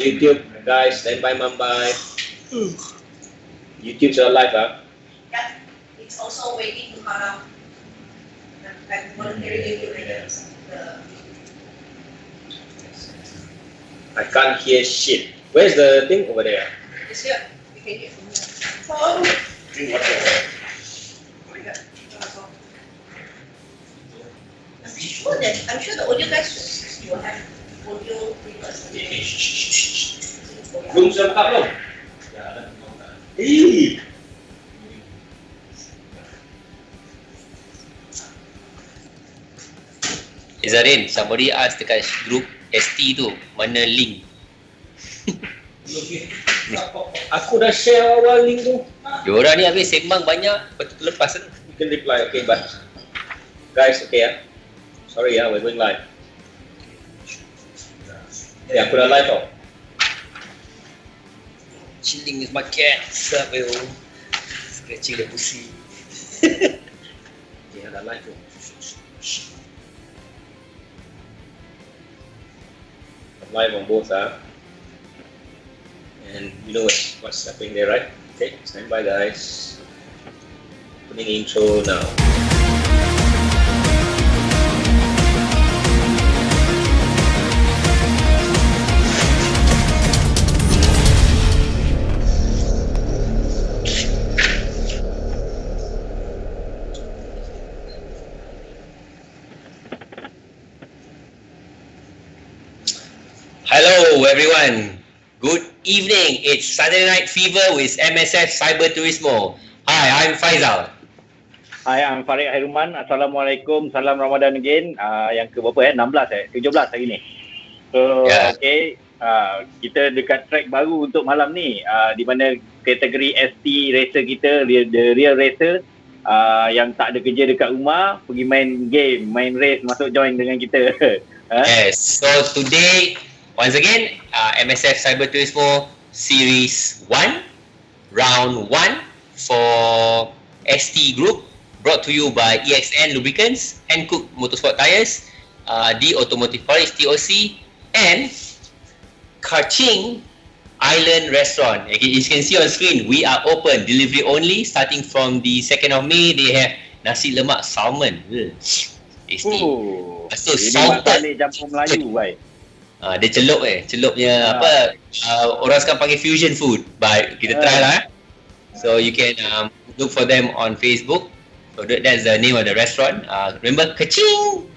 YouTube, guys, stand by Mumbai. YouTube's alive, huh? Yeah, it's also waiting to come out. Like voluntary YouTube videos. I can't hear shit. Where's the thing over there? It's here. We can hear from here. Oh. Drink water. Oh my god. I'm sure the audio guys will have audio reverse. Belum siap tak belum? Eh. Zarin, somebody ask dekat group ST tu, mana link? Aku dah share awal link tu. Diorang ni habis sembang banyak, betul lepas tu. You can reply, okay, but guys, okay ya. Sorry ya, we're going live. Ya, aku dah live tau. Chilling with my cat, sambil scratching the pussy. Ya, dah live tu. Live on both, and you know what's happening there, right? Okay, stand by, guys. Opening intro now. Hello everyone, good evening. It's Saturday Night Fever with MSF CyberTurismo. Hi, I'm Faizal. Hi, I'm Farid Hairuman. Assalamualaikum, salam Ramadan again. Yang ke berapa 16 17 hari ni. So, okay, kita dekat track baru untuk malam ni, di mana kategori ST Racer kita, the Real Racer, yang tak ada kerja dekat rumah, pergi main game, main race, masuk join dengan kita. Yes, so today once again, MSF CyberTurismo Series 1, Round 1 for ST Group, brought to you by EXN Lubricants, Hankook Motorsport Tyres, the Automotive Forest TOC, and Kaching Island Restaurant. Okay, as you can see on screen, we are open, delivery only, starting from the 2nd of May. They have nasi lemak salmon. Tasty. So salted. Campur Melayu, baik. Dia celupnya apa, orang sekarang panggil fusion food, but kita try lah. So you can look for them on Facebook. So that's the name of the restaurant. Remember, Kaching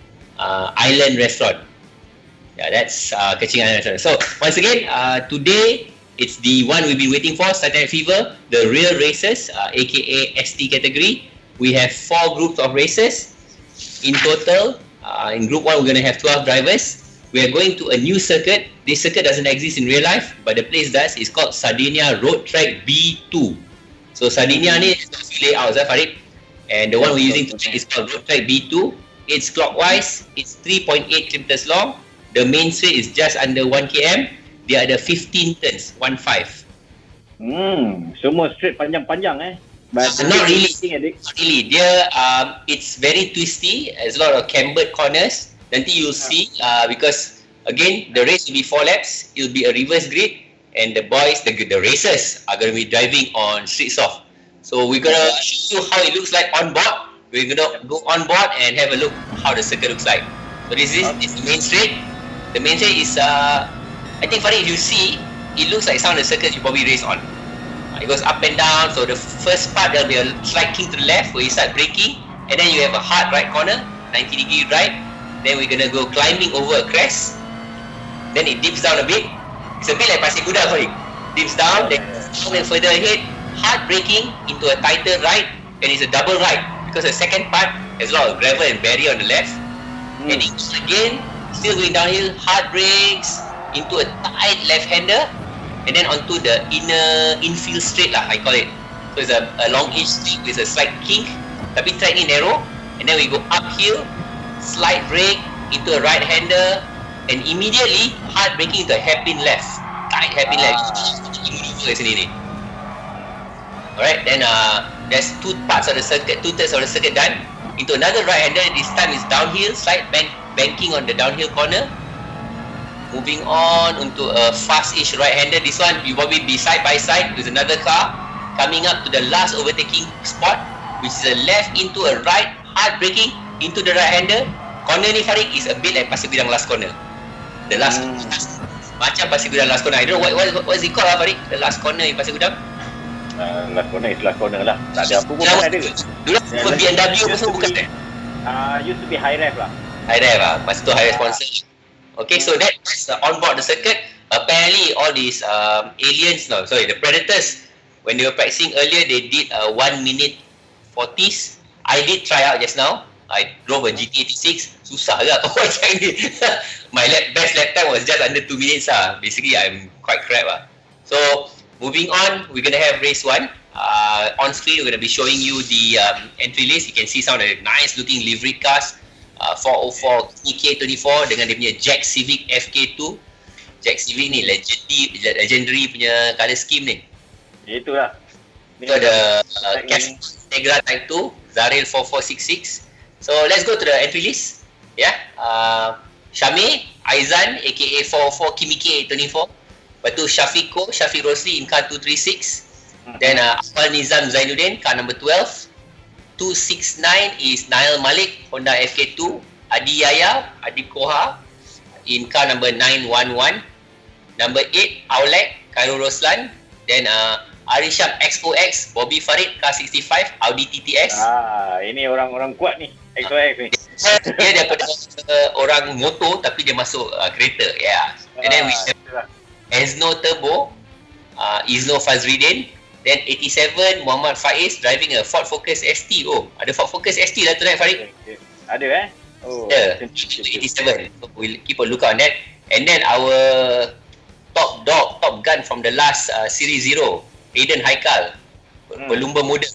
Island Restaurant. Yeah, that's Kaching Island Restaurant. So once again, today it's the one we've been waiting for, Saturday Night Fever, the Real Racers, aka ST category. We have 4 groups of racers in total. In group 1, we're going to have 12 drivers. We are going to a new circuit. This circuit doesn't exist in real life, but the place does. It's called Sardinia Road Track B2. So Sardinia ni is a few layouts, Farid. And the one we're using today is called Road Track B2. It's clockwise. It's 3.8 kilometers long. The main straight is just under 1 km. Dia ada 15 turns, 1.5. Semua straight panjang-panjang But not really. Not really. Dia it's very twisty. There's a lot of cambered corners. Nanti you'll see, because again the race will be 4 laps. It'll be a reverse grid, and the boys, the racers, are going to be driving on street soft. So we're going to show you how it looks like on board. We're going to go on board and have a look how the circuit looks like. So this is the main straight. The main straight is, I think Farid, if you see, it looks like some of the circuits you probably race on. It goes up and down. So the first part, there'll be a slight kink to the left where you start braking, and then you have a hard right corner, 90-degree right. Then we're gonna go climbing over a crest. Then it dips down a bit. It's a bit like Pasir Kuda, sorry. Dips down, then further ahead, hard braking into a tighter right, and it's a double right because the second part has a lot of gravel and barrier on the left. And again, still going downhill, hard brakes into a tight left-hander, and then onto the inner infield straight lah, I call it. So it's a longish straight with a slight kink, tapi track ni narrow, and then we go uphill, slight brake into a right-hander, and immediately hard braking into a hairpin left, tight hairpin left. Alright, then there's 2 parts of the circuit, 2/3 of the circuit done. Into another right-hander. This time is downhill, slight banking on the downhill corner. moving on untuk a fast-ish right-hander. This one will probably be side by side with another car coming up to the last overtaking spot, which is a left into a right, hard braking into the right-hander. Corner ni Farid is a bit like Pasir Gudang last corner. The last macam Pasir Gudang last corner. I don't know what is it called lah Farid, the last corner in Pasir Gudang. Last corner lah. Tak ada apa pun kan ada. Dulu BMW pun semua bukan kan? Used to be high rev lah. High rev lah. Masa tu high rev sponsor. Okay, so that's on board the circuit. Apparently all these aliens, the predators, when they were practicing earlier, they did 1 minute 40s. I did try out just now. I drove a GT86. Susah lah macam ni. My best lap time was just under 2 minutes lah. Basically, I'm quite crap lah. So, moving on, we're going to have race 1. On screen, we're going to be showing you the entry list. You can see some of the nice looking livery cars. 404 EK24 dengan dia punya Jack Civic FK2. Jack Civic ni legendary punya colour scheme ni. Itulah. Itu ada Tegra Type 2, Zaril 4466. So let's go to the entry list. Syamir Aizan aka 404 Kimike 24. Lepas tu Syafiq Rosli in car 236. Then Afal Nizam Zainuddin car number 12. 269 is Nail Malik Honda FK2. Adi Yaya Adib Koha in car number 911. Number 8 Aulek Khairul Roslan. Then Arisham XOX Bobby Farid car 65 Audi TTS. Ini orang-orang kuat ni, XOX ni. Dia daripada orang motor tapi dia masuk kereta. And then we have Ezno Turbo, Izno Fazridin. Then 87 Muhammad Faiz driving a Ford Focus ST. Oh, ada Ford Focus ST lah tu Farid. Ada Oh. Yeah, 87. So we'll keep a lookout on that. And then our top gun from the last Series 0, Aiden Haikal, pelumba muda,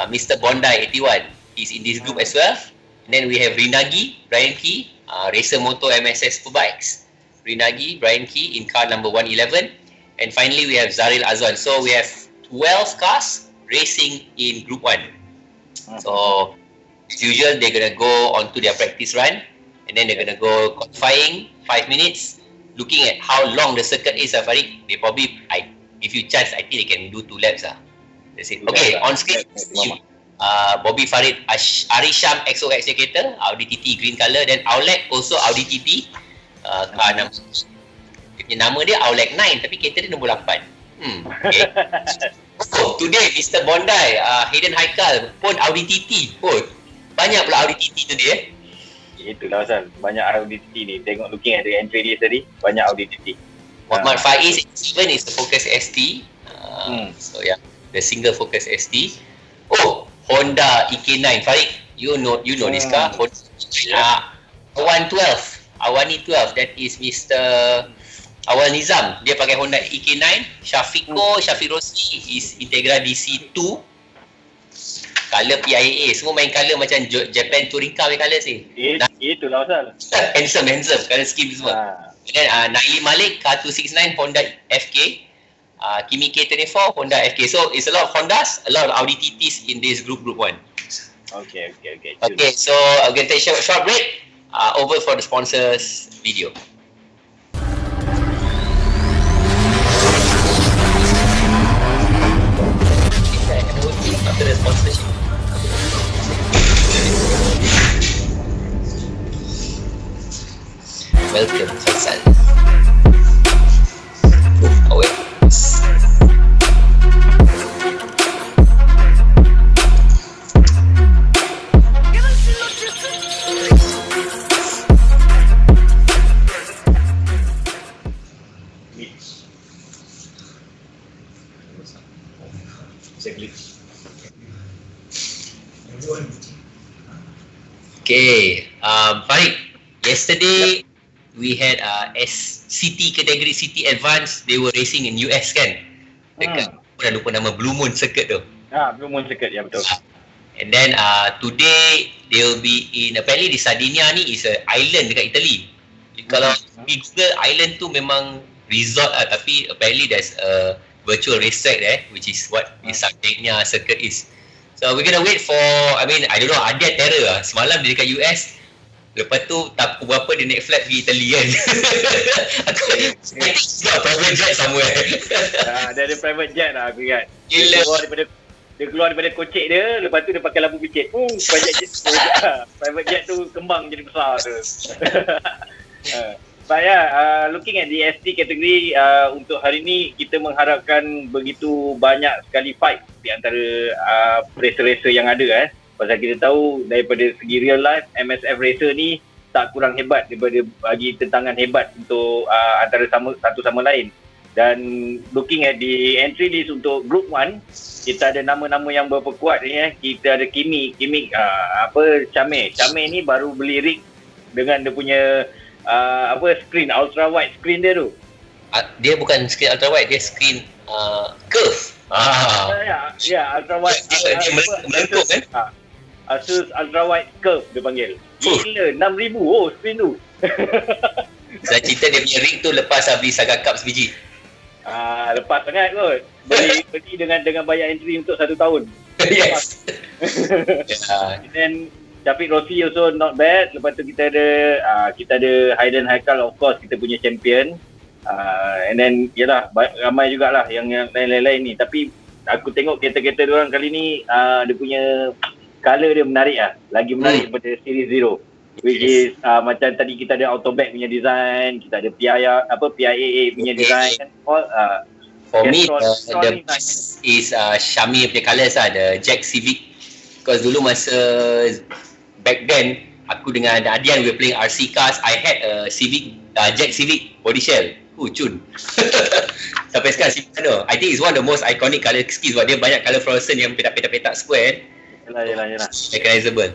Mr. Bondi 81. He's in this group as well. And then we have Rinagi, Brian Key, Racer Moto MSF Superbikes. Rinagi, Brian Key in car number 111. And finally we have Zaril Azwan. So we have 12 cars racing in Group 1. So as usual, they're going to go on to their practice run. And then they're going to go qualifying 5 minutes. Looking at how long the circuit is, Farid, they probably, if you chance, I think they can do 2 laps. That's it. Okay, on screen, Bobby Farid, Arisham XOX Jakarta, Audi TT green color. Then Aulek also Audi TT. Car number, dia punya nama dia Aulek 9, tapi kereta dia nombor 8. Okay. Today, Mr. Bondi, Hayden Haikal pun Audi TT pun. Banyak pula Audi TT tu dia. Itulah pasal banyak Audi TT ni. Tengok looking at the entry list tadi, banyak Audi TT. Muhammad Faiz even is the Focus ST. So yeah, the single Focus ST. Oh, Honda EK9. Farid, you know this car. Awani 12. That is Mr. Awal Nizam. Dia pakai Honda EK9. Syafiq Rosli is Integra DC2. Color PIA. Semua main color macam Japan Touring Car punya color sih. Itulah pasal. Handsome. Color scheme semua. And then Naili Malik, car 269, Honda FK. Kimi K24, Honda FK. So it's a lot of Hondas, a lot of Audi TTs in this group 1. Okay. Okay, so I'm going to take a short break. Over for the sponsors video. After the sponsorship. Welcome, Faisal. Oh wait. Okay, Farid, yesterday we had CT category, CT Advance, they were racing in US kan? Dekat, dah lupa nama, Blue Moon Circuit tu. Blue Moon Circuit, ya betul. And then today, they will be in, apparently di Sardinia ni is a island dekat Italy. Kalau di Google, island tu memang resort lah, tapi apparently there's a virtual racetrack there, which is what the Sardinia Circuit is. So we're gonna wait for, I don't know, Adia Terror lah. Semalam dia dekat US, Lepas tu tak berapa dia naik flight pergi Italy kan. Aku I think he's got a private jet somewhere. Dia ada private jet lah aku ingat. Gila. Dia keluar daripada kocek dia, lepas tu dia pakai lampu picit. Private jet tu kembang jadi besar tu. But yeah, looking at the ST category, untuk hari ni kita mengharapkan begitu banyak sekali fight di antara racer-racer yang ada. Pasal kita tahu daripada segi real life, MSF Racer ni tak kurang hebat daripada bagi tentangan hebat untuk antara satu sama lain. Dan looking at the entry list untuk Group 1, kita ada nama-nama yang berkuat ni. Kita ada Kimi Chame ni baru beli rig dengan dia punya screen, ultra wide screen dia tu. Dia bukan screen ultra wide, dia screen curve. Ya, ultra wide. Dia melengkung kan? Asus ultra wide curve dia panggil. Gila, 6,000 screen tu. Saya cerita dia punya rig tu lepas beli Saga Cup sebiji. Lepas sangat kot. Beli dengan bayar entry untuk 1 tahun. Yes. And then Syafiq Rossi also not bad. Lepas tu kita ada Hayden Haikal, of course kita punya champion. And then yalah, ramai jugalah yang lain-lain ni. Tapi aku tengok kereta-kereta diorang kali ni dia punya color dia menarik lah. Lagi menarik daripada Series 0. Which is macam tadi kita ada Autoback punya design, kita ada PIAA punya design kan. For me the best is Syami punya colours lah, the Jack Civic. Because dulu masa back then aku dengan Adian we were playing RC cars, I had a Civic, Jack Civic body shell. Cun. Sampai sekarang simpan tu. I think it's one of the most iconic colour schemes sebab dia banyak colour fluorescent yang petak-petak square. Yalah. Recognizable.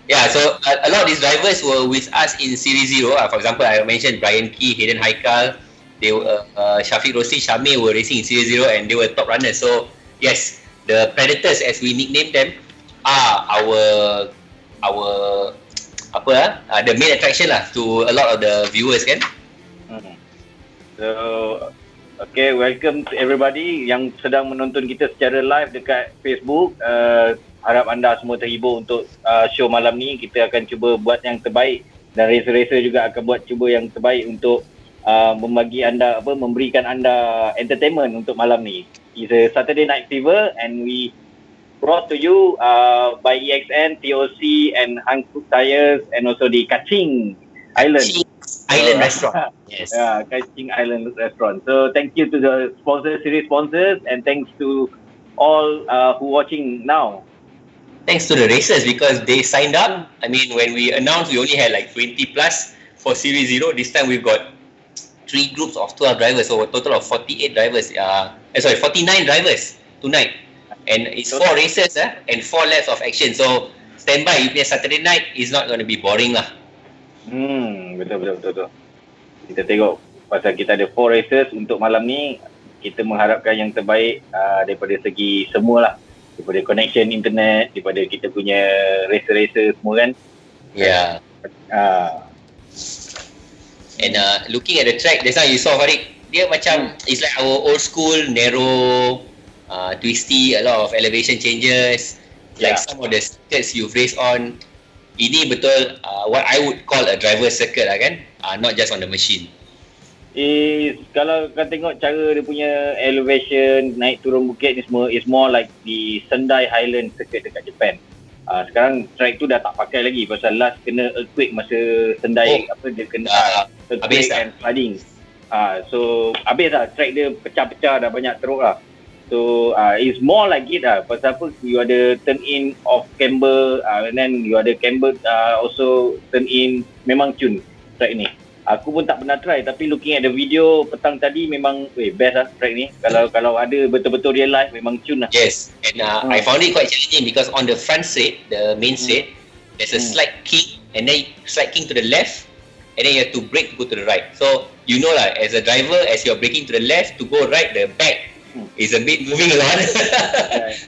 Yeah, so a lot of these drivers were with us in Series 0. For example, I mentioned Brian Key, Hayden Haikal, they were Syafiq Rossi, Syami were racing in Series 0 and they were top runners. So yes, the Predators as we nickname them are the main attraction lah to a lot of the viewers kan. So okay, welcome to everybody yang sedang menonton kita secara live dekat Facebook. Harap anda semua terhibur untuk show malam ni. Kita akan cuba buat yang terbaik dan racer-racer juga akan buat cuba yang terbaik untuk memberikan anda entertainment untuk malam ni. It's a Saturday Night Fever and we brought to you by EXN, TOC and Hankook Tires and also the Kaching Island Restaurant. Yes. Kaching Island Restaurant. So thank you to the series sponsors and thanks to all who watching now. Thanks to the racers because they signed up. I mean, when we announced, we only had like 20 plus for Series 0. This time we've got 3 groups of 12 drivers, so a total of 48 drivers. 49 drivers tonight. And it's 4 races and 4 laps of action. So stand by, you play Saturday night is not going to be boring lah. Betul. Kita tengok pasal kita ada 4 races untuk malam ni. Kita mengharapkan yang terbaik daripada segi semualah. Daripada connection internet, daripada kita punya racer-racer semua kan. Yeah. And looking at the track, that's how you saw Farid. Dia macam, it's like our old school, narrow, twisty, a lot of elevation changes. Like some of the circuits you've raced on. Ini betul what I would call a driver circuit lah kan. Not just on the machine. Kalau kau tengok cara dia punya elevation, naik turun bukit ni semua, is more like the Sendai Highland circuit dekat Japan. Sekarang track tu dah tak pakai lagi pasal last kena earthquake masa Sendai dia kena earthquake and flooding. So habis dah, track dia pecah-pecah dah, banyak teruk lah. So it's more like it lah. Pasal apa, you ada turn in off camber, and then you ada camber also turn in. Memang cun track ni. Aku pun tak pernah try, tapi looking at the video petang tadi memang best lah track ni. Kalau ada betul-betul real life memang cun lah. Yes, and I found it quite challenging because on the front straight, the main straight, there's a slight kick and then slight kick to the left and then you have to brake to go to the right. So you know lah, as a driver, as you're braking to the left to go right, the back is a bit moving around.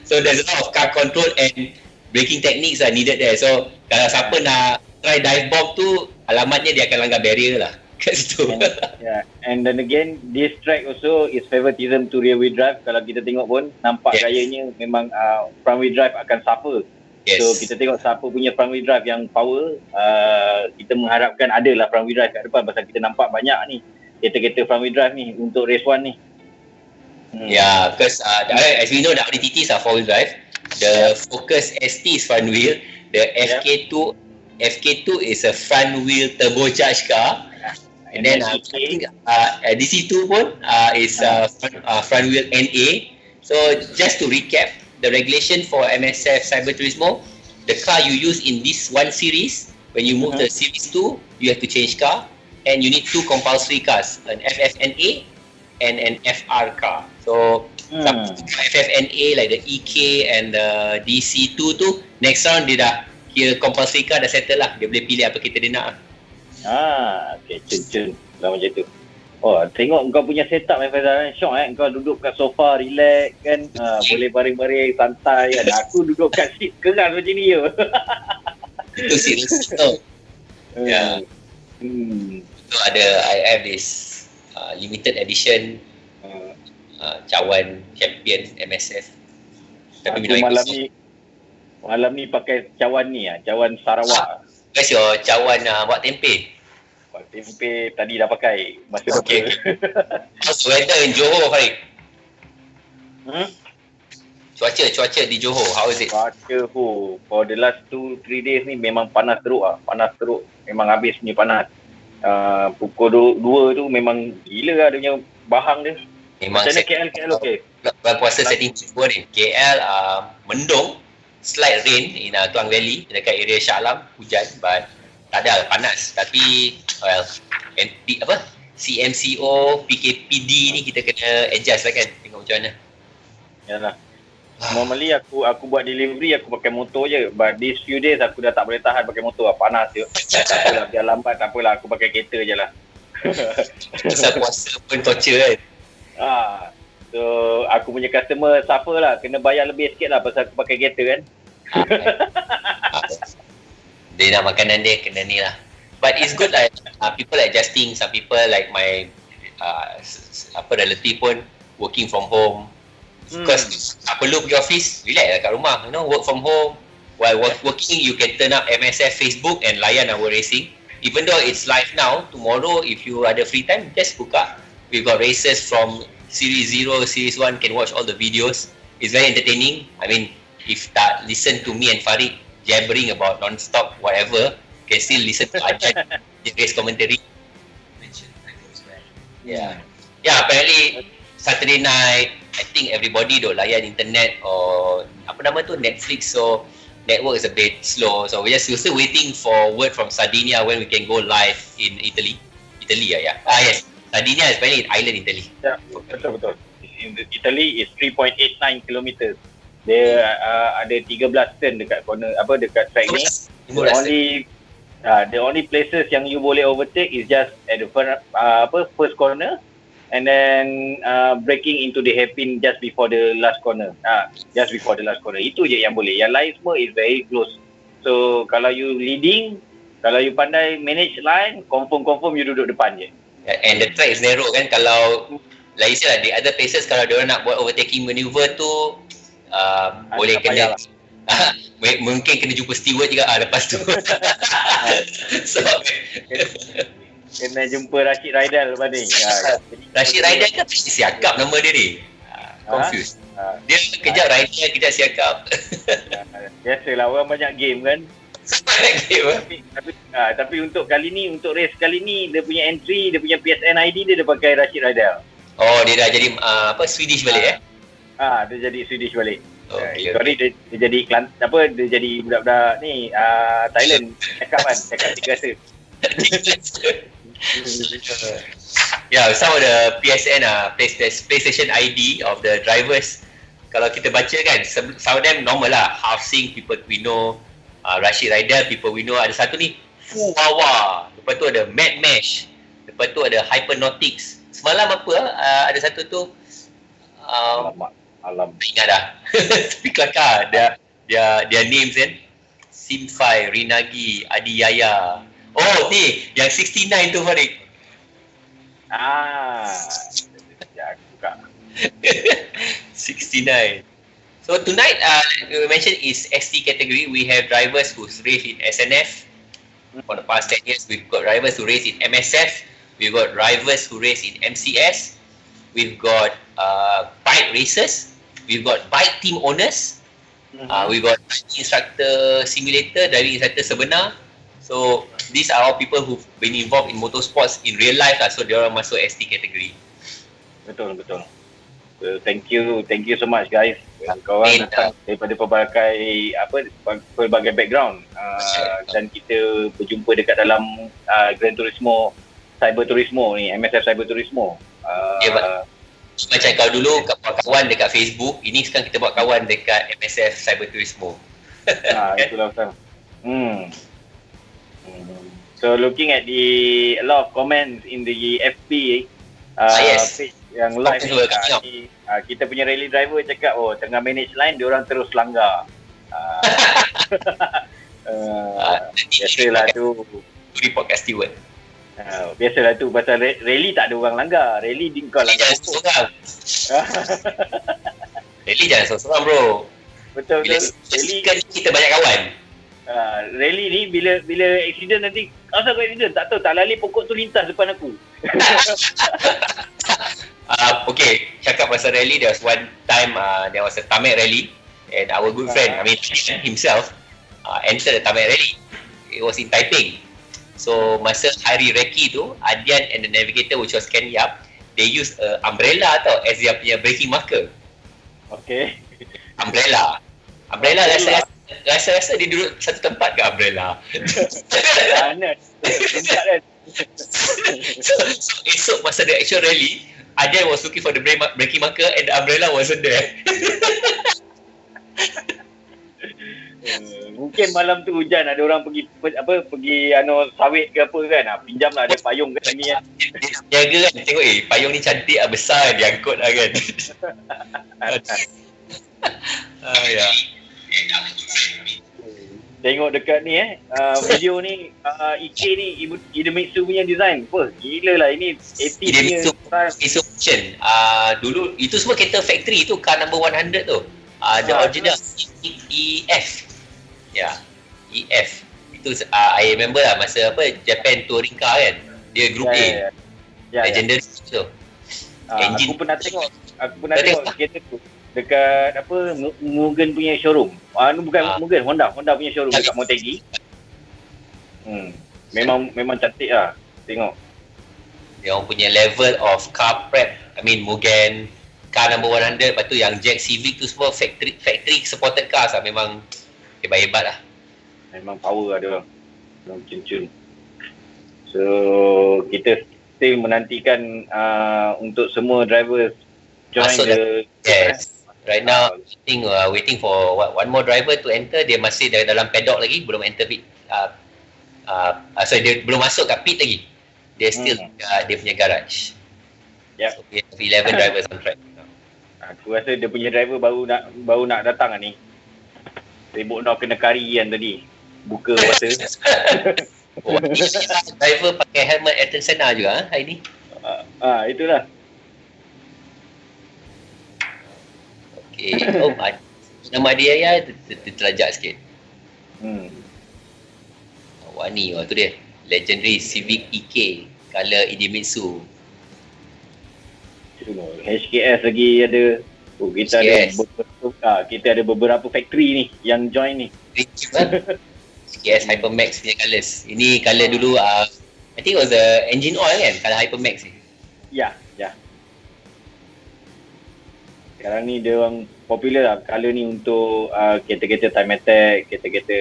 So there's a lot of car control and braking techniques are needed there. So kalau siapa nak try dive bomb tu, alamatnya dia akan langgar barrier lah kat situ. And then again, this track also is favoritism to rear wheel drive. Kalau kita tengok pun nampak gayanya memang front wheel drive akan suffer Yes. So kita tengok siapa punya front wheel drive yang power. Kita mengharapkan adalah front wheel drive kat depan pasal kita nampak banyak ni kereta-kereta front wheel drive ni untuk race 1 ni. Yeah, because as we know, the Audi TTs are four-wheel drive. The Focus ST is front wheel. The FK2 is a front wheel turbocharged car. And then I think DC2 pun is front wheel NA. So just to recap, the regulation for MSF CyberTurismo, the car you use in this one series, when you move to series 2, you have to change car, and you need two compulsory cars, an FFNA and an FR car. So FFNA like the EK and the DC2 tu, next round dia dah kira compulsory car dah settle lah. Dia boleh pilih apa kereta dia nak. Okay, cun lah macam tu. Oh, tengok kau punya setup Faizal, syok kau duduk kat sofa relax kan, boleh baring-baring santai kan. Aku duduk kat seat keras macam ni je. Itu seat tu. Ya. So I have this limited edition cawan champion MSF. Tapi aku malam ni pakai cawan ni cawan Sarawak. Where's your cawan buat tempe? Buat tempe tadi dah pakai masa okay. How's weather in Johor, Farid? Cuaca di Johor, how is it? Cuaca for the last 2-3 days ni memang panas teruk memang habis punya panas. Pukul 2 tu memang gila lah dia punya bahang dia. Memang macam mana KL okey? Bulan puasa setting semua ni. KL mendung, slight rain in Tuang Valley dekat area Shah Alam, hujan, but tak ada panas. Tapi CMCO, PKPD ni kita kena adjust lah kan, tengok macam mana. Yalah. Normally aku buat delivery aku pakai motor je, but these few days aku dah tak boleh tahan pakai motor lah, panas je. Tak apalah, biar lambat tak apalah, aku pakai kereta je lah. Pasal puasa pun torture kan. So aku punya customer suffer lah, kena bayar lebih sikit lah pasal aku pakai kereta kan. Dia nak makanan dia kena ni lah. But it's good like people adjusting. Some people like my relative pun working from home. Because tak perlu pergi office, relax lah kat rumah, work from home. While working, you can turn up MSF Facebook and layan our racing. Even though it's live now, tomorrow if you ada free time, just buka. We've got races from Series 0, Series 1, can watch all the videos. It's very entertaining. I mean, if tak listen to me and Farid jabbering about non-stop whatever, can still listen to Ajan race commentary. Yeah, apparently Saturday night, I think everybody don't layan internet or apa nama tu, Netflix, so network is a bit slow. So we're still waiting for word from Sardinia when we can go live in Italy. Yes, Sardinia is apparently in island Italy. Yeah, betul. In Italy is 3.89 kilometers. Dia ada 13 turn dekat corner dekat track ni. The only places yang you boleh overtake is just at the first corner, and then braking into the hairpin just before the last corner. Itu je yang boleh. Yang lain semua is very close. So kalau you leading, kalau you pandai manage line, confirm you duduk depan je. And the track is narrow kan. Kalau like you said, the other places kalau diorang nak buat overtaking maneuver tu boleh kena mungkin kena jumpa steward juga lepas tu. So kena jumpa Rashid Raidal lepas ni. Rashid Raidal kan siakap nama dia ni. Confused. Dia kejap Raidal, kejap siakap. Biasalah, orang banyak game kan. Tapi untuk race kali ni dia punya entry, dia punya PSN ID dia pakai Rashid Raidal. Oh, dia dah jadi Swedish balik dia jadi Swedish balik. Okay. Dia jadi dia jadi budak-budak ni Thailand cakap tiga Yeah, some of the PSN PlayStation ID of the drivers, kalau kita baca kan, some of them normal lah, housing people we know, Rashid Raidal people we know. Ada satu ni Fuwawa, lepas tu ada Mad Mesh, lepas tu ada Hypernautics. Semalam ada satu tu alam ingat dah. Tapi kelakar dia names kan, Simfai, Rinagi, Adi Yaya. Oh ni yang 69 tu Farid. Ya aku buka 69. So tonight, like we mentioned, is ST category. We have drivers who's raced in SNF for the past 10 years. We've got drivers who race in MSF. We've got drivers who race in MCS. We've got bike racers. We've got bike team owners. We've got driving instructor simulator, driving instructor sebenar. So these are all people who've been involved in motorsports in real life lah. So diorang masuk ST category. Betul. So, thank you so much guys. Korang datang daripada pelbagai background dan kita berjumpa dekat dalam Gran Turismo CyberTurismo ni, MSF CyberTurismo. Macam kau dulu kawan dekat Facebook, ini sekarang kita buat kawan dekat MSF CyberTurismo. Itulah Ustaz. So looking at a lot of comments in the FB page yang live ni, kita punya rally driver cakap tengah manage line diorang terus langgar. Biasalah tu. Report kat steward. Biasalah tu pasal rally tak ada orang langgar. Rally kau langgar seorang. Rally jangan seorang bro. Betul. Rally kan kita banyak kawan. Rally ni bila accident nanti asal kau accident tak tahu tak lali pokok tu lintas depan aku. Okay, cakap pasal rally, there was one time there was a Tamek rally and our good friend, himself entered the Tamek rally. It was in Taiping. So masa hari recce tu, Adian and the navigator which was Ken Yap, they used umbrella tau as dia punya braking marker. Okay. Umbrella rasa dia duduk satu tempat ke umbrella. Mana? So esok masa the actual rally, Adian was looking for the braking marker and the umbrella wasn't there. Mungkin malam tu hujan, ada orang pergi sawit ke apa kan, pinjamlah ada payung kat sini kan. Jaga kan, tengok payung ni cantik besar, diangkut lah kan. Ya. Tengok dekat ni video ni IK ni Idemitsu punya design. Apa? Gila lah ini 80 punya Idemitsu dulu itu semua kereta factory tu, car number 100 tu. The original EF. Ya. EF. Itu I remember lah masa Japan touring car kan. Dia group A. Legendary tu. Aku pernah tengok kereta tu dekat Mugen punya showroom. Bukan Mugen, Honda punya showroom dekat Motegi. Memang cantik lah. Tengok. Dia orang punya level of car prep. Mugen car number 100, lepas tu yang Jack Civic tu semua factory supported cars lah. Memang hebat-hebat lah. Memang power lah dia orang. Memang cun-cun. So kita still menantikan untuk semua drivers join Yes. Right now, I think waiting for one more driver to enter. Dia masih dalam paddock lagi, belum enter pit. Dia belum masuk kat pit lagi. Dia still dia punya garage. So we have 11 drivers on track. Aku rasa dia punya driver baru nak datang lah ni. Sibuk nak kena kari kan tadi. Buka mata. Driver pakai helmet Ayrton Senna juga hari ni. Itulah. Okay. Nama dia ya terlajak sikit. Wani, tu dia. Legendary Civic EK color Idemitsu. HKS lagi ada. Kita ada beberapa factory ni yang join ni. HKS Hypermax punya colours. Ini colour dulu I think it was the engine oil kan, colour Hypermax ni. Ya. Sekarang ni dia orang popular lah colour ni untuk kereta-kereta time attack, kereta-kereta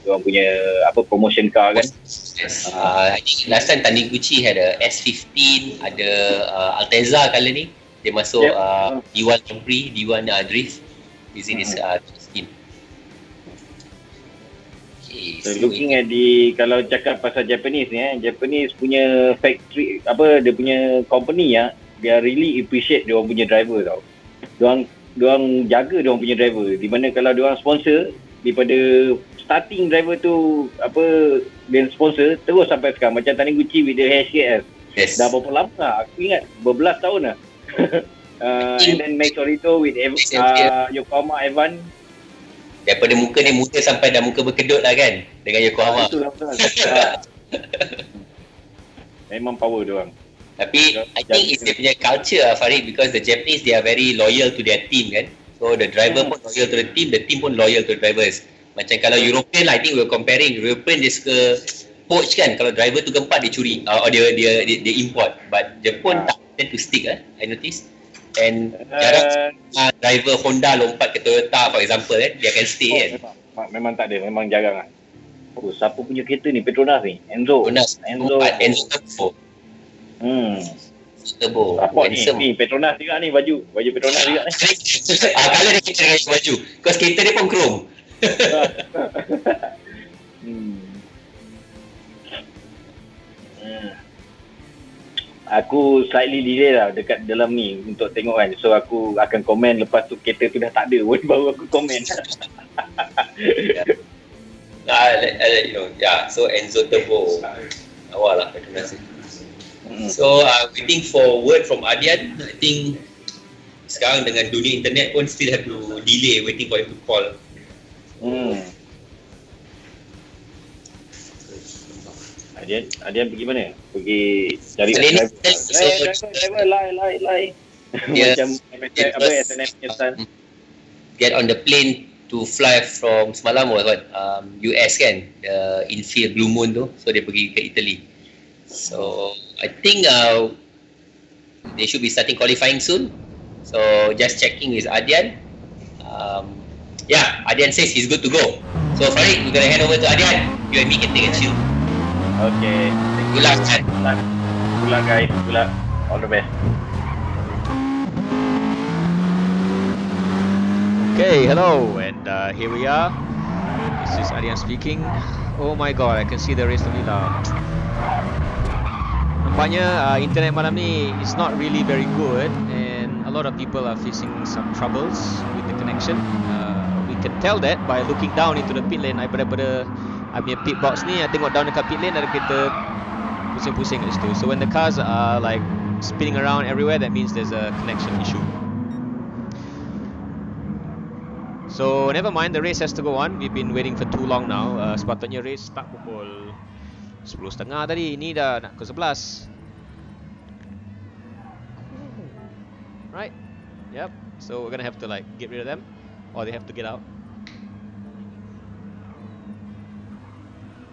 dia orang punya promotion car kan. Yes. I think last time Taniguchi had a S15, ada Altezza colour ni. Dia masuk D1 Capri, D1 Drift using this skin. Okay, so looking at kalau cakap pasal Japanese ni Japanese punya factory dia punya company they really appreciate dia orang punya driver tau. Dia orang jaga dia orang punya driver. Di mana kalau dia orang sponsor daripada starting driver tu dia sponsor terus sampai sekarang macam Taniguchi with the HKS. Yes. Dah berapa lama lah, aku ingat berbelas tahun lah. And then Max Orito with Yokohama Evan. Daripada muka dia muda sampai dah muka berkedut lah kan dengan Yokohama. Itulah betul. Memang power dia orang. Tapi I think it's dia punya culture lah Farid, because the Japanese they are very loyal to their team kan. So the driver pun loyal to the team pun loyal to the drivers. Macam kalau European lah, I think we're comparing. European dia suka poach kan, kalau driver tu gempak dia curi or dia import. But Jepun tak tend to stick I notice. And jarang driver Honda lompat ke Toyota for example dia akan stay kan. Memang tak ada, memang jarang lah. Oh, siapa punya kereta ni? Petronas ni? Enzo Turbo. Apa ni? Petronas juga ni, baju Petronas juga ni. Kalau dia kena dengan baju, because kereta dia pun chrome. Aku slightly delay lah dekat dalam ni untuk tengok kan. So aku akan komen lepas tu kereta tu dah tak ada baru aku komen. So Enzo Turbo. Awal lah Petronas. So waiting for word from Adian. I think sekarang dengan dunia internet pun still have to delay waiting for him to call. Adian pergi mana? Pergi cari driver lie. Macam MSF SNF pesan. Get on the plane to fly from semalam was what? US kan, the infield Blue Moon tu. So dia pergi ke Italy. So I think they should be starting qualifying soon. So just checking with Adian. Adian says he's good to go. So Farid, we're gonna hand over to Adian. You and me can take a chill. Okay. Good luck, man. Good luck guys. Good luck. All the best. Okay, hello, and here we are. This is Adian speaking. Oh my god, I can see the race Lila. Nampaknya internet malam ni is not really very good, and a lot of people are facing some troubles with the connection. We can tell that by looking down into the pit lane. Daripada punya pit box ni, I tengok down dekat pit lane ada kereta pusing-pusing kat situ. So when the cars are like spinning around everywhere, that means there's a connection issue. So never mind, the race has to go on. We've been waiting for too long now. Sepatutnya race start pukul 10.30 tadi. Ini dah nak ke 11. Right? Yep. So we're gonna have to like get rid of them, or they have to get out.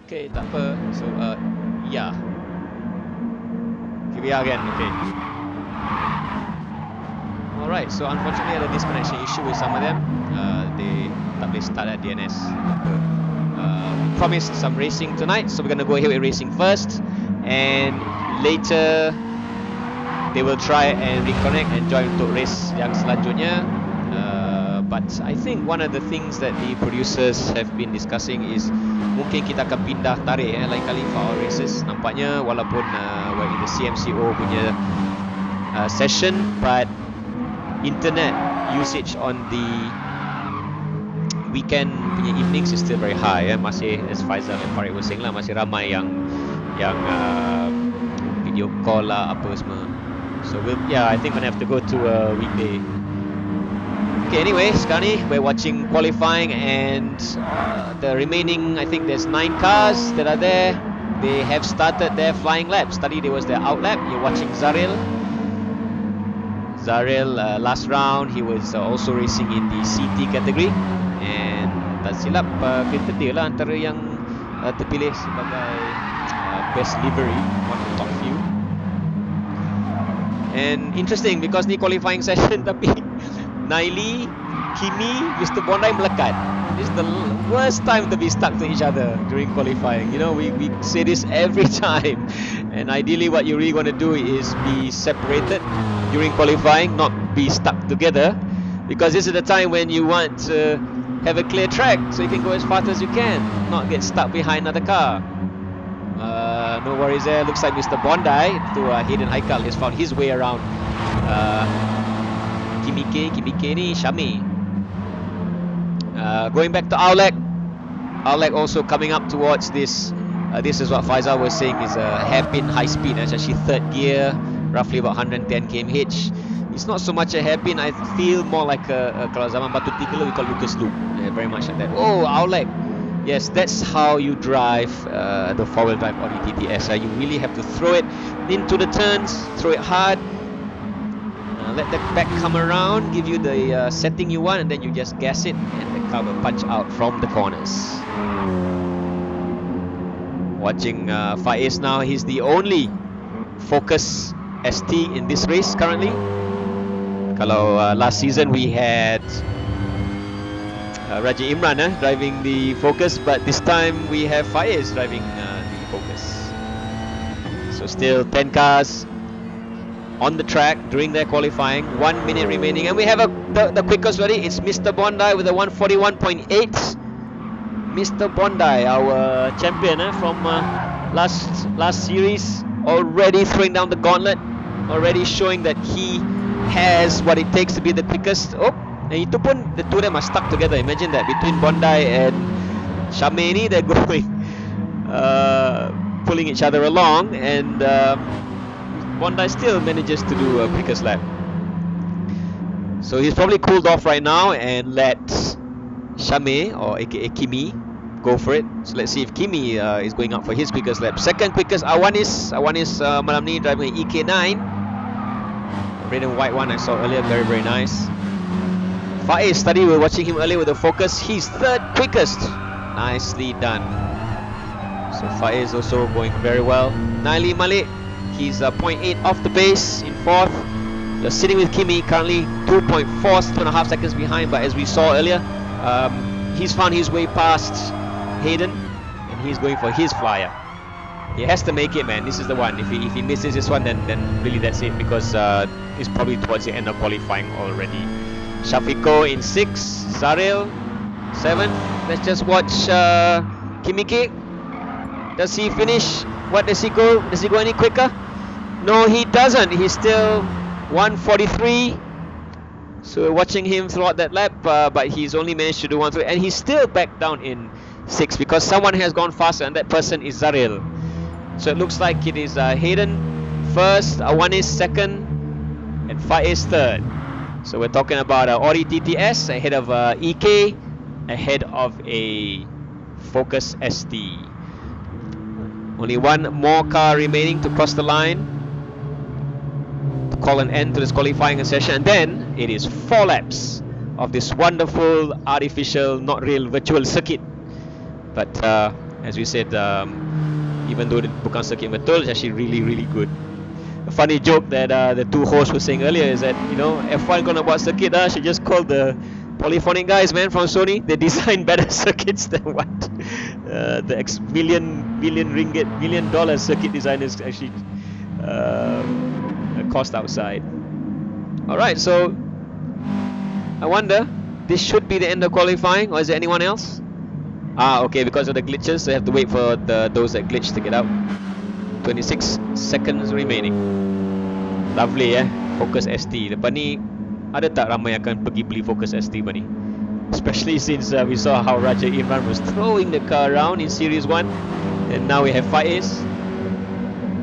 Okay, tak apa. So yeah. Here we are again. Okay. Alright, so unfortunately ada disconnection issue with some of them. They tak boleh start at DNS. Promised some racing tonight, so we're gonna go ahead with racing first, and later they will try and reconnect and join untuk race yang selanjutnya. But I think one of the things that the producers have been discussing is mungkin kita akan pindah tarik lain kali for our races. Nampaknya walaupun we're in the CMCO punya session, but internet usage on the weekend punya evenings is still very high. Masih, as Faizal and Farid was saying lah, masih ramai yang video call lah apa semua. So I think we're gonna have to go to a weekday. Okay, anyway, sekarang ni we're watching qualifying, and the remaining, I think there's 9 cars that are there. They have started their flying laps. Tadi there was their out lap. You're watching Zaril. Last round he was also racing in the CT category, and tak silap kereta dia lah antara yang terpilih sebagai best livery, one of the top few. And interesting because ni qualifying session tapi Naili, Kimi, Mr. Bondi melekat. This is the worst time to be stuck to each other during qualifying. You know, we say this every time. And ideally what you really want to do is be separated during qualifying, not be stuck together. Because this is the time when you want to have a clear track so you can go as fast as you can, not get stuck behind another car. No worries there. Looks like Mr. Bondi to Hayden Haikal has found his way around Kimike ni Syami. Going back to Aulek also coming up towards this. This is what Faizal was saying is a hairpin high speed. It's actually third gear, roughly about 110 km/h. It's not so much a hairpin. I feel more like kalau zaman Batu Tiga we call Lucas Loop. Yeah, very much like that. Oh, outlet. Yes, that's how you drive the four-wheel drive Audi TTS. You really have to throw it into the turns, throw it hard. Let the back come around, give you the setting you want, and then you just gas it, and the car will punch out from the corners. Watching Faiz now, he's the only Focus ST in this race currently. Kalau last season we had Raja Imran driving the Focus, but this time we have Faiz driving the Focus. So still 10 cars on the track during their qualifying. 1 minute remaining, and we have the quickest ready. It's Mr. Bondi with a 141.8. Mr. Bondi, our champion from last series, already throwing down the gauntlet, already showing that he has what it takes to be the quickest. Oh, and itu pun the two of them are stuck together. Imagine that, between Bondi and Syameh ni, they're going pulling each other along, and Bondi still manages to do a quickest lap. So he's probably cooled off right now and let Syameh, or aka Kimi, go for it. So let's see if Kimi is going up for his quickest lap. Second quickest, Awanis malam ni driving EK9, red and white one I saw earlier, very very nice. Faiz, study, we were watching him earlier with the Focus. He's third quickest, nicely done. So Faiz also going very well. Naili Malik, he's 0.8 off the pace in fourth. You're sitting with Kimi currently 2.4, 2.5 seconds behind, but as we saw earlier, he's found his way past Hayden, and he's going for his flyer. He has to make it, man. This is the one. If he misses this one, then really that's it, because it's probably towards the end of qualifying already. Shafiqo in 6, Zaril 7. Let's just watch Kimi K. Does he finish? What does he go? Does he go any quicker? No, he doesn't. He's still 143. So we're watching him throughout that lap, but he's only managed to do 1-3, and he's still back down in 6 because someone has gone faster, and that person is Zaril. So it looks like it is Hayden first, Awanis second, and Faiz third. So we're talking about Audi TTS ahead of EK, ahead of a Focus ST. Only one more car remaining to cross the line, to call an end to this qualifying session, and then it is 4 laps of this wonderful artificial, not real, virtual circuit. But as we said, even though it bukan circuit betul, it's actually really really good. A funny joke that the two hosts were saying earlier is that, you know, F1 gonna buat circuit, should just call the Polyphonic guys, man, from Sony. They design better circuits than what the $1 million circuit designers actually cost outside. Alright, so I wonder, this should be the end of qualifying, or is there anyone else? Okay, because of the glitches, they have to wait for those that glitch to get out. 26 seconds remaining. Lovely Focus ST. Lepas ni ada tak ramai akan pergi beli Focus ST lepas ni? Especially since we saw how Raja Imran was throwing the car around in Series 1, and now we have Faiz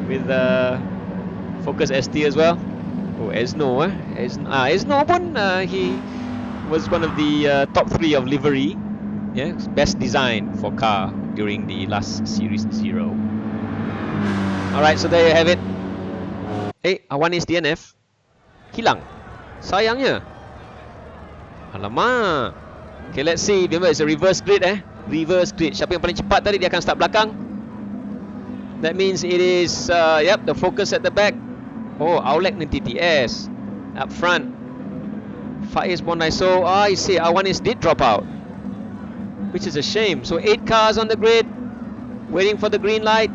with Focus ST as well. Oh, Esno Esno pun he was one of the top 3 of livery, best design for car during the last Series 0. Alright, so there you have it. Awanis DNF hilang, sayangnya. Alamak. Okay, let's see. Remember, it's a reverse grid reverse grid. Siapa yang paling cepat tadi, dia akan start belakang. That means it is the Focus at the back. Oh, Aulek dan TTS up front. Faiz Bondi. So you see, Awanis did drop out, which is a shame. So 8 cars on the grid, waiting for the green light.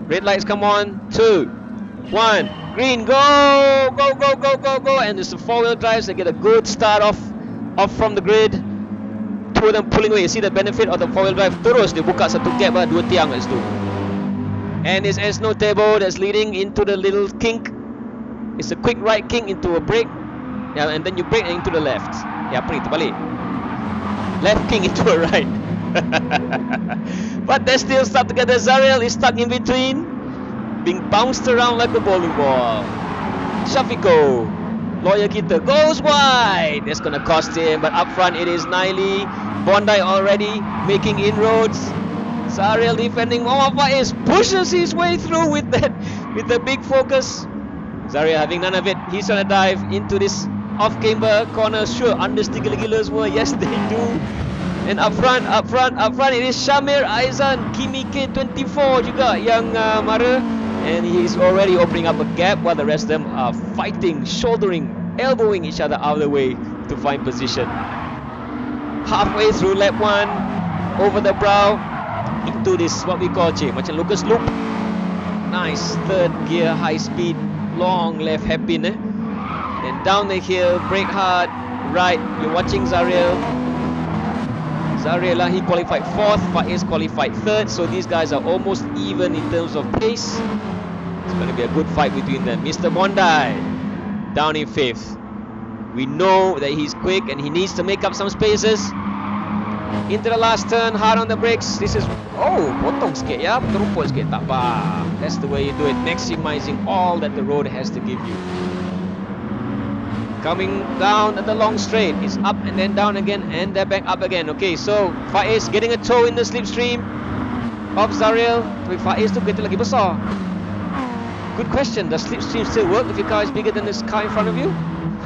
Red lights come on. 2, 1, green, go, go, go, go, go, go. And it's the 4-wheel drives. They get a good start off from the grid. 2 of them pulling away. You see the benefit of the 4-wheel drive. Terus dia buka satu gap, 2 tiang kat situ. And it's Esno Tebo that's leading into the little kink. It's a quick right kink into a break. And then you brake into the left. Apa ni, terbalik. Left kink into a right. But they're still stuck together. Zariel is stuck in between, being bounced around like a bowling ball. Shafiqo, lawyer kita, goes wide. That's gonna cost him, but up front it is Naili. Bondi already making inroads. Zariel defending. Muhammad Faiz pushes his way through with the big focus. Zariel having none of it. He's gonna dive into this off-camber corner. Sure, understeer gila-gila semua. Yes, they do. And up front, it is Shamir Aizan, Kimi K24 juga yang mara. And he's already opening up a gap while the rest of them are fighting, shouldering, elbowing each other out of the way to find position. Halfway through lap 1, over the brow, into this what we call macam Lucas loop. Nice third gear, high speed, long left hairpin. Then down the hill, brake hard, right. You're watching Zariel. Zariel, he qualified 4th, Faiz qualified 3rd, so these guys are almost even in terms of pace. It's going to be a good fight between them. Mr. Bondi down in 5th. We know that he's quick and he needs to make up some spaces. Into the last turn, hard on the brakes. This is, potong sikit ya, terumput sikit, tak apa. That's the way you do it, maximizing all that the road has to give you. Coming down at the long straight, it's up and then down again, and they're back up again. Okay, so Faiz getting a toe in the slipstream of Zariel. Tapi Faiz tu kereta lagi besar. Good question, does slipstream still work if your car is bigger than this car in front of you?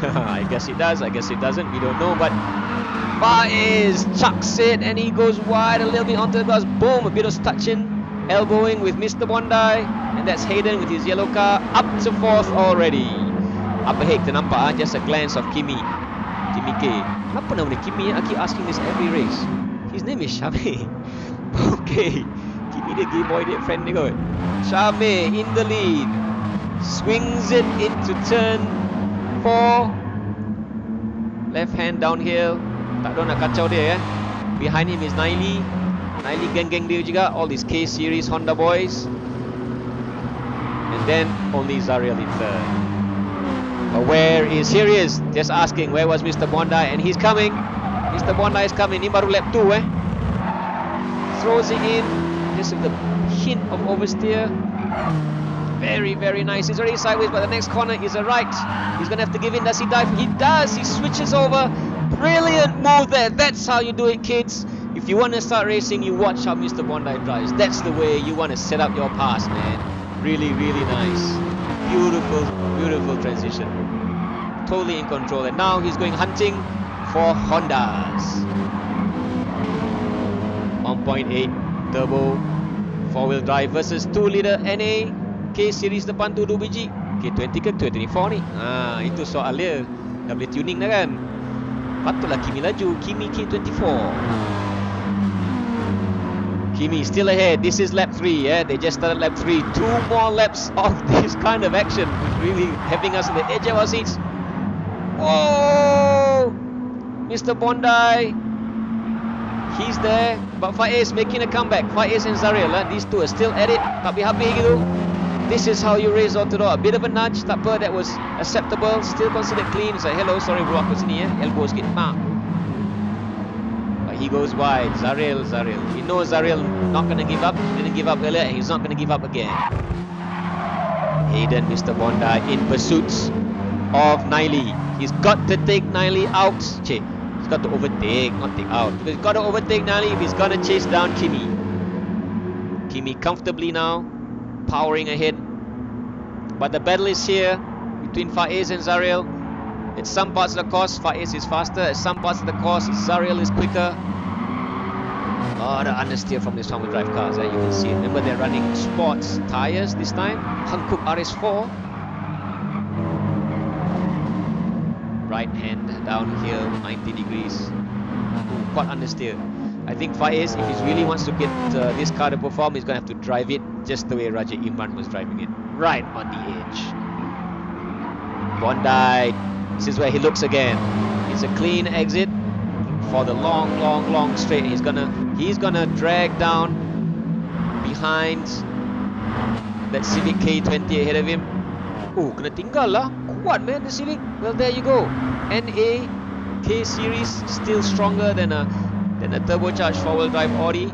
I guess it does, I guess it doesn't, we don't know. But Faiz chucks it and he goes wide a little bit onto the glass. Boom, a bit of touching, elbowing with Mr. Bondi. And that's Hayden with his yellow car, up to 4th already. Up ahead, kita nampak just a glance of Kimi K. Kenapa nama dia Kimi? I keep asking this every race. His name is Shame. Okay, Kimi dia gay boy dia, friend dia kot. Shame in the lead, swings it into turn 4. Left hand downhill, tak ada nak kacau dia kan. Behind him is Naili geng-geng dia juga, all these K series Honda boys. And then only Zariel in 3rd. But where is, here he is, just asking where was Mr. Bondi, and he's coming. Mr. Bondi is coming. Ni baru lap 2 Throws it in, just with a hint of oversteer. Very, very nice. He's already sideways, but the next corner is a right. He's gonna have to give in. Does he dive? He does. He switches over. Brilliant move there. That's how you do it, kids. If you want to start racing, you watch how Mr. Bondi drives. That's the way you want to set up your pass, man. Really, really nice. Beautiful, beautiful transition. Totally in control. And now he's going hunting for Hondas. 1.8 turbo 4-wheel drive versus 2-liter NA K series depan tu 2 biji. K20 ke K24 ni? Itu soal dia. Dah boleh tuning dah kan? Patutlah Kimi laju. Kimi K24. Kimi still ahead. This is lap 3. They just started lap 3. 2 more laps of this kind of action, really having us in the edge of our seats. Whoa! Mr. Bondi, he's there. But Faiz making a comeback. Faiz and Zariel, these two are still at it. Tak habis gitu. This is how you race door to door. A bit of a nudge, tak apa, that was acceptable. Still considered clean. It's like, hello, sorry bro, aku sini elbow sikit. He goes wide. Zariel. He knows Zariel not going to give up. He didn't give up earlier and he's not going to give up again. Hayden, Mr. Bondi in pursuit of Naili. He's got to take Naili out. He's got to overtake, not take out. He's got to overtake Naili if he's going to chase down Kimi. Kimi comfortably now, powering ahead. But the battle is here between Faiz and Zariel. In some parts of the course, Faiz is faster. At some parts of the course, Zariel is quicker. Oh, the understeer from these front-wheel drive cars, you can see it. Remember, they're running sports tires this time. Hankook RS4. Right hand downhill, 90 degrees. Quite understeer. I think Faiz, if he really wants to get this car to perform, he's going to have to drive it just the way Raja Imran was driving it. Right on the edge. Bondi. This is where he looks again. It's a clean exit for the long straight. He's gonna drag down behind that Civic K20 ahead of him. Kena tinggal lah. Kuat man, the Civic. Well, there you go. NA K series still stronger than a turbocharged 4-wheel drive Audi.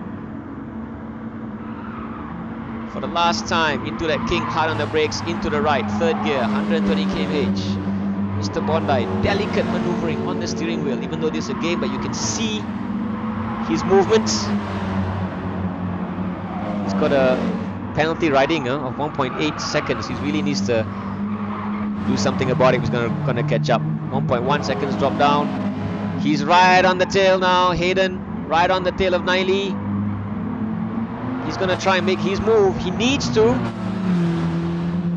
for the last time into that king, hard on the brakes, into the right, third gear, 120 km/h. Mr. Bondi, delicate maneuvering on the steering wheel, even though this is a game, but you can see his movements. He's got a penalty riding of 1.8 seconds. He really needs to do something about it. He's gonna catch up. 1.1 seconds drop down. He's right on the tail now. Hayden right on the tail of Naili. He's gonna try and make his move. He needs to,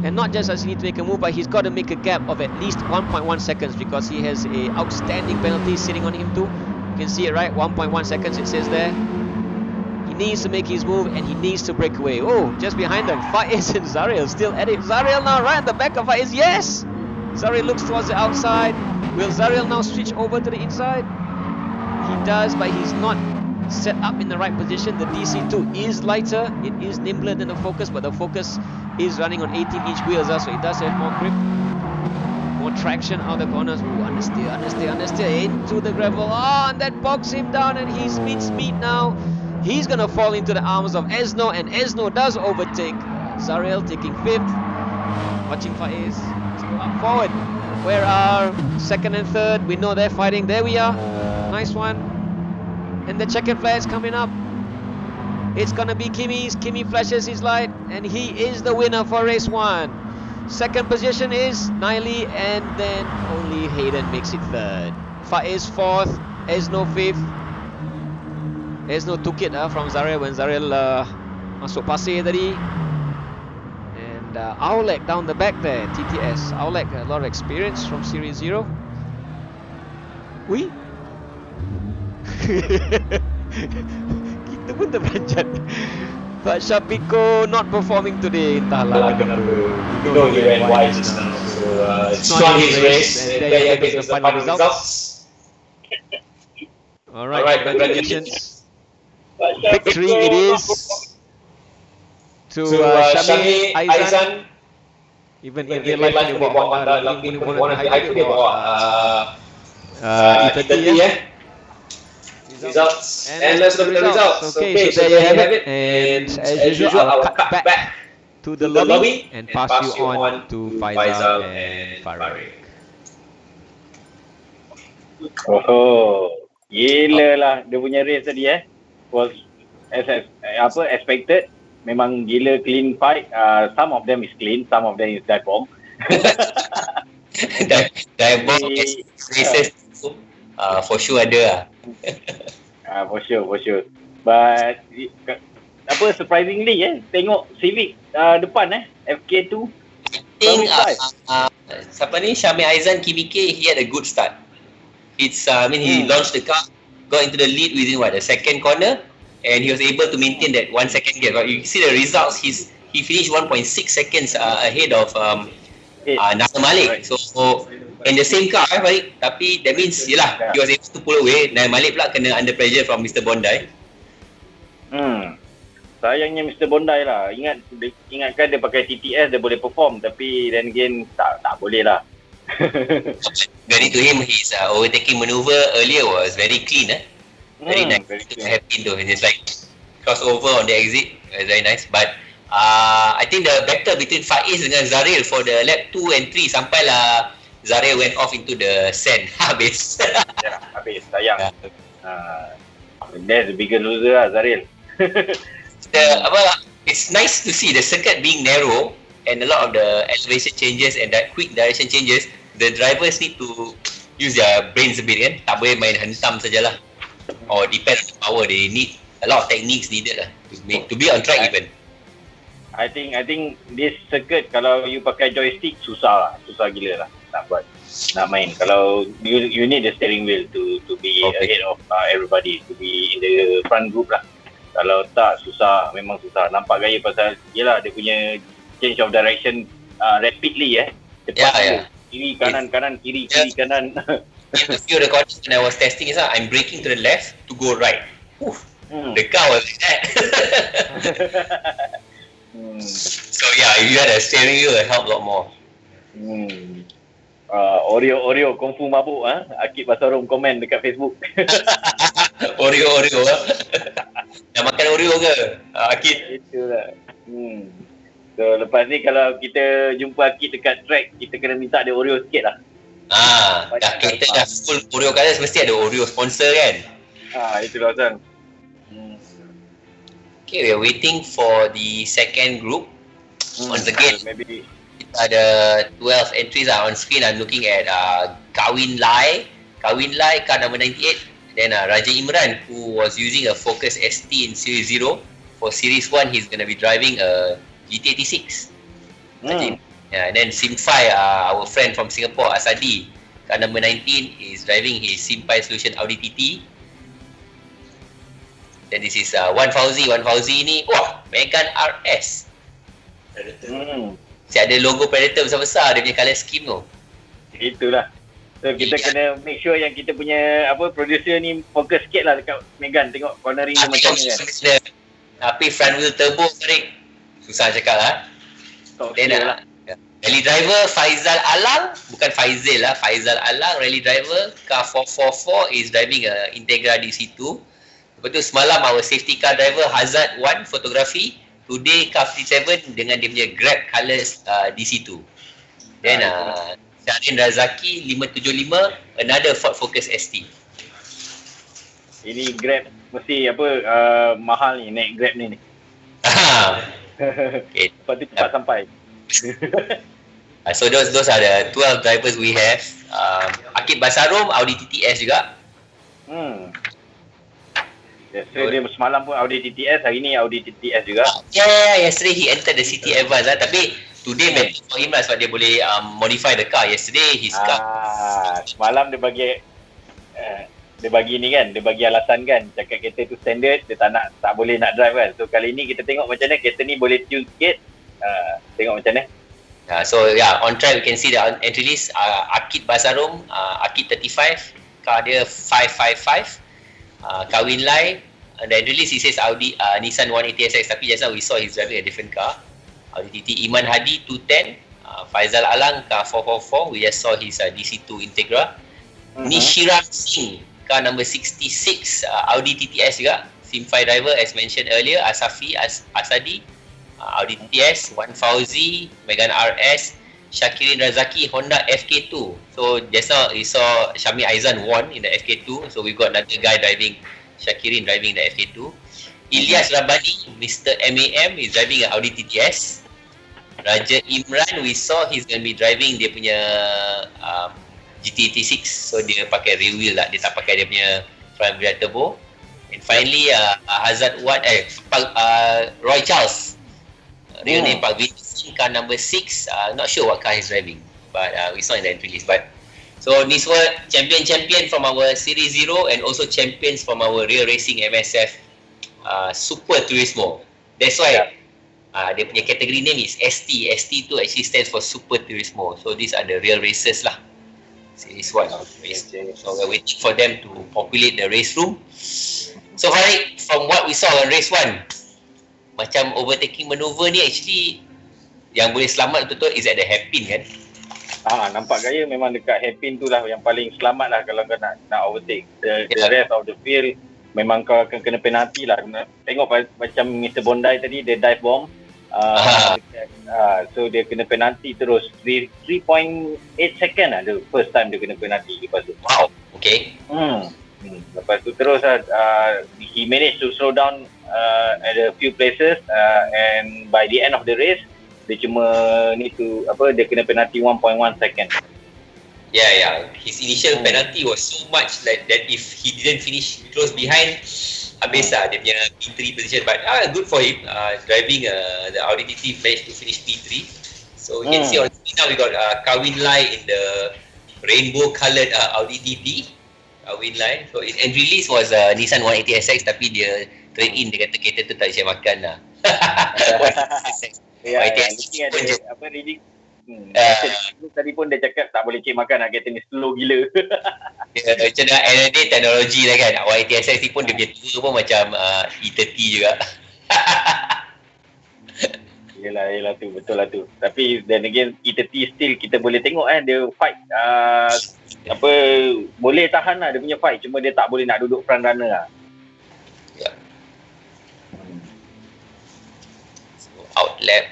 and not just as he needs to make a move, but he's got to make a gap of at least 1.1 seconds because he has a outstanding penalty sitting on him too. You can see it, right? 1.1 seconds it says there. He needs to make his move and he needs to break away. Oh, just behind them, Faiz and Zariel still at it. Zariel now right at the back of Faiz. Yes! Zariel looks towards the outside. Will Zariel now switch over to the inside? He does, but he's not set up in the right position. The DC2 is lighter. It is nimbler than the Focus, but the Focus is running on 18-inch wheels, so it does have more grip. More traction out the corners. Ooh, understeer into the gravel. Oh, and that bogs him down and he's mincemeat now. He's gonna fall into the arms of Esno, and Esno does overtake Zariel, taking 5th. Watching Faiz. Up forward. Where are second and third? We know they're fighting. There we are. Nice one. And the checkered flag is coming up. It's gonna be Kimmy's. Kimmy flashes his light, and he is the winner for race 1. Second position is Naili, and then only Hayden makes it third. Faiz 4th, Esno 5th. Esno took it from Zariel when Zariel masuk pasir tadi. And Aulek down the back there, TTS. Aulek, a lot of experience from Series 0. Ui. Kita pun terperanjat. But Shapiko not performing today. Entahlah kenapa. We know he ran wide just now. So it's not his race. And there you get the final results. Alright, congratulations. Victory it is to Syami Aizan. Even in real life dia bawa Honda results. And let's look at the results. Okay, so there you have it. And as usual, I'll cut back to the lobby and pass you on to Faizal and Farid. Oh, gila lah dia punya race tadi was expected. Memang gila clean fight. Some of them is clean, some of them is dive bomb. Dive bomb races for sure ada for sure. But surprisingly tengok Civic depan FK2. I think siapa ni Syami Aizan KBK, he had a good start. It's he launched the car, got into the lead within the second corner, and he was able to maintain that 1 second gap. But you see the results, he finished 1.6 seconds ahead of Nasser Malik. Right. So in the same car, Farid, tapi that means he was able to pull away. Nasser Malik pula kena under pressure from Mr. Bondi. Sayangnya Mr. Bondi lah. Ingatkan dia pakai TTS dia boleh perform, tapi then again tak boleh lah. Credit to him, his overtaking maneuver earlier was very clean. Very nice. Very happy though. It's like crossover on the exit. Very nice. But I think the battle between Faiz dengan Zariel for the lap 2 and 3 sampailah Zariel went off into the sand. Habis. Habis. Sayang. That's the bigger loser lah, Zariel. It's nice to see the circuit being narrow and a lot of the elevation changes and that quick direction changes. The drivers need to use their brains a bit kan. Tak boleh main hentam sajalah. Or depend on the power. They need a lot of techniques needed lah to be on track even. I think this circuit kalau you pakai joystick susah gila lah nak main. Kalau you need the steering wheel to be ahead of everybody, to be in the front group lah. Kalau tak susah, memang susah. Nampak gaya pasal yelah dia punya change of direction rapidly cepat. Kiri kanan kiri kanan. In a few recordings when I was testing I'm braking to the left to go right. The car was like that. So if you had a steering wheel, it helped a lot more. Oreo Kung Fu mabuk Akib Basarum komen dekat Facebook. Oreo Dah makan Oreo ke Akib? Itulah. So lepas ni kalau kita jumpa Akid dekat track, kita kena minta dia Oreo sikit lah. Dah kereta dah full Oreo Colors, mesti ada Oreo sponsor kan. Itulah Hasan. Okay, we are waiting for the second group. Once again, maybe ada 12 entries on screen. I'm looking at Kawin Lai, car number 98. Then Raja Imran, who was using a Focus ST in Series 0. For Series 1, he's going to be driving a GT86. And then Simfai, our friend from Singapore, Asadi, car number 19, is driving his Simpai Solution Audi TT. Then this is Wan Fauzi ni, Megane RS. Si ada logo Predator besar-besar, dia punya colour scheme tu. Itulah. So kita kena make sure yang kita punya producer ni fokus sikit lah dekat Megane, tengok cornering dia macam ni kan. Tapi front wheel turbo, Farid, susah cakap lah. Then rally driver Faizal Alang, bukan Faizal lah, Faizal Alang, rally driver car 444 is driving a Integra DC2. Lepas tu semalam our safety car driver Hazard 1 fotografi. Today car 57 dengan dia punya Grab Colors DC2. Then Syarin Razaki 575, another Ford Focus ST. Ini Grab mesti mahal ni, naik Grab ni. Okay. Lepas tu cepat sampai. So those are the 12 drivers we have. Akid Basarum, Audi TTS juga. Yesterday dia semalam pun Audi TTS, hari ni Audi TTS juga. Yesterday he entered the City Advance lah. Tapi today better for him lah sebab dia boleh modify the car. Yesterday his car. Semalam dia bagi ni kan, dia bagi alasan kan, cakap kereta tu standard, dia tak boleh nak drive kan. So kali ni kita tengok macam mana kereta ni boleh tune sikit. Tengok macam mana. So on track we can see the entry list. Akid Basarum, Akid 35, car dia 555. Kawin Lai, the entry list he says Audi Nissan 180SX, tapi just now we saw he's driving a different car, Audi TT. Iman Hadi 210, Faizal Alang car 444, we just saw his DC2 Integra. Nishiram Singh, car number 66, Audi TTS juga. Simfai driver as mentioned earlier, Asafi Asadi, Audi TTS. Wan Fauzi, Megane RS. Syakirin Razaki, Honda FK2. So just now we saw Syami Aizan won in the FK2. So we got another guy driving, Syakirin driving the FK2. Ilyas Rabani, Mr. MAM, is driving an Audi TTS. Raja Imran, we saw he's going to be driving dia punya GT86. So dia pakai rear wheel lah, dia tak pakai dia punya front wheel turbo. And finally Hazard Roy Charles, real name Pak Vin, car number 6. Not sure what car he's driving, but we saw in the entry list. But so this was champion from our Series 0 and also champions from our real racing MSF Super Turismo. That's why dia punya category name is ST. ST tu actually stands for Super Turismo. So these are the real racers lah, Series 1. So we're waiting for them to populate the race room. So Farid, from what we saw on race 1, macam overtaking maneuver ni actually yang boleh selamat betul-betul is at the hairpin kan? Nampak gaya memang dekat hairpin tu lah yang paling selamat lah kalau kau nak overtake. The rest of the field memang kau akan kena penalti lah. Tengok macam Mr. Bondi tadi, dia dive bomb. So dia kena penalti terus 3.8 second lah, the first time dia kena penalti lepas tu. Wow, okay. Lepas tu terus he managed to slow down at a few places and by the end of the race dia cuma dia kena penalti 1.1 second. His initial penalty was so much that if he didn't finish close behind, habis lah dia punya P3 position. But good for him, driving the Audi TT, managed to finish P3. So you can see on screen now we got Kawin Lai in the rainbow coloured Audi TT. Kawin Lai. So his entry list was Nissan 180SX, tapi dia trade in, dia kata kereta tu tak boleh makan lah. Tadi pun dia cakap tak boleh cek makan lah, kereta ni slow gila. Macam NAD teknologi lah kan. 180SX ni pun dia punya tua pun macam E30 juga. Yelah tu, betul lah tu. Tapi then again E30 still kita boleh tengok dia fight boleh tahan lah dia punya fight, cuma dia tak boleh nak duduk front runner lah. lap.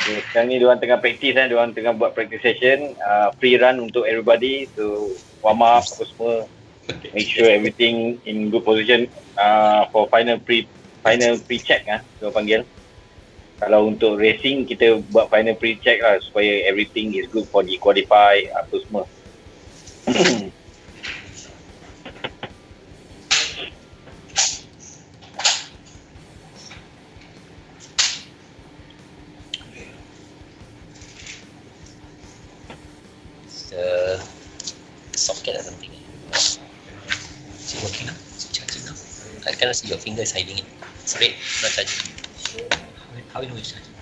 Okay, sekarang ni diorang tengah practice kan, diorang tengah buat practice session, free run untuk everybody to warm up apa semua, make sure everything in good position for final pre-check diorang panggil. Kalau untuk racing kita buat final pre-check lah supaya everything is good for the qualify apa semua. The socket or something. Is it working now? Is it charging now? I cannot see your fingers hiding it. It's red, not charging. How you know it's charging?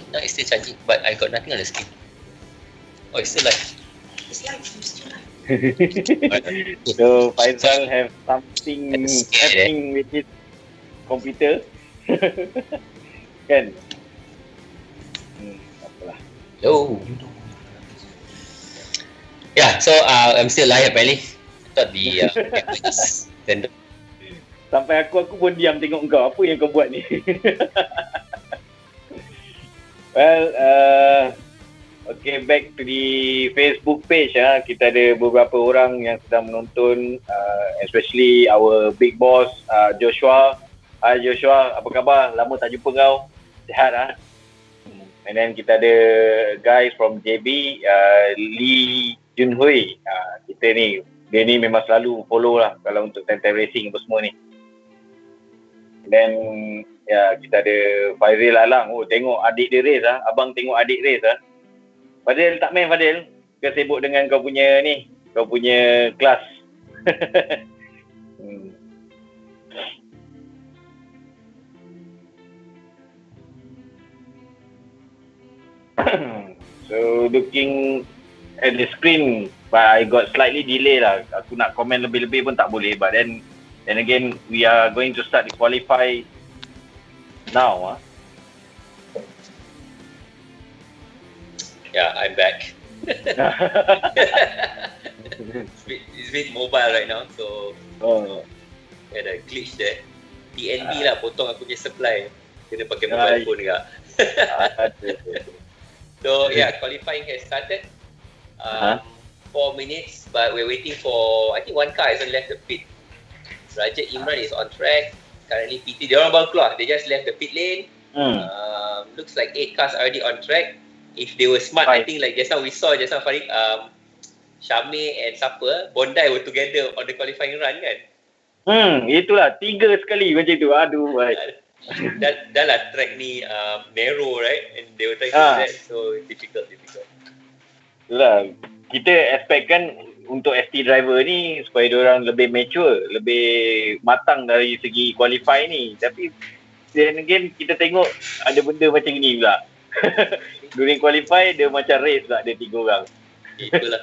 Now it's still charging, but I got nothing on the screen. Oh, it's still live. It's still live. So Faisal have something That's scared, happening with his computer. Kan? Apalah. Hello. Yeah, so I'm still live apparently. I thought the then Sampai aku pun diam tengok kau. Apa yang kau buat ni? Well, okay, back to the Facebook page. Kita ada beberapa orang yang sedang menonton, especially our big boss, Joshua. Hi Joshua, apa khabar? Lama tak jumpa kau. Sihat And then kita ada guys from JB, Lee Junhui. Kita ni, dia ni memang selalu follow lah kalau untuk time racing apa semua ni. Then kita ada Faizil Alang. Oh, tengok adik dia race Abang tengok adik race Fadil tak main Fadil? Kau sibuk dengan kau punya ni, kau punya kelas. So looking at the screen, but I got slightly delay lah. Aku nak komen lebih-lebih pun tak boleh. But then again, we are going to start the qualify now. yeah, I'm back. It's bit mobile right now, so ada glitch there. TNB lah potong aku punya supply. Kena pakai mobile phone juga. So qualifying has started. 4 minutes, but we're waiting for, I think one car hasn't left the pit. Rajat Imran is on track. Currently PT, dia orang baru keluar. They just left the pit lane. Looks like 8 cars already on track. If they were smart, I think like just now Farid, Syamir and siapa, Bondi were together on the qualifying run kan? Itulah 3 sekali macam tu. Aduh, baik. Dah lah track ni narrow, right? And they were trying to do that, so difficult. Itulah, kita expect kan untuk ST driver ni supaya diorang lebih mature, lebih matang dari segi qualify ni. Tapi then again kita tengok ada benda macam ni pula. During qualify dia macam race pula, ada 3 orang. Itulah.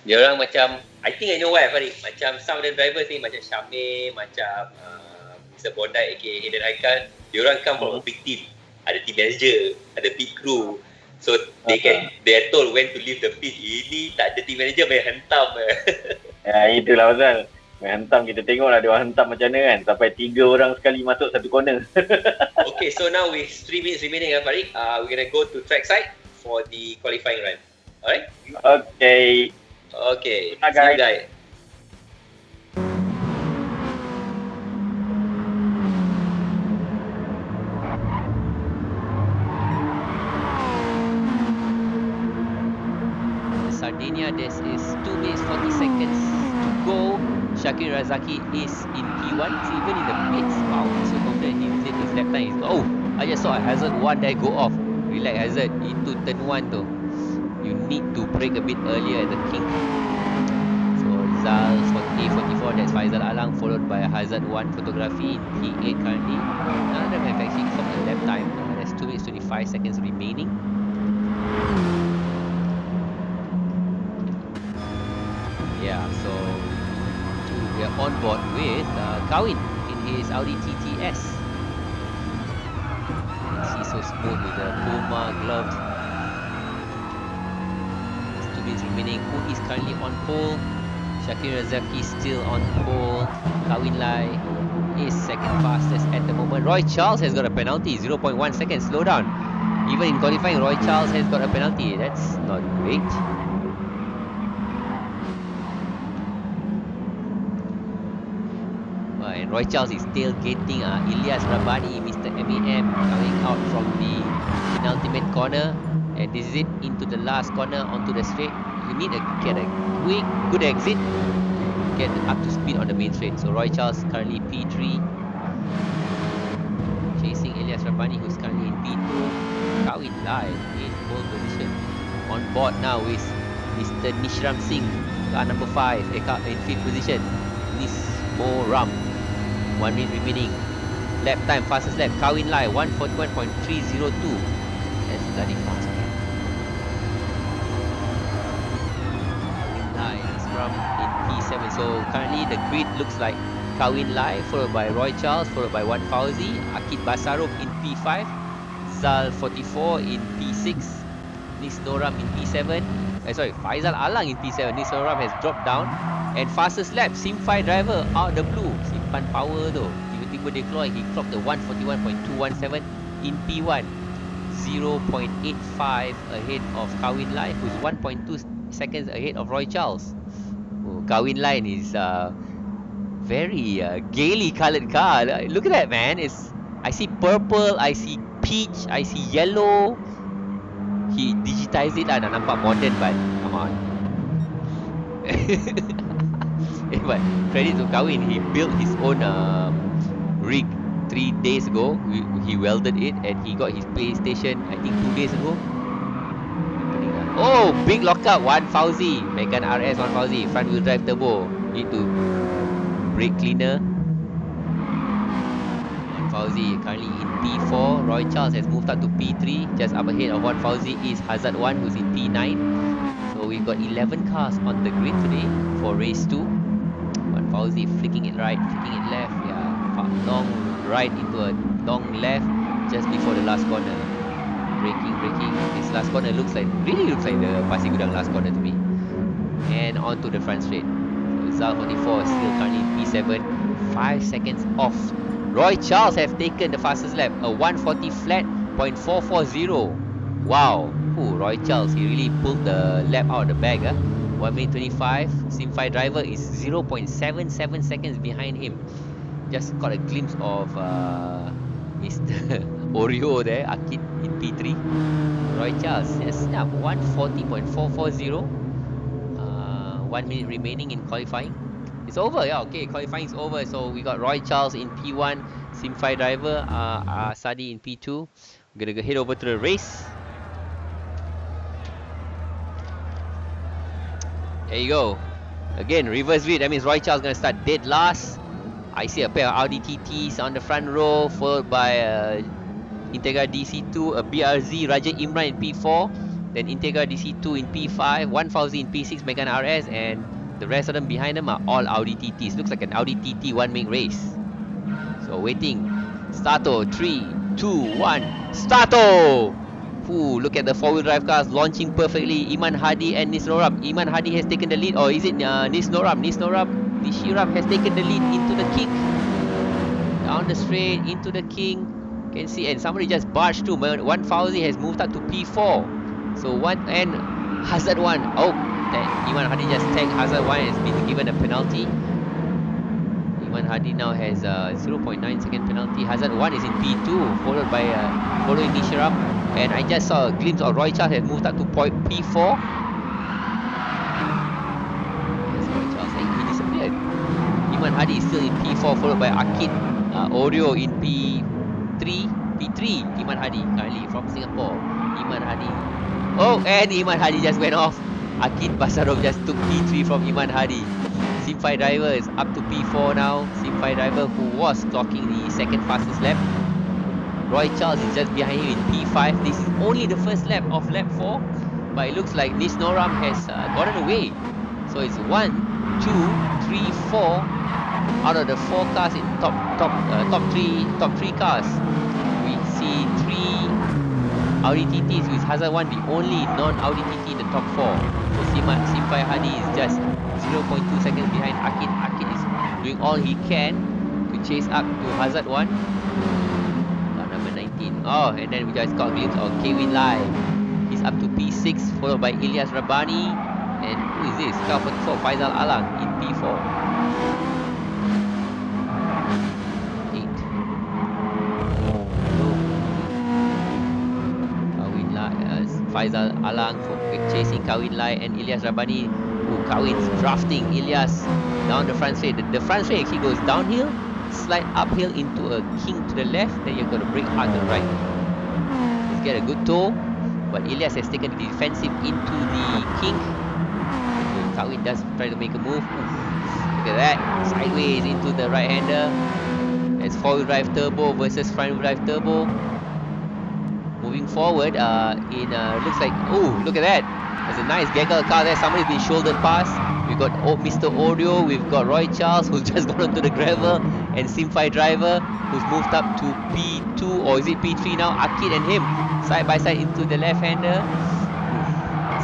Dia orang macam, I think I know why Farid. Macam some of the drivers ni macam Syamir, macam Mr. Bondi aka Hayden Haikal, dia orang come from a big team. Ada team manager, ada pit crew. So they are told when to leave the pit. Ini tak ada team manager, main hentam. Itulah pasal. Main hentam, kita tengok lah dia orang hentam macam mana kan. Sampai 3 orang sekali masuk satu corner. Okay, so now with 3 minutes remaining Farid, we're gonna go to trackside for the qualifying run. Alright? Okay. Okay. Bye, See you guys. Sardinia, this is 2 minutes 40 seconds to go. Shakir Razaki is in P1, he's even in the pits. Wow, so confident. He did his lap time. Oh, I just saw a Hazard 1 there go off. Relax Hazard, into turn 1 tu. You need to brake a bit earlier at the kink. So results 40-44, that's Faizal Alang, followed by Hazard 1 photography in P8 currently. None of them have actually come the lap time. There's 2 minutes 25 seconds remaining. Yeah, so we are on board with Kawin in his Audi TTS. He's so smooth with the Puma gloves. There's 2 minutes remaining. Who is currently on pole? Shakir Razaki still on pole. Kawin Lai is second fastest at the moment. Roy Charles has got a penalty, 0.1 seconds, slow down. Even in qualifying, Roy Charles has got a penalty. That's not great. And Roy Charles is tailgating Ilyas Rabani, Mr. MAM, coming out from the penultimate corner. And this is it, into the last corner, onto the straight. You need to get a quick, good exit to get up to speed on the main straight. So Roy Charles currently P3, chasing Ilyas Rabani, who's currently in P2. Kawin Lai in pole position. On board now is Mr. Nishram Singh, car number 5, in 5th position. Nismoram. 1 minute remaining. Lap time, fastest lap, Kawin Lai, 141.302. That's bloody fast, man. Kawin Lai is from in P7. So currently the grid looks like Kawin Lai, followed by Roy Charles, followed by Wan Fauzi, Akid Basarov in P5, Zal 44 in P6, Nis Noram in P7. Faizal Alang in P7. Nis Noram has dropped down. And fastest lap, Simfai driver out the blue. Simpan power tu. Tiba-tiba dia keluar, he clocked the 141.217 in P1. 0.85 ahead of Kawin Lai, who's 1.2 seconds ahead of Roy Charles. Oh, Kawin Lai is very gaily coloured car. Look at that, man. I see purple, I see peach, I see yellow. He digitized it lah, dah nampak modern, but come on. But credit to Kawin, he built his own rig 3 days ago. He welded it and he got his PlayStation, I think 2 days ago. Oh, big lockup, Wan Fauzi, Megane RS Wan Fauzi, front wheel drive turbo. Need to brake cleaner. Wan Fauzi currently in P4. Roy Charles has moved up to P3. Just up ahead of Wan Fauzi is Hazard 1, who's in P9. So we've got 11 cars on the grid today for race 2. Wan Fauzi flicking it right, flicking it left. Yeah, long right into a long left just before the last corner. Braking. This last corner really looks like the Pasir Gudang last corner to me. And onto the front straight. So Zal 44 is still currently in P7, 5 seconds off. Roy Charles have taken the fastest lap, a 140 flat, .440. Wow. Roy Charles, he really pulled the lap out of the bag. 1 minute 25. Simfai driver is 0.77 seconds behind him. Just got a glimpse of Mr. Oreo there, Akid in P3. Roy Charles, yes, 140.440. 1 minute remaining in qualifying. It's over, yeah, okay, qualifying is over. So we got Roy Charles in P1, Simfai driver, Sadi in P2. We're gonna head over to the race. There you go. Again, reverse grid. That means Roy Charles gonna start dead last. I see a pair of Audi TTs on the front row, followed by Integra DC2, a BRZ Raja Imran in P4, then Integra DC2 in P5, Wan Fauzi in P6, Megane RS, and the rest of them behind them are all Audi TTs. Looks like an Audi TT one-make race. So waiting. Starto. 3, 2, 1. Starto! Look at the four-wheel drive cars launching perfectly. Iman Hadi and Nis Noram. Iman Hadi has taken the lead, or is it Nis Noram? Nishiram has taken the lead into the king. Down the straight, into the king. Can see, and somebody just barged through. Wan Fauzi has moved up to P4. So and Hazard 1. Oh, Iman Hadi just tagged Hazard 1 and has been given a penalty. Iman Hadi now has a 0.9 second penalty. Hazard 1 is in P2, followed by following Nishiram. And I just saw a glimpse of Roy Charles has moved up to P4. Yes, Roy Charles, he disappeared. Iman Hadi is still in P4, followed by Akid Oreo in P3. Iman Hadi currently from Singapore. Iman Hadi. Oh, and Iman Hadi just went off. Akid Basarov just took P3 from Iman Hadi. Simfai driver is up to P4 now. Simfai driver who was clocking the second fastest lap. Roy Charles is just behind him in P5. This is only the first lap of lap 4, but it looks like Nis Noram has gotten away. So it's 1, 2, 3, 4 out of the 4 cars in top three cars. We see 3 Audi TTs with Hazard 1, the only non-Audi TT in the top 4. So Simfai Hadi is just 0.2 seconds behind Akid. Akid is doing all he can to chase up to Hazard 1. Car number 19. Oh, and then we just got a glimpse of Kevin Lai. He's up to P6, followed by Ilyas Rabani. And who is this? Car 44, Faisal Alang in P4. 8. Kawin Lai, Faisal Alang chasing Kawin Lai and Ilyas Rabani. Kawin's drafting Ilyas down the front straight. The front straight actually goes downhill, slide uphill into a king to the left, then you're going to brake hard to the right. Let's get a good tow, but Ilyas has taken the defensive into the king. So Kawin does try to make a move. Look at that, sideways into the right-hander. It's four-wheel drive turbo versus front-wheel drive turbo. Moving forward, looks like, oh, look at that. There's a nice gaggle car there. Somebody's been shouldered past. We've got Mr. Audio. We've got Roy Charles, who's just gone onto the gravel, and Simfy Driver, who's moved up to P2, or is it P3 now? Akid and him side by side into the left-hander.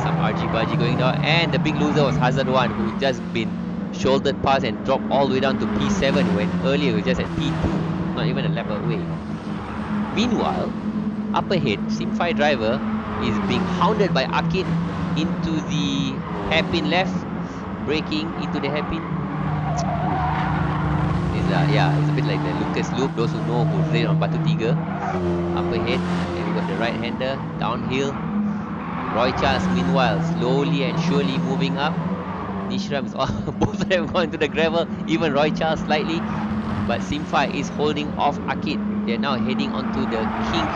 Some argy-bargy going down, and the big loser was Hazard 1, who just been shouldered past and dropped all the way down to P7 when earlier we were just at P2, not even a lap away. Meanwhile, up ahead, Simfy Driver is being hounded by Akid into the hairpin left, braking into the hairpin. It's a bit like the Lucas Loop, those who know who's there on Batu Tiga. Up ahead, and we got the right-hander, downhill. Roy Charles, meanwhile, slowly and surely moving up. Nishram is all, both of them going to the gravel, even Roy Charles slightly. But Simfy is holding off Akid. They're now heading onto the kink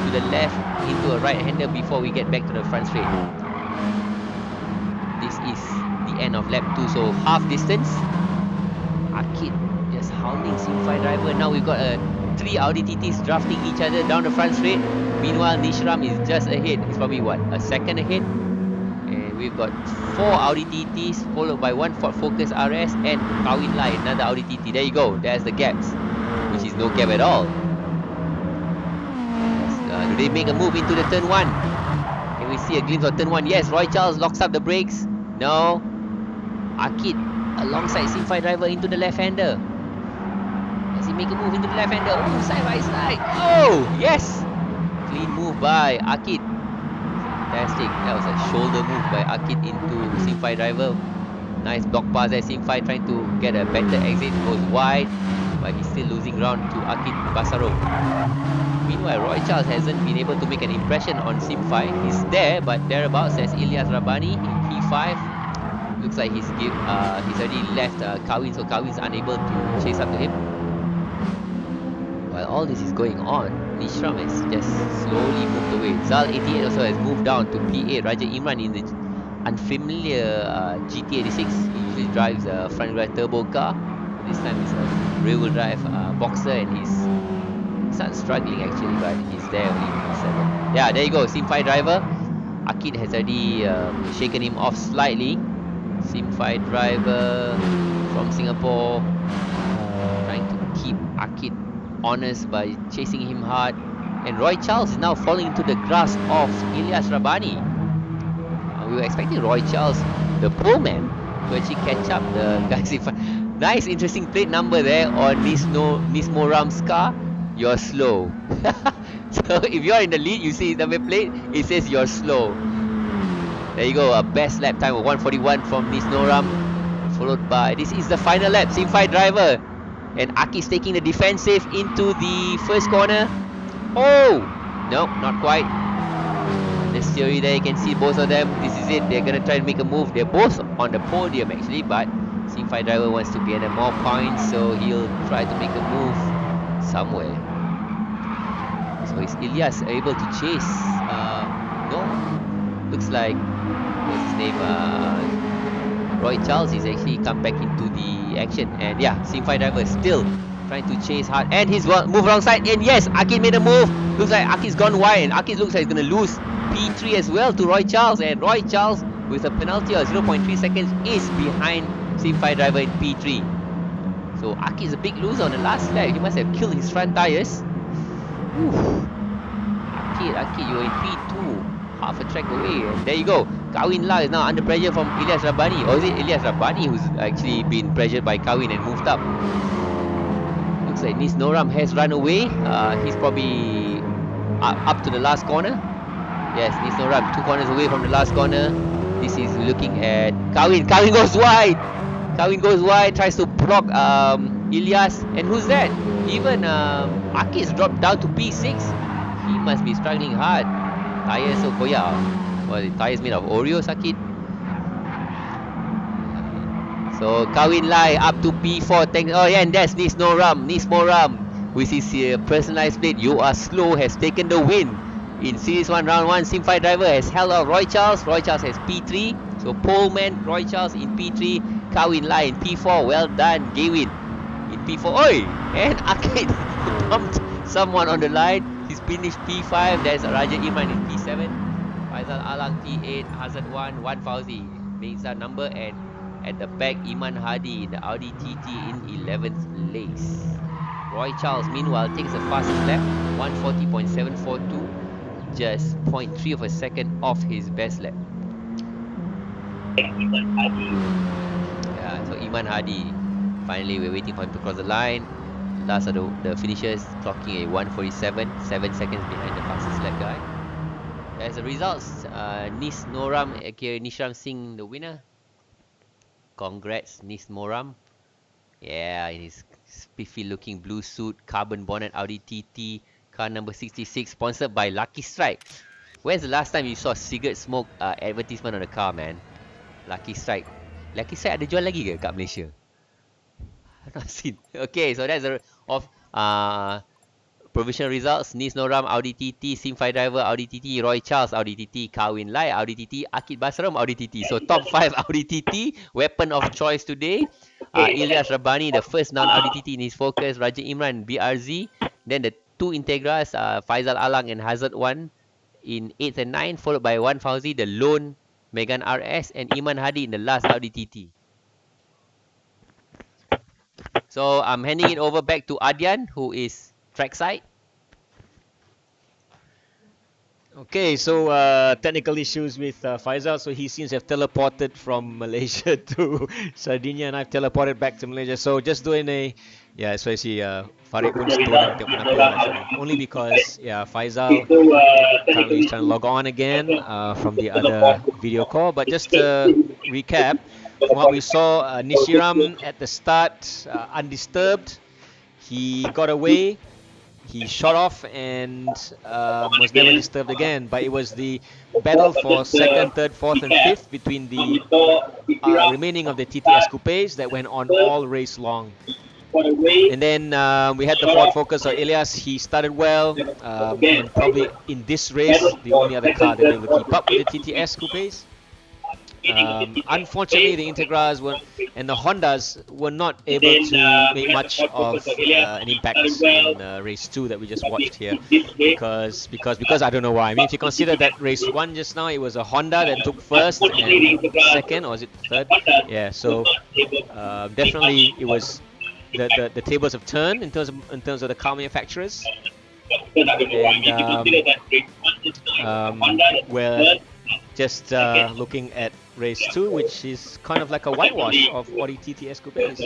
to the left into a right-hander before we get back to the front straight. This is the end of lap 2, so half distance. Akid just hounding Simfy Driver. Now we've got 3 Audi TTs drafting each other down the front straight. Meanwhile, Nishram is just ahead. He's probably what, a second ahead? And we've got 4 Audi TTs followed by 1 Ford Focus RS and Kawin Lai, another Audi TT. There you go, there's the gaps, which is no gap at all. Do they make a move into the turn 1? Can we see a glimpse of turn 1? Yes, Roy Charles locks up the brakes. No. Akid alongside Simfy Driver into the left-hander. Does he make a move into the left-hander? Oh, side by side. Oh, yes. Clean move by Akid. Fantastic. That was a shoulder move by Akid into Simfy Driver. Nice block pass there. Simfy trying to get a better exit. Goes wide, but he's still losing ground to Akid Basaro. Meanwhile, Roy Charles hasn't been able to make an impression on Simfy. He's there, but thereabouts says Ilyas Rabani in P5. Looks like he's already left Kawin, so Kawin's unable to chase up to him. While all this is going on, Nishram has just slowly moved away. Zal88 also has moved down to P8. Raja Imran in the unfamiliar GT86. He usually drives a front-wheel drive turbo car. This time it's a rear-wheel drive boxer, and he's not struggling actually, but he's there only P7. Yeah, there you go, Simfy Driver. Akid has already shaken him off slightly. Simfy Driver from Singapore, trying to keep Akid honest by chasing him hard. And Roy Charles is now falling into the grasp of Ilyas Rabani. We were expecting Roy Charles, the pole man, to actually catch up the guys in front. Nice interesting plate number there on Nismo Ram's car. You're slow. So if you're in the lead, you see the number plate, it says you're slow. There you go, a best lap time of 141 from Nisnoram, followed by, this is the final lap, Simfy Driver, and Aki's taking the defensive into the first corner. Oh, no, not quite. The theory there, you can see both of them. This is it, they're gonna try to make a move. They're both on the podium actually, but Simfy Driver wants to gather more points, so he'll try to make a move somewhere. So is Ilyas able to chase? No. Looks like, what's his name? Roy Charles is actually come back into the action. And yeah, Simfy Driver is still trying to chase hard. And he's moved wrong side. And yes, Akid made a move. Looks like Akid's gone wide. And Akid looks like he's going to lose P3 as well to Roy Charles. And Roy Charles, with a penalty of 0.3 seconds, is behind Simfy Driver in P3. So Akid is a big loser on the last lap. He must have killed his front tyres. Akid, you're in P2, half a track away, and there you go. Kawin Lau is now under pressure from Ilyas Rabbani. Or is it Ilyas Rabbani who's actually been pressured by Kawin and moved up? Looks like Nis Noram has run away. He's probably up to the last corner. Yes, Nis Noram 2 corners away from the last corner. This is looking at Kawin. Kawin goes wide. Kawin goes wide, tries to block Ilyas. And who's that? Even Akis dropped down to P6. He must be struggling hard. Tires so koyak. Well, the tires made of Oreo, Sakit. So Kawin Lai up to P4. Oh yeah, and that's Nis Moram with his personalized plate. You are slow has taken the win in Series 1 Round 1. Simfy driver has held out Roy Charles. Roy Charles has P3. So poleman Roy Charles in P3. Kawin Lai in P4. Well done, Gawin in P4. Oi! And Arcade bumped someone on the line. He's finished P5. There's Raja Imran in P7. Faisal Alang P8. Hazard 1. 1 Fauzi makes that number. And at the back, Iman Hadi in the Audi TT in 11th place. Roy Charles, meanwhile, takes the fastest lap, 140.742, just 0.3 of a second off his best lap. Yeah, so Iman Hadi, finally we're waiting for him to cross the line. Last of the finishers, clocking a 147, 7 seconds behind the fastest lap guy. As a result, Nis Noram, aka Nishram Singh, the winner. Congrats, Nis Moram. Yeah, in his spiffy looking blue suit, carbon bonnet Audi TT, car number 66, sponsored by Lucky Strike. When's the last time you saw cigarette smoke advertisement on the car, man? Lucky Strike. Lucky Strike ada jual lagi ke kat Malaysia? I've not seen. Okay, so that's the provisional results. Nis Noram Audi TT, Simfy driver Audi TT, Roy Charles Audi TT, Kawin Lai Audi TT, Akid Basram Audi TT. So top 5 Audi TT, weapon of choice today. Ilyas Rabbani, the first non-Audi TT in his focus. Raja Imran BRZ. Then the 2 Integras, Faisal Alang and Hazard 1 in 8th and 9th, followed by 1 Fauzi, the lone Megane RS, and Iman Hadi in the last Audi TT. So I'm handing it over back to Adyan, who is trackside. Okay, so technical issues with Faisal. So he seems to have teleported from Malaysia to Sardinia, and I've teleported back to Malaysia. So just doing a, yeah, so I see Farid pun tengok kenapa only because Faisal currently is trying to log on again from the other video call. But just to recap, from what we saw, Nishiram at the start undisturbed. He got away. He shot off and was never disturbed again. But it was the battle for 2nd, 3rd, 4th and 5th between the remaining of the TTS coupes that went on all race long. And then we had the Ford Focus or Ilyas. He started well, and probably in this race, the only other car that will be able to keep up with the TTS coupes. Unfortunately, the Integras and the Hondas were not able to make much of an impact in race 2 that we just watched here, because I don't know why. I mean, if you consider that race 1 just now, it was a Honda that took 1st and 2nd, or was it 3rd? Yeah, so definitely it was the tables have turned in terms of the car manufacturers, and we're just looking at race 2, which is kind of like a whitewash of Audi TTS coupes.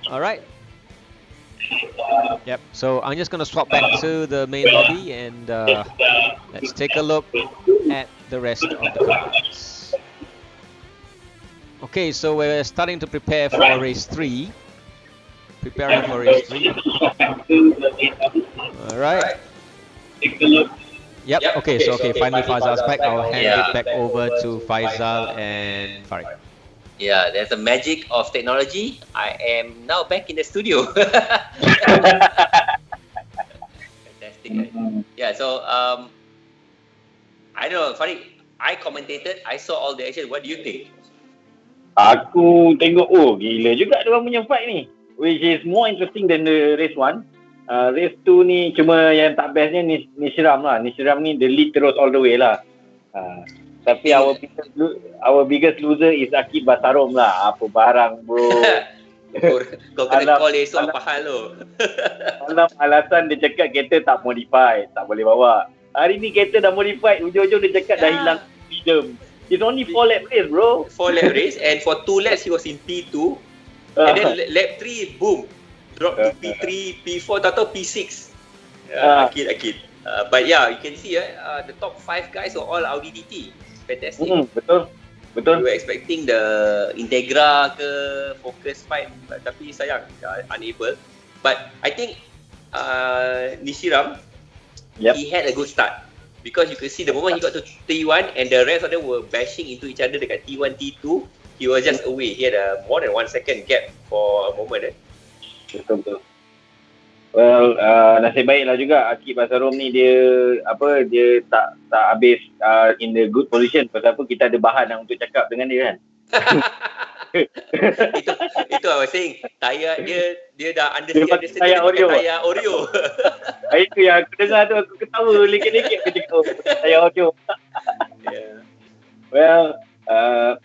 Alright. Yep, so I'm just going to swap back to the main lobby and let's take a look at the rest of the cars. Okay, so we're starting to prepare for race 3. Preparing for race 3. Alright. Yep, okay, so finally Faizal's back. I'll hand it back over to Faizal and Farid. Yeah, there's the magic of technology. I am now back in the studio. Fantastic, right? Yeah, so I don't know, Farid, I commentated, I saw all the action. What do you think? Aku tengok, gila juga diorang punya fight ni, which is more interesting than the race 1. Race 2 ni cuma yang tak bestnya Nishiram lah. Nishiram ni the lead terus all the way lah. Tapi our biggest loser is Akib Basarom lah. Apa barang bro. Kau kena call esok apa hal tu? Dalam alasan dia cakap kereta tak modify, tak boleh bawa. Hari ni kereta dah modified, ujung-ujung dia cakap dah hilang freedom. It's only 4 lap race, bro. 4 lap race, and for 2 laps he was in P2, and then lap 3, boom, drop to P3, P4, tahu P6. Akid. But yeah, you can see the top 5 guys were all Audi TT. Fantastic. Betul. We were expecting the Integra ke Focus fight, tapi sayang unable. But I think Nishiram, he had a good start. Because you could see the moment he got to T1 and the rest of them were bashing into each other dekat T1, T2, he was just away. He had a more than 1 second gap for a moment. Betul. Well, nasib baiklah juga Akib Basarom ni dia tak habis in the good position. Pasal apa kita ada bahan untuk cakap dengan dia kan. itu I was saying, tayar dia dah understand tayar Oreo. Itu yang aku dengar tu, aku ketawa lekit-lekit aku cakap tayar Oreo. Well,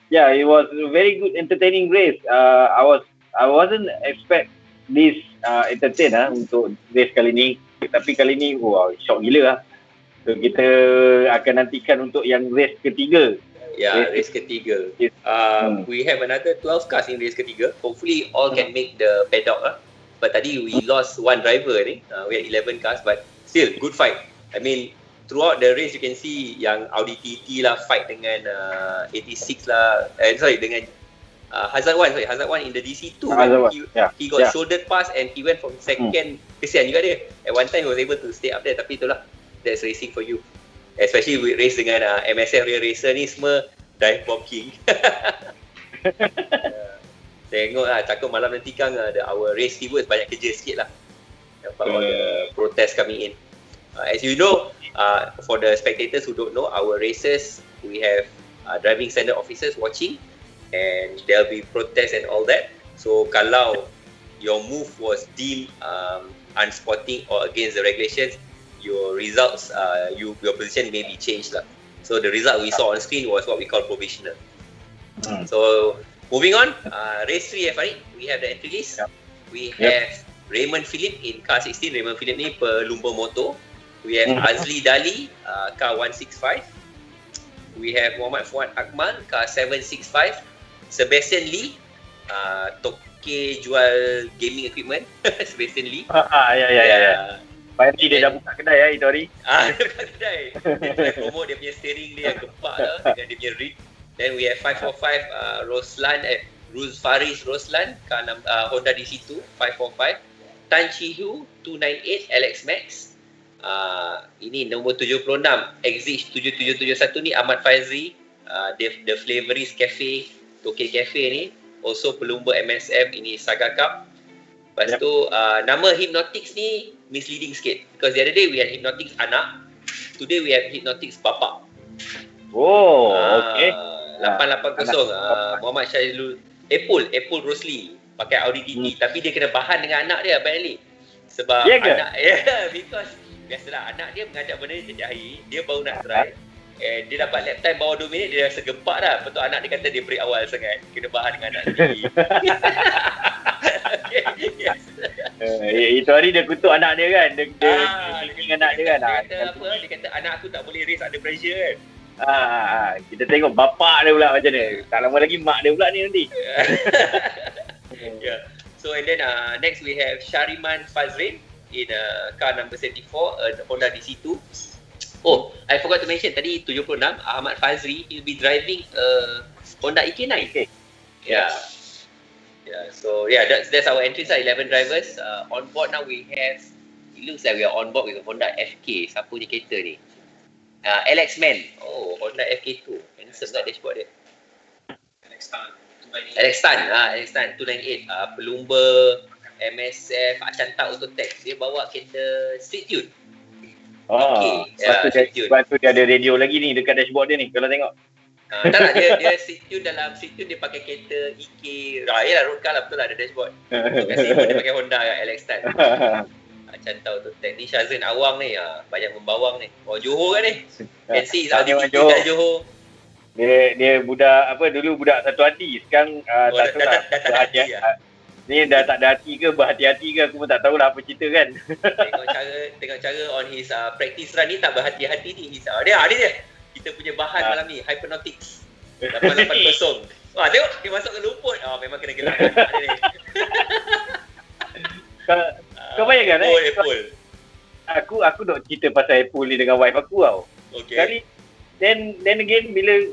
it was a very good entertaining race. I wasn't expect this entertain untuk race kali ni, tapi kali ni shock gila lah. So kita akan nantikan untuk yang race ketiga. Race ketiga. We have another 12 cars in race ketiga. Hopefully all can make the paddock. But tadi we lost one driver ni. We had 11 cars, but still good fight. I mean, throughout the race you can see yang Audi TT lah fight dengan 86 lah. Dengan Hazard 1 in the DC2. He got shouldered pass and he went from second. Kesian juga dia. At one time he was able to stay up there, tapi itulah, that's racing for you. Especially with race dengan MSF Real Racer ni semua dive bomb king. Tengok lah, takut malam nanti kan our race stewards banyak kerja sikit lah. Nampak all the protest coming in. As you know, for the spectators who don't know, our races, we have driving standard officers watching, and there'll be protests and all that. So kalau your move was deemed unsporting or against the regulations, your results, your position may be changed lah. So the result we saw on screen was what we call provisional. So moving on, race 3 Farid, we have the entry list. We have Raymond Philip in car 16. Raymond Philip ni pelumba motor. We have Azli Dali, car 165. We have Muhammad Fuad Akmal, car 765. Sebastian Lee, Toke jual gaming equipment. Sebastian Lee. Finally dia dah buka kedai itu hari. Dia buka kedai. Dia promote dia punya steering dia yang gempak lah dengan dia punya rig. Then we have 545 Faris Roslan, Honda DC2 545. Tan Chi Hu 298 Alex Max. Ini nombor 76 Exit 7771 ni Ahmad Fazri, The Flavorist Cafe, Toke Cafe ni. Also pelumba MSF, ini Saga Cup. Lepas tu nama Hypnotics ni misleading sikit, because the other day we had Hypnotics anak, today we have Hypnotics bapa. Okay. 880 Muhammad Syahilul Apple Rosli pakai Audi TT, tapi dia kena bahan dengan anak dia apparently. Sebab anak because biasalah anak dia mengajak benda ni sejak hari, dia baru nak try. Dia dapat lap time bawah 2 minit, dia rasa gempak dah. Lepas tu anak dia kata dia break awal sangat, kena bahan dengan anak sendiri. Itu hari dia kutuk anak dia kan, dia dengan anak dia kan. Dia kata anak aku tak boleh race under pressure kan. Kita tengok bapak dia pula macam ni. Tak lama lagi mak dia pula ni nanti. So and then next we have Shariman Fazrin in car number 74, Honda DC2. Oh, I forgot to mention tadi 76 Ahmad Fazri, he'll be driving Honda EK9. So that's our entries, 11 drivers. On board now we have, it looks like we are on board with a Honda FK. Siapa punya kereta ni? Alex Man. Oh, Honda FK2. Handsome kat dashboard dia. Alex Tan 298. Pelumba MSF Acanta Autotech. Dia bawa kereta Street Tune. Sebab tu dia ada radio lagi ni dekat dashboard dia ni kalau tengok. Tak dia Street Tune, dalam Street Tune dia pakai kereta EK. Yalah road car lah, betul lah ada dashboard. Kat sini pun dia pakai Honda kat Alex Tan. Cantau tu ni Syazrin Awang ni, banyak membawang ni. Johor kan ni. Can see Audi TT kat Johor. Dia budak dulu budak satu hati, sekarang tak tahu lah. Ni dah tak ada hati ke, berhati-hati ke, aku pun tak tahulah apa cerita kan. Tengok cara on his practice run ni tak berhati-hati ni. Dia. Kita punya bahan malam ni, Hypnotics. 880. Wah, tengok dia masuk ke luput. Memang kena gerak dia ni. Kau bayangkan Apple. Aku dok cerita pasal Apple ni dengan wife aku tau. Okay. Kali then again bila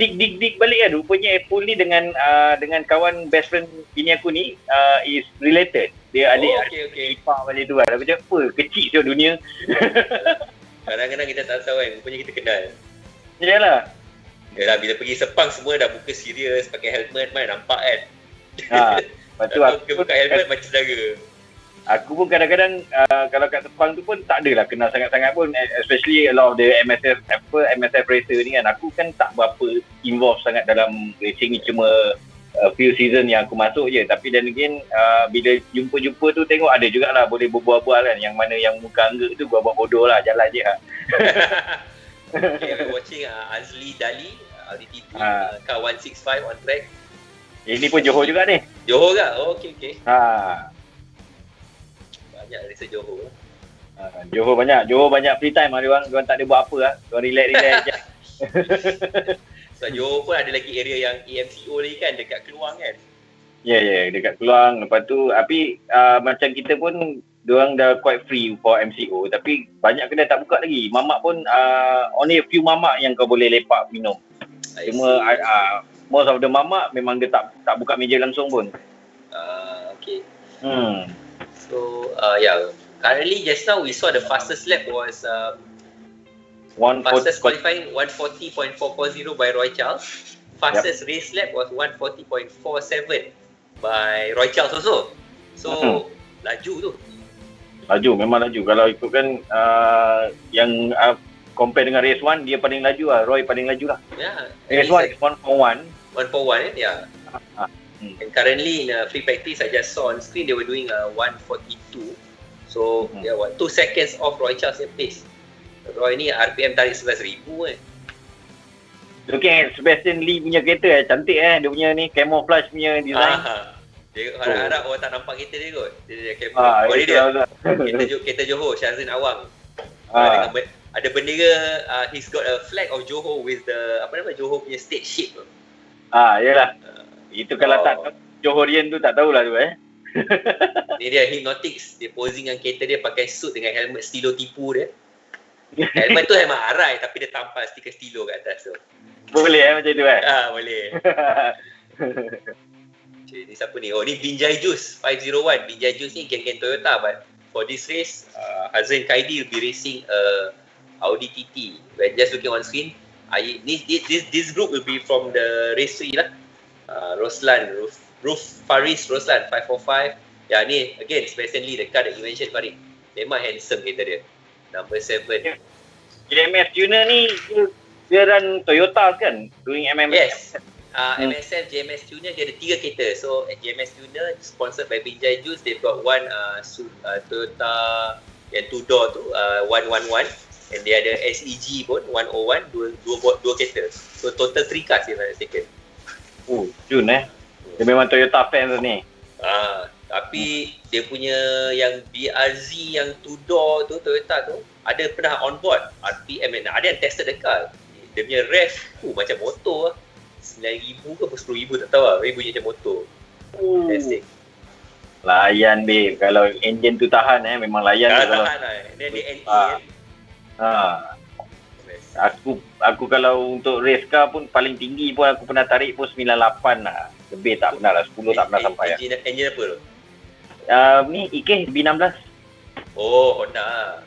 dig balik kan, rupanya Apple ni dengan kawan best friend bini aku ni is related. Dia adik ipar balik tu kan. Aku cakap apa kecil tu dunia. Kadang-kadang kita tak tahu kan, rupanya kita kenal. Yalah. Yalah, bila pergi Sepang semua dah muka serius, pakai helmet, mana nampak kan. Lepas tu aku buka helmet macam saudara. Aku pun kadang-kadang kalau kat Sepang tu pun tak adalah kenal sangat-sangat pun, especially a lot of the MSF racer ni kan. Aku kan tak berapa involved sangat dalam racing ni, cuma few season yang aku masuk je. Tapi then again bila jumpa-jumpa tu tengok ada jugalah boleh berbual-bual kan. Yang mana yang muka angguk tu buat-buat bodoh lah, jalan je lah. Okay, we're watching Azli Dali, RDT2, car 165 on track. Ini pun Johor juga ni. Johor ke? Oh, okay. Banyak racer Johor. Johor banyak free time lah diorang tak ada buat apa lah. Diorang relax je. So Johor pun ada lagi area yang EMCO lagi kan, dekat Keluang kan? Ya, dekat Keluang. Lepas tu, tapi macam kita pun, diorang dah quite free for MCO. Tapi banyak kedai tak buka lagi. Mamak pun, only a few mamak yang kau boleh lepak minum. Cuma most of the mamak memang dia tak buka meja langsung pun. Okay. So, currently just now we saw the fastest lap was fastest qualifying 140.440 by Roy Charles. Fastest race lap was 140.47 by Roy Charles also. So, laju tu. Memang laju. Kalau ikutkan yang compare dengan race 1, dia paling laju lah. Roy paling laju lah. Yeah. Race 1 is 141. 141 yeah. And currently in free practice, I just saw on screen they were doing 142. So, 2 seconds off Roy Charles' pace. Roy ni RPM tarik 11,000 kan. Looking at Sebastian Lee punya kereta cantik dia punya ni camouflage punya design. Dia harap orang tak nampak kereta dia kot. Dia camouflage. Kereta Johor, Syazrin Awang. Ada bendera, he's got a flag of Johor with the Johor punya state shape tu. Yalah. Itu kalau tak tahu Johorian tu tak tahulah tu Ni dia Hypnotics, dia posing dengan kereta dia pakai suit dengan helmet stilo tipu dia. Helmet tu helmet arai tapi dia tampal stiker stilo kat atas tu. Boleh macam tu boleh. Okay, ni siapa ni? Oh, ni Binjai Juice 501. Binjai Juice ni geng-geng Toyota, but for this race Hazrin Kaidi will be racing Audi TT. We're just looking on screen. This group will be from the race 3 lah. Roslan, Faris Roslan 545. Ya, ni again Sebastian Lee, the car that you mentioned Farid. Memang handsome kereta dia. Number 7. JMS Tuner ni dia run Toyota kan? Doing MMS. Yes. MSF JMS Tuner dia ada 3 kereta. So JMS Tuner sponsored by Binjai Juice. They've got one Toyota yang 2 door tu 111. And dia ada SEG pun 101. Dua kereta. So total 3 cars if I'm not mistaken. Jun dia memang Toyota fans ni. Tapi dia punya yang BRZ yang 2 door tu Toyota tu ada pernah on board RPM, ada yang tested the car. Dia punya rev macam motor 9,000 ke 10,000 tak tahu lah. Tapi bunyi macam motor. Testing. Layan babe. Kalau enjin tu tahan memang layan. Tahan lah. Dia ada NA Aku kalau untuk race car pun paling tinggi pun aku pernah tarik pun 98 lah. Lebih tak pernah lah, 10 tak pernah sampai lah. Engine apa tu? Ni IK B16. Oh, Honda.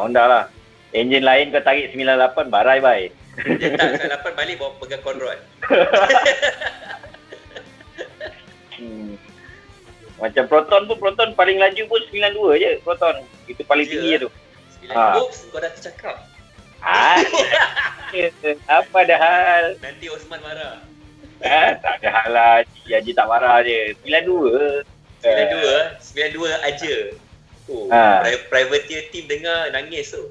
Honda lah. Enjin lain kau tarik 98, barai bye. Dia tak 98 balik bawa pegang conrod. Macam Proton paling laju pun 92 je Proton. Itu paling tinggi tu. Oops, kau dah tercakap. Apa dah hal? Nanti Osman marah. Tak ada hal lah. Haji tak marah je. 92 aja. Privateer team dengar nangis tu.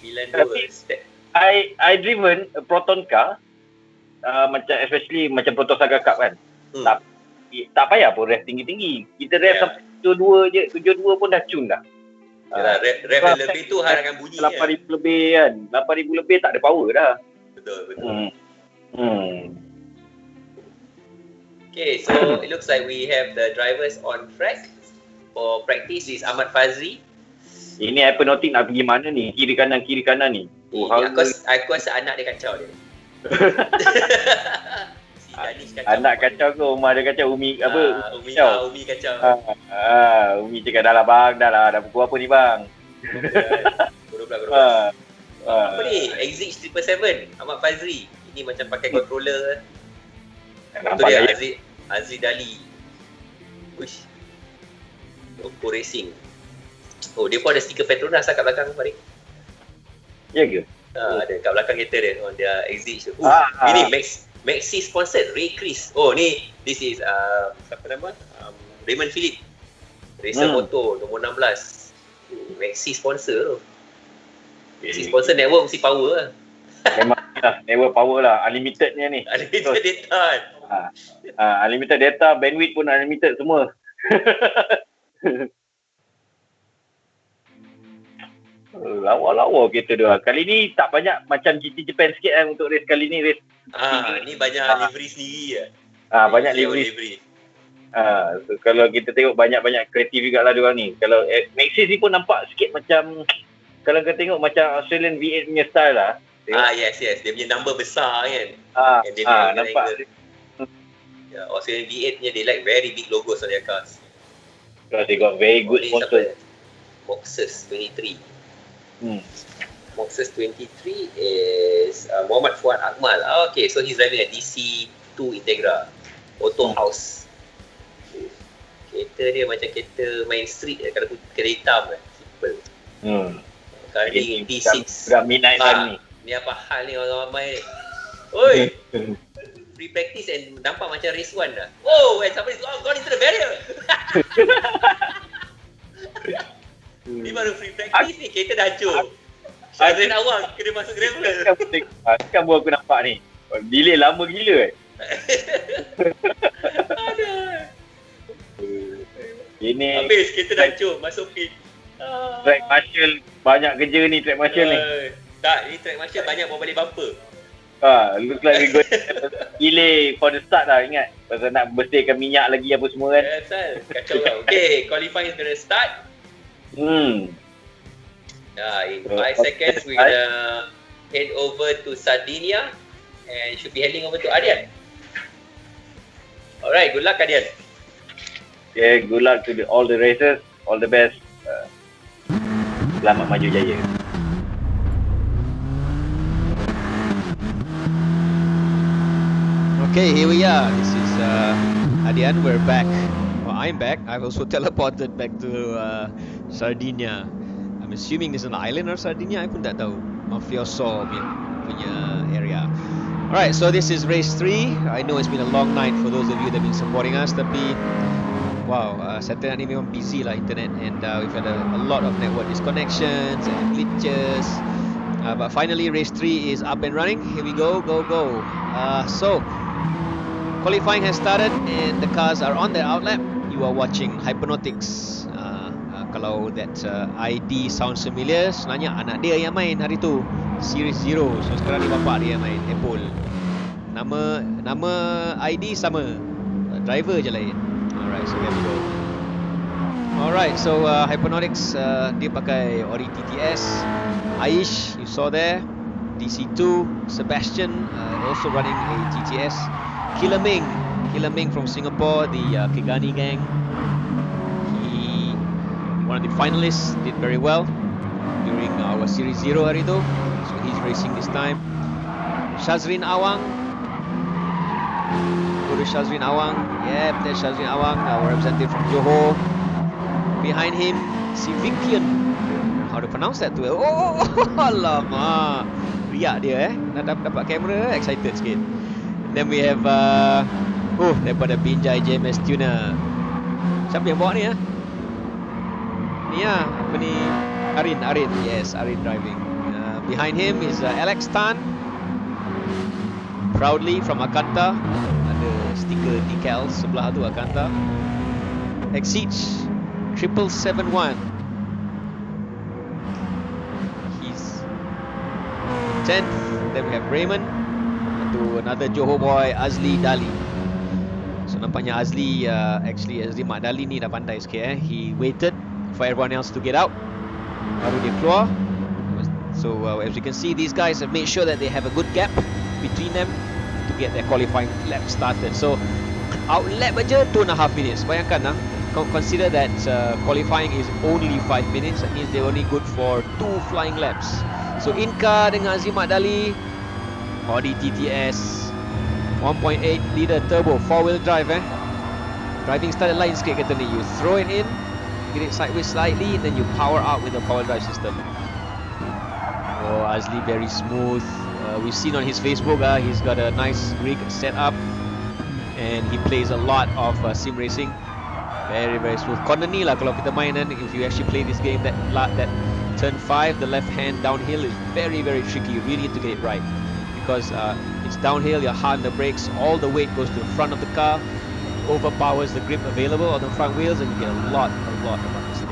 92. I driven a Proton car. Macam especially macam Proton Saga Cup kan. tak payah pun ref tinggi-tinggi. Kita ref Ya. sampai 72 je, 72 pun dah cun dah. Yalah, ref yang lebih tu harangan bunyi 8,000 lebih kan. 8,000 lebih tak ada power dah. Betul. Okay, so it looks like we have the drivers on track. For practice is Ahmad Fazri. Ini hypnotic nak pergi mana ni? Kiri kanan ni. Aku rasa anak dia kacau dia. Si Danish kacau. Anak kacau ke rumah dia kacau, Umi apa? Umi kacau. Umi cakap dah lah bang, dah pukul apa ni bang? Kurang. Apa ni? Exit 777 Ahmad Fazri. Ini macam pakai controller. Itu dia Aziz Dali. Uish. Oko Racing. Oh, dia pun ada stiker Petronas kat belakang Farid. Ya ke? Ada kat belakang kereta dia. On dia exit. Ini Maxi sponsored Ray Chris. Oh, ni this is siapa nama? Raymond Philip. Racer Moto nombor 16. Maxi sponsor tu. Maxi sponsor network mesti power lah. Memang lah, network power lah. Unlimitednya ni. Unlimited data. Unlimited data, bandwidth pun unlimited semua. Lawa-lawa kereta dia. Kali ni tak banyak macam GT Japan sikit kan untuk race kali ni. Race Ni banyak livery sendiri ya. Banyak livery. So kalau kita tengok banyak-banyak kreatif jugalah diorang ni. Kalau Maxis ni pun nampak sikit macam, kalau kita tengok macam Australian V8 punya style lah. Yes. Dia punya number besar kan. Nampak. Australian V8 punya they like very big logos on their cars. Because they got very good sponsors. Moxes 23. Moxes 23 is Muhammad Fuad Akmal. Okay, so he's driving a DC2 Integra Auto House. Kereta dia macam kereta main street kalau kereta hitam kan. Simple. Kali ni D6. Dah midnight ni. Ni apa hal ni orang ramai ni? Oi! Free practice and nampak macam race 1 dah. Oh, and somebody's gone into the barrier. Ni baru free practice ni, kereta dah hancur. Syazrin Awang kena masuk gravel. Sekarang baru aku nampak ni. Delay lama gila Ini habis kereta dah hancur, masuk pit. Track marshal banyak kerja ni, track marshal ni. Tak, ni track marshal banyak bawa balik bumper. Look like we going delay for the start lah, ingat. Pasal nak bersihkan minyak lagi apa semua kan. Kacau lah. Okay, qualifying is gonna start. In 5 seconds, we're gonna head over to Sardinia and should be heading over to Ardian. Alright, good luck Ardian. Okay, good luck to all the racers, all the best. Selamat maju jaya. Okay, here we are. This is Adian. We're back. Well, I'm back. I've also teleported back to Sardinia. I'm assuming this is an island or Sardinia. I pun tak tahu. Mafioso punya area. Alright, so this is race 3. I know it's been a long night for those of you that have been supporting us. Tapi, wow, Saturday night ni memang busy lah internet. And we've had a lot of network disconnections and glitches. But finally, race 3 is up and running. Here we go. So, qualifying has started and the cars are on their outlap. You are watching Hypnotics. Kalau that ID sounds familiar, sebenarnya anak dia yang main hari tu, Series 0. So sekarang ni bapak dia yang main, Apple. Nama ID sama, driver je lain. Alright, so here we go. Alright, so Hypnotics dia pakai Ori TTS. Aish, you saw there, DC2. Sebastian also running a TTS. Killer Ming from Singapore, the Kigani gang. He, one of the finalists, did very well during our Series 0 hari tu. So he's racing this time. Syazrin Awang. Go to Syazrin Awang. Yep, there's Syazrin Awang, our representative from Johor. Behind him, Sivikian. How to pronounce that tu? Oh, alamak. Riak dia nak dapat kamera, excited sikit. Then we have daripada Binjai JMS Tuner. Siapa yang bawa ni Ni apa ni? Arin. Yes, Arin driving. Behind him is Alex Tan. Proudly from Akanta. Ada stiker decal sebelah tu akan hantar. Exceed 7771. He's 10th. Then we have Raymond. To another Johor boy, Azli Dali. So nampaknya Azli actually Azli Mak Dali ni dah pandai sikit He waited for everyone else to get out, baru dia keluar. So as you can see, these guys have made sure that they have a good gap between them to get their qualifying lap started. So out lap aja 2.5 minutes. Bayangkan consider that qualifying is only 5 minutes. That means they're only good for 2 flying laps. So Inka dengan Azli Mak Dali, Audi TTS 1.8 liter turbo 4-wheel drive Driving style lain sikit kata ni. You throw it in, get it sideways slightly, then you power out with the power drive system. Oh, Azli very smooth. We've seen on his Facebook he's got a nice rig set up and he plays a lot of sim racing. Very very smooth. Corner ni lah kalau kita main if you actually play this game, that turn 5, the left hand downhill is very very tricky. You really need to get it right because it's downhill, you're hard on the brakes, all the weight goes to the front of the car, overpowers the grip available on the front wheels, and you get a lot of understeer.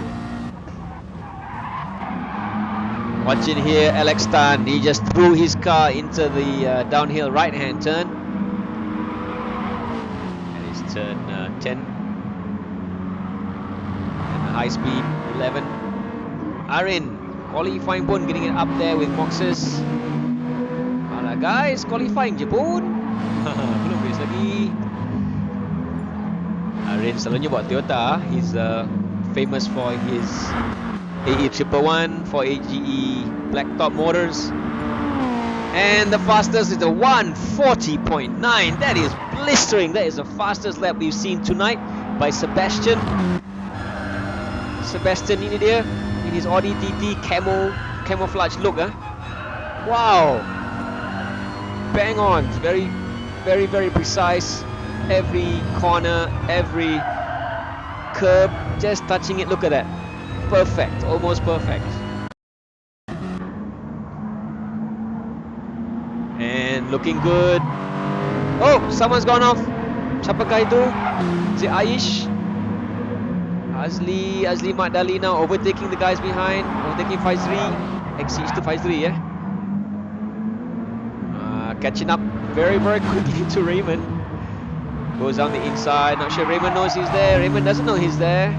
Watching here, Alex Tan, he just threw his car into the downhill right hand turn. And it's turn 10 and high speed 11. Arin qualifying pun getting it up there with Moxes. Alah guys, qualifying je pun. Belum race lagi. Arin selalunya buat Toyota. He's famous for his AE 111 for AGE blacktop motors. And the fastest is the 140.9. That is blistering. That is the fastest lap we've seen tonight by Sebastian. Sebastian ini dia in his Audi TT camouflage look. Wow. Bang on. Very very very precise. Every corner, every curb, just touching it. Look at that. Perfect, almost perfect. And looking good. Oh, someone's gone off. Siapakah itu? Is it Aish? Azli Mak Dali now overtaking the guys behind. Overtaking 5-3. Exceeds to 5-3 catching up very very quickly to Raymond. Goes on the inside. Not sure Raymond knows he's there. Raymond doesn't know he's there.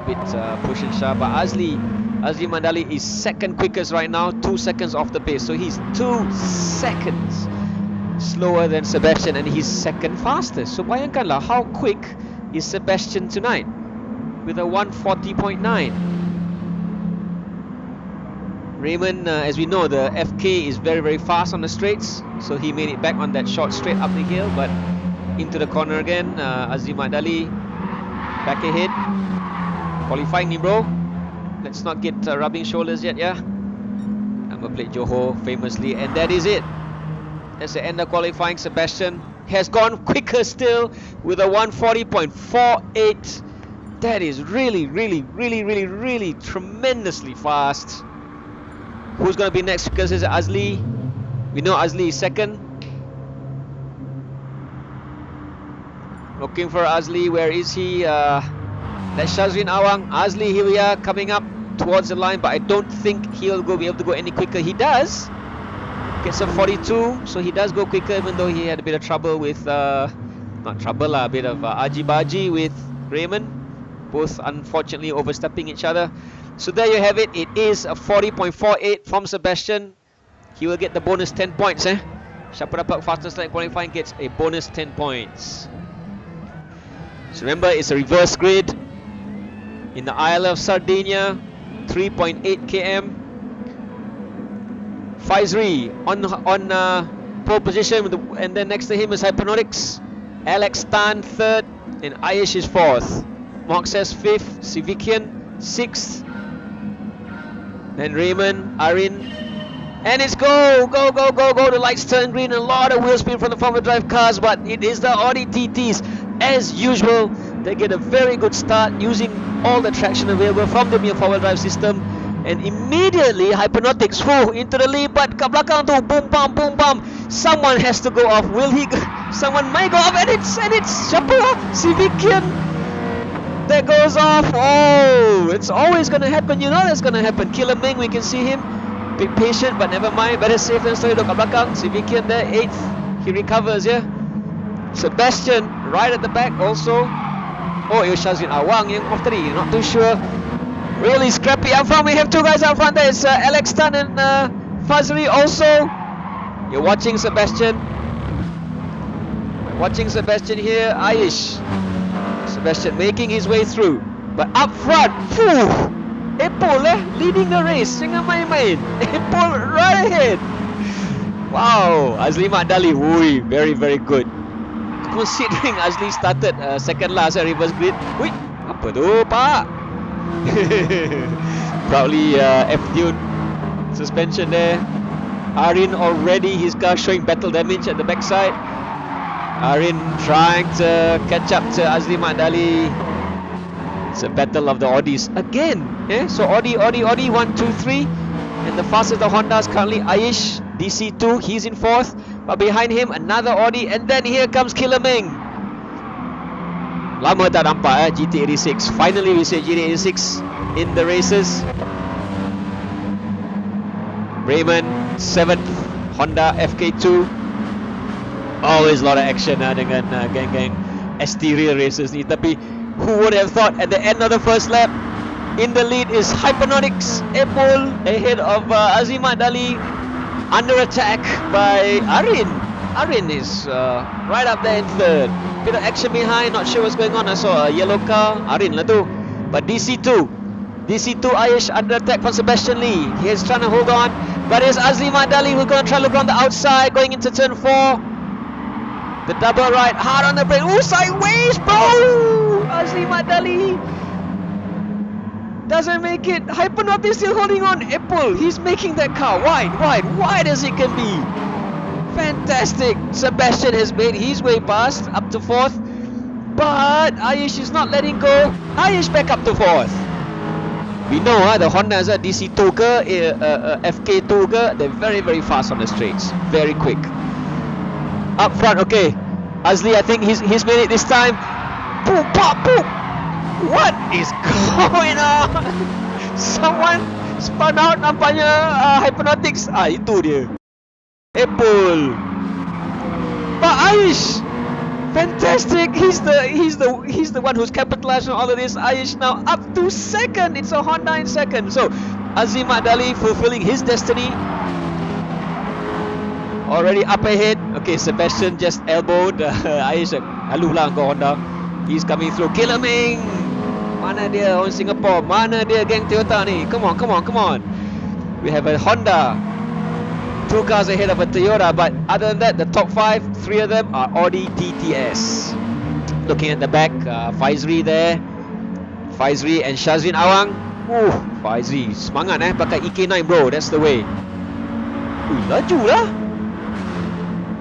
Bit push and shove, but Azli Mandali is second quickest right now, 2 seconds off the pace, so he's 2 seconds slower than Sebastian and he's second fastest. So bayangkanlah how quick is Sebastian tonight with a 140.9. Raymond, as we know, the FK is very very fast on the straights, so he made it back on that short straight up the hill, but into the corner again. Azli Mandali back ahead. Qualifying ni bro. Let's not get rubbing shoulders yet, Number plate Johor famously, and that is it. That's the end of qualifying. Sebastian has gone quicker still with a 140.48. That is really tremendously fast. Who's going to be next? Because it's Azli. We know Azli is second. Looking for Azli. Where is he? That's Shazrin Awang. Azli, here we are, coming up towards the line, but I don't think he'll be able to go any quicker. He does. Gets a 42, so he does go quicker, even though he had a bit of trouble with, not trouble a bit of aji-baji with Raymond. Both unfortunately overstepping each other. So there you have it. It is a 40.48 from Sebastian. He will get the bonus 10 points. Siapa dapat fastest lap qualifying gets a bonus 10 points. So remember, it's a reverse grid in the Isle of Sardinia, 3.8 km. Faizri on pole position, and then next to him is Hypnotics. Alex Tan third, and Aish is fourth. Moxes fifth, Civikian sixth, then Raymond, Arin, and it's go! The lights turn green, a lot of wheel spin from the front-wheel drive cars, but it is the Audi TTs. As usual, they get a very good start using all the traction available from the mere four-wheel drive system, and immediately Hypnotics into the lead, but kat belakang tu boom bam, Someone has to go off. Will he? Someone may go off, and it's siapa? Civikian that goes off. Oh, it's always gonna happen. You know that's gonna happen. Killer Ming, we can see him. Bit patient, but never mind. Better safe than sorry. Duduk kat belakang. Civikian there, 8th. He recovers, yeah. Sebastian right at the back also. Oh, it was Shazin Awang yang off tadi. Not too sure. Really scrappy up front. We have two guys up front. There is Alex Tan and Fazli also. You're watching Sebastian. Watching Sebastian here. Aish. Sebastian making his way through. But up front, phew, Apple leading the race. Jangan main-main. Apple right ahead. Wow, Azli Madali. Ui, very, very good. Considering Azli started second last at reverse grid. Ui, apa tu, Pak? Proudly F-Tune suspension there. Arin already, his car showing battle damage at the backside. Arin trying to catch up to Azli Madali. It's a battle of the Audis again. So Audi, 1, 2, 3. And the fastest the Hondas currently Aish, DC2, he's in 4th. But behind him another Audi, and then here comes Killer Ming. Lama tak nampak GT86. Finally we see GT86 in the races. Raymond 7th, Honda FK2. Always a lot of action dengan geng-geng ST Real Racers ni. Tapi who would have thought at the end of the first lap, in the lead is Hypernonics Apple ahead of Azimat Dali, under attack by Arin. Arin is right up there in 3rd. Bit of action behind, not sure what's going on. I saw a yellow car. Arin lah tu. But DC2 Aish under attack from Sebastian Lee. He's trying to hold on, but it's Azli Madali who's going to try to look on the outside going into turn 4. The double right, hard on the brake. Ooh, sideways, bro! Azli Madali doesn't make it. Hypernaut is still holding on. Apple, he's making that car wide as it can be. Fantastic. Sebastian has made his way past up to 4th, but Aish is not letting go. Aish back up to 4th. We know the Hondas are DC2 ke, FK2 ke, they're very, very fast on the straights. Very quick. Up front, okay. Azli, I think he's made it this time. Boom, pop, boom. What is going on? Someone spun out nampaknya Hypnotics. Itu dia. Apple. But Aish, fantastic. He's the one who's capitalized on all of this. Aish now up to 2nd. It's a Honda in 2nd. So Azimat Dali fulfilling his destiny. Already up ahead. Okay, Sebastian just elbowed Aish. Alulah kau Honda. He's coming through. Killer Ming. Mana dia orang Singapore? Mana dia geng Toyota ni? Come on. We have a Honda. 2 cars ahead of a Toyota, but other than that, the top 5, 3 of them are Audi TTS. Looking at the back, Faizri there. Faizri and Shazrin Awang. Faizri, semangat pakai EK9 bro, that's the way. Laju lah.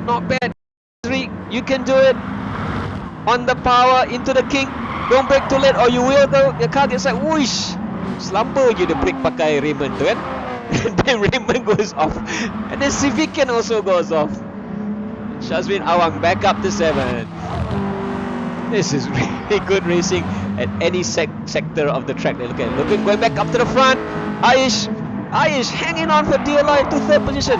Not bad. Faizri, you can do it. On the power, into the kink. Don't brake too late or you will go. The car gets like whoosh. Slumber je the brake pakai Raymond tu kan. And then Raymond goes off. And then Civikian also goes off. Shazrin Awang back up to 7th. This is really good racing at any sector of the track. Looking going back up to the front. Aish hanging on for dear life to 3rd position.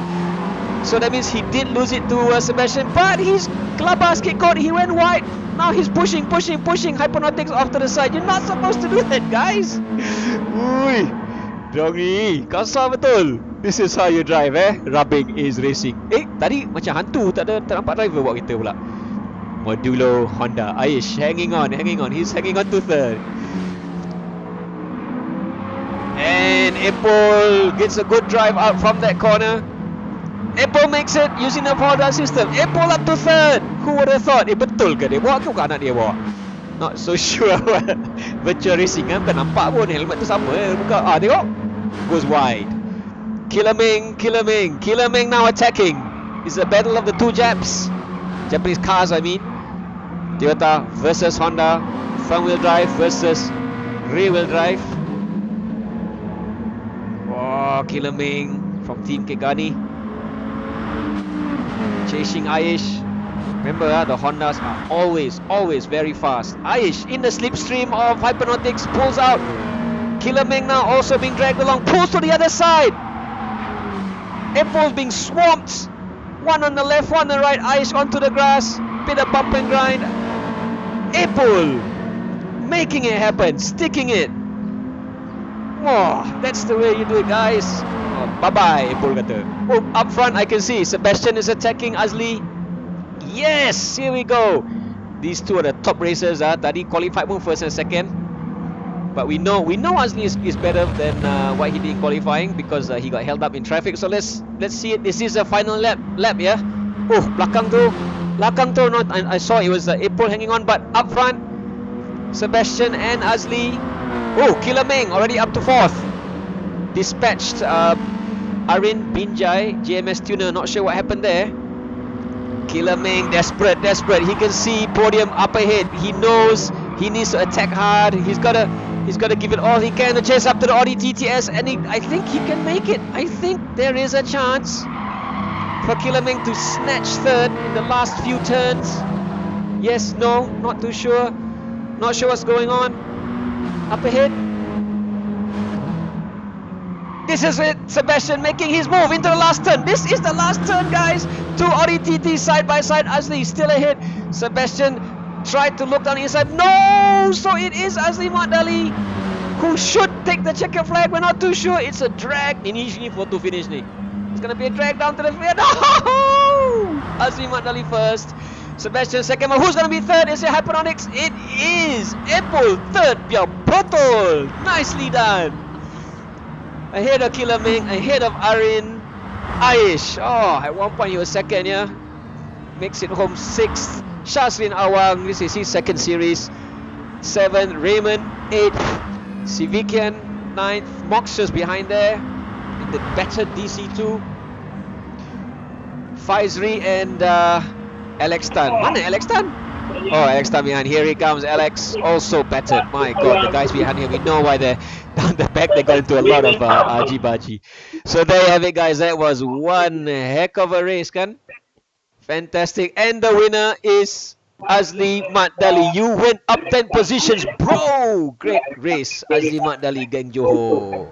So that means he did lose it to Sebastian, but he's Klabas kick out. He went wide. Now he's pushing. Hypnotics off to the side. You're not supposed to do that, guys. Ui, Doggy, kasar betul. This is how you drive, Rubbing is racing. Tadi macam hantu, tak nampak driver buat kita pula. Modulo Honda. Aish hanging on. He's hanging on to 3rd. And Apple gets a good drive out from that corner. Apple makes it using the power drive system. Apple up to 3rd. Who would have thought? Betul ke dia bawa ke bukan anak dia bawa? Not so sure. Virtual racing kan, bukan nampak pun helmet tu sama. Buka, tengok. Goes wide. Killer Ming now attacking. It's a battle of the 2 Japanese cars, I mean. Toyota versus Honda. Front wheel drive versus rear wheel drive. Killer Ming from Team Kegani. chasing Aish. Remember, the Hondas are always very fast. Aish in the slipstream of Hypernautics pulls out. Killer Ming now also being dragged along, pulls to the other side. Apple's being swamped. One on the left, one on the right. Aish onto the grass. Bit of bump and grind. Apple making it happen, sticking it. Whoa, that's the way you do it, guys. Oh, bye-bye, Apple kata. Oh, up front I can see Sebastian is attacking Azli. Yes, here we go. These two are the top racers. Tadi qualified pun first and second. But we know Azli is better than what he did in qualifying because he got held up in traffic. So let's see it. This is a final lap, yeah. Oh, belakang tu. No, I saw it was April hanging on, but up front, Sebastian and Azli. Oh, Killer Ming already up to 4th. Dispatched Arin Binjai, GMS tuner. Not sure what happened there. Killer Ming desperate. He can see podium up ahead. He knows he needs to attack hard. He's gotta give it all he can to chase up to the Audi TTS, and I think he can make it. I think there is a chance for Killer Ming to snatch 3rd in the last few turns. Yes, no, not too sure. Not sure what's going on. Up ahead. This is it. Sebastian making his move into the last turn. This is the last turn, guys. Two Audi TT side by side. Azli still ahead. Sebastian tried to look down the inside. No! So it is Azli Mardali who should take the checker flag. We're not too sure. It's a drag. Ini photo finish ni. It's going to be a drag down to the field. No! Azli Mardali first. Sebastian second. But who's going to be third? Is it Hyperonics? It is Apple third. Biar betul. Nicely done. Ahead of Killer Ming. Ahead of Arin. Aish. Oh, at one point he was second, yeah. Makes it home 6th. Shazlin Awang, this is his second series. 7th, Raymond 8th, Civikian 9th, Moxus behind there in the better DC2. Faizri and Alex Tan. Mana Alex Tan? Oh, Alex Tan behind. Here he comes. Alex also battered. My God, the guys behind here, we know why they're down the back. They got into a lot of argy-bargy. So there you have it, guys. That was one heck of a race, kan? Fantastic. And the winner is Azli Mardali. You went up 10 positions, bro. Great race, Azli Mardali, Geng Johor.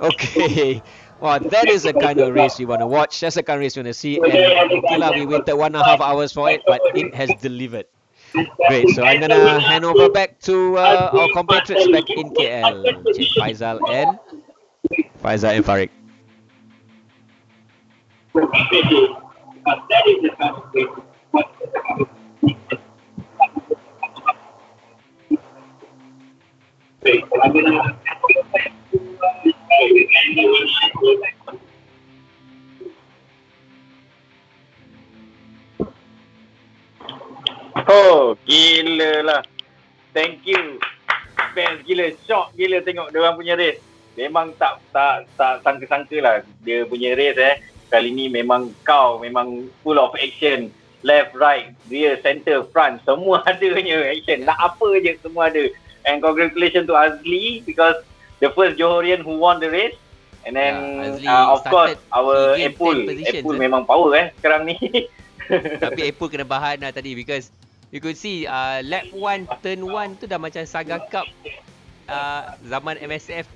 Okay. Wow, that is the kind of race you want to watch. That's the kind of race you want to see. And okay lah, we waited 1.5 hours for it, but it has delivered. Great. So I'm going to hand over back to our compatriots back in KL. Cik Faizal and Farid. Oh, gila lah. Thank you. Fans gila, shock gila tengok diorang punya race. Memang tak sangka-sangka lah dia punya race Kali ni memang full of action. Left, right, rear, center, front. Semua adanya action. Nak apa je semua ada. And congratulations to Azli because the first Johorian who won the race. And then of course our Apple memang power sekarang ni. Tapi Apple kena bahan lah tadi because you could see lap 1, turn 1 tu dah macam Saga Cup zaman MSF.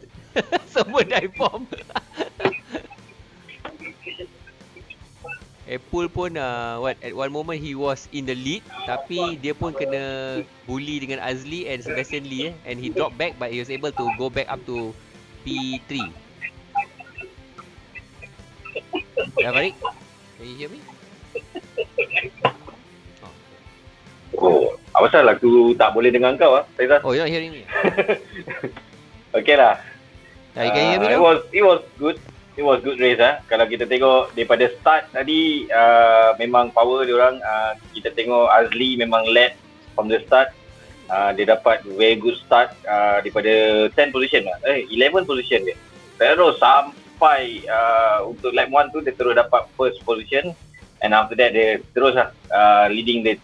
Semua dive bomb. Apple pun at one moment he was in the lead tapi dia pun kena bully dengan Azli and Sebastian Lee and he dropped back but he was able to go back up to P3. Ya Farid? Can you hear me? Apa pasal aku tak boleh dengar kau Faizal? Oh, you're not hearing me? Okay lah. You can hear me now? It was good. It was good race Kalau kita tengok daripada start tadi memang power diorang. Kita tengok Azli memang led from the start. Dia dapat very good start daripada 10 position 11 position dia. Terus sampai untuk lap 1 tu dia terus dapat first position and after that dia terus leading the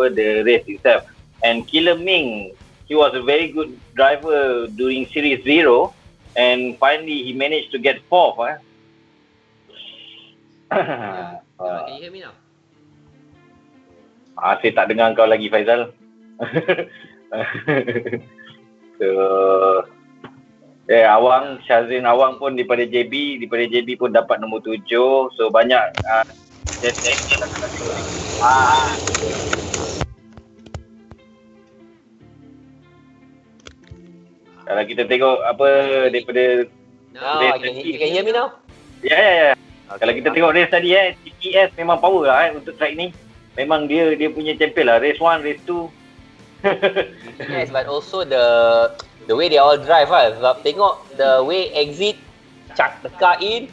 the race itself. And Killer Ming, he was a very good driver during Series 0. And finally, he managed to get 4th. Can you hear me now? Saya tak dengar kau lagi, Faizal. So, Awang, Syazrin Awang pun daripada JB pun dapat nombor 7. So banyak kalau kita tengok apa daripada You can hear me now? Ya. Okay, Kalau kita tengok race tadi TTS memang power lah untuk track ni. Memang dia punya champion lah. Race 1, race 2. Yes, but also the way they all drive lah. Sebab tengok the way exit, chuck the car in,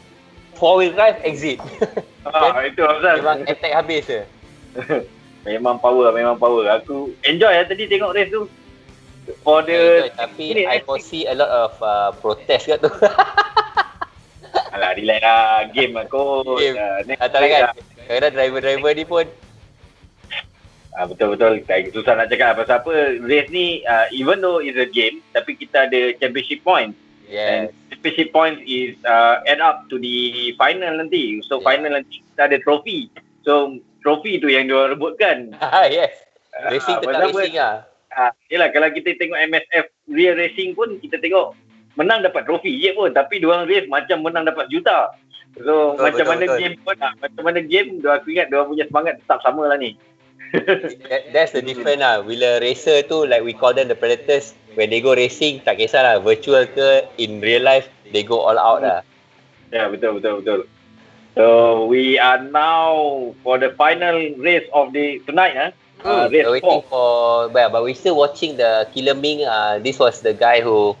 4-wheel drive, exit. Itu Afzal. Memang attack habis je. memang power. Aku enjoy lah tadi tengok race tu. For the tapi I foresee a lot of protest kat tu. Alah, relax lah. Game lah kot. Tak kan? Kadang-kadang driver-driver ni pun betul. Susah nak cakap pasal apa. Race ni, even though it's a game, tapi kita ada championship points. yes. And championship points is add up to the final nanti. So final nanti kita ada trophy. So trophy tu yang diorang rebutkan. Yes. Racing tetap racing lah. Yelah, kalau kita tengok MSF Real Racing pun, kita tengok menang dapat trofi je pun, tapi diorang race macam menang dapat juta. So macam mana game pun, macam mana game, aku ingat diorang punya semangat tetap sama lah ni. That's the difference lah. Bila racer tu, like we call them the predators, when they go racing, tak kisah lah, virtual ke, in real life, they go all out lah. Ya, betul. So we are now for the final race of the tonight. Race We're waiting for, but we're still watching the Killer Ming. This was the guy who,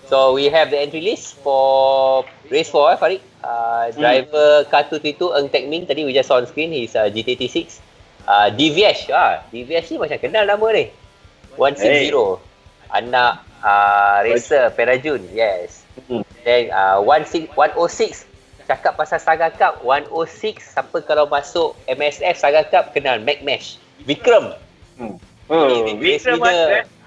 So we have the entry list for race 4, Farid. Driver K232 Eng Tek Min, tadi we just saw on screen, he's GT86. DVS, DVS ni macam kenal nama ni. 160, anak racer Perajun, yes. Then 106, cakap pasal Saga Cup, 106, siapa kalau masuk MSF Saga Cup kenal Macmesh. Vikram. Vikram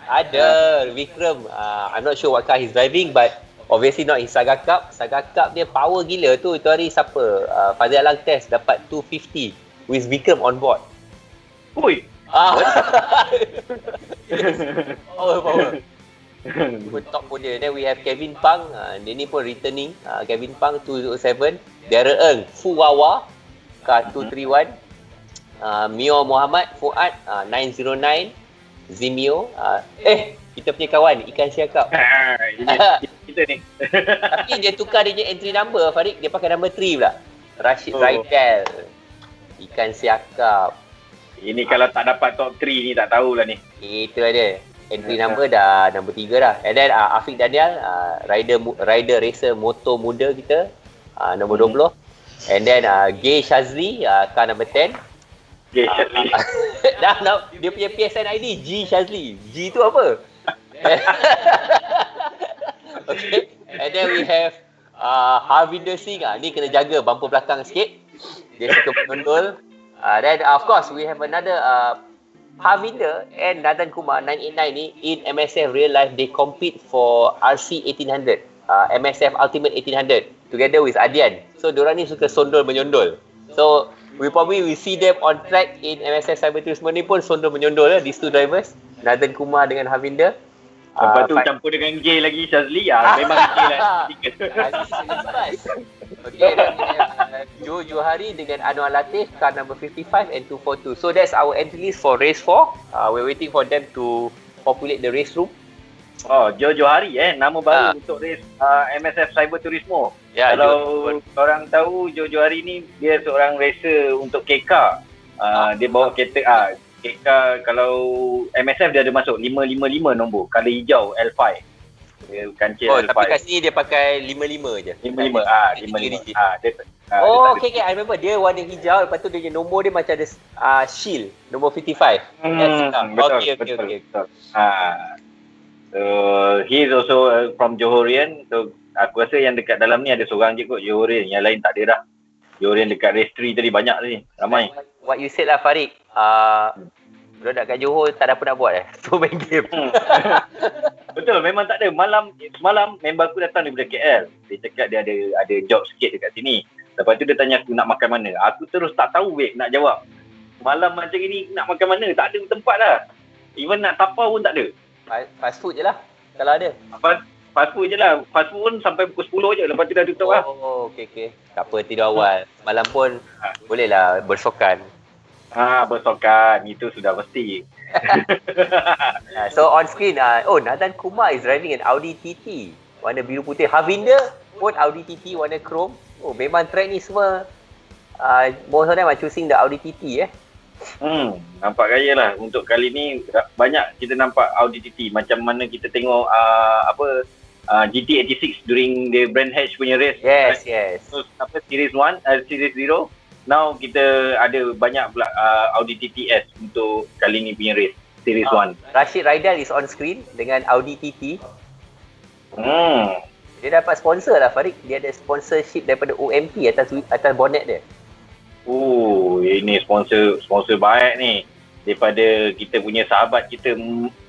ada Vikram. I'm not sure what car he's driving, but obviously not in Saga Cup. Saga Cup dia power gila tu. Itu hari siapa? Fazil Alang test dapat 250 with Vikram on board. Ui. Power. Top pun dia. Then we have Kevin Pang. Dia ni pun returning. Kevin Pang 207. Darren Eng Fuwawa car 231. Mio Muhammad Fuad 909. Zimio. Kita punya kawan Ikan Siakap. Kita ni. Tapi dia tukar dia punya entry number, Farid. Dia pakai number 3 pula. Rashid Raidel. Ikan Siakap. Ini kalau tak dapat top 3 ni tak tahulah ni. Itu dia. Entry number dah number 3 dah. And then Afiq Daniel, rider racer motor muda kita, nombor 20. And then Gay Shazli, car number 10. Gay Shazli. Dia punya PSN ID G Shazli. G tu apa? Okay. And then we have Harvinder Singh. Ni kena jaga bumper belakang sikit. Dia suka menondol. Then of course we have another Harvinder and Nathan Kumar 989 ni in MSF real life, they compete for RC 1800, MSF Ultimate 1800 together with Adian. So diorang ni suka sondol menyondol. So we probably will see them on track in MSF CyberTurismo ni pun sondol menyondol lah, these two drivers, Nathan Kumar dengan Harvinder. Lepas tu campur dengan Gay lagi Shazli, memang Gay lah. Okay, dan Joe Johari dengan Anwar Latif, car number 55 and 242. So that's our entry list for race 4. We're waiting for them to populate the race room. Joe Johari nama baru untuk race MSF CyberTurismo. Ya, kalau orang tahu Joe Johari ni dia seorang racer untuk KK. Dia bawa kereta KK, kalau MSF dia ada masuk 555 nombor, color hijau L5. Dia kancil L5. Tapi kat sini dia pakai 55 je. 55. 55. Okay, I remember dia warna hijau, lepas tu dia punya nombor dia macam ada shield, nombor 55. Betul. So he is also from Johorian. So aku rasa yang dekat dalam ni ada seorang je kot Johorian, yang lain tak ada dah. Johorian dekat race 3 tadi banyak tadi, ramai. What you said lah Farid, budak kat Johor tak ada apa nak buat so main game. Betul, memang tak ada. Semalam member aku datang daripada KL. Dia cakap dia ada job sikit dekat sini. Lepas tu dia tanya aku nak makan mana. Aku terus tak tahu babe nak jawab. Malam macam ni nak makan mana? Tak ada tempat lah. Even nak tapau pun tak ada. Fast food je lah kalau ada. Fast food je lah. Fast food pun sampai pukul 10 je. Lepas tu dah tutup lah. Oh, okey. Tak apa, tidur awal. Malam pun bolehlah bersokan. Bersokan. Itu sudah mesti. So on screen, Nathan Kumar is driving an Audi TT warna biru putih. Havinder pun Audi TT warna chrome. Oh, memang track ni semua most of them are choosing the Audi TT Nampak gaya lah. Untuk kali ni banyak kita nampak Audi TT. Macam mana kita tengok GT86 during the Brand Hatch punya race. Yes. So Series 1, Series 0. Now kita ada banyak Audi TTS untuk kali ni punya race Series 1. Rashid Raidal is on screen dengan Audi TT. Dia dapat sponsor lah Farid. Dia ada sponsorship daripada OMP atas bonnet dia. Ini sponsor baik ni. Daripada kita punya sahabat kita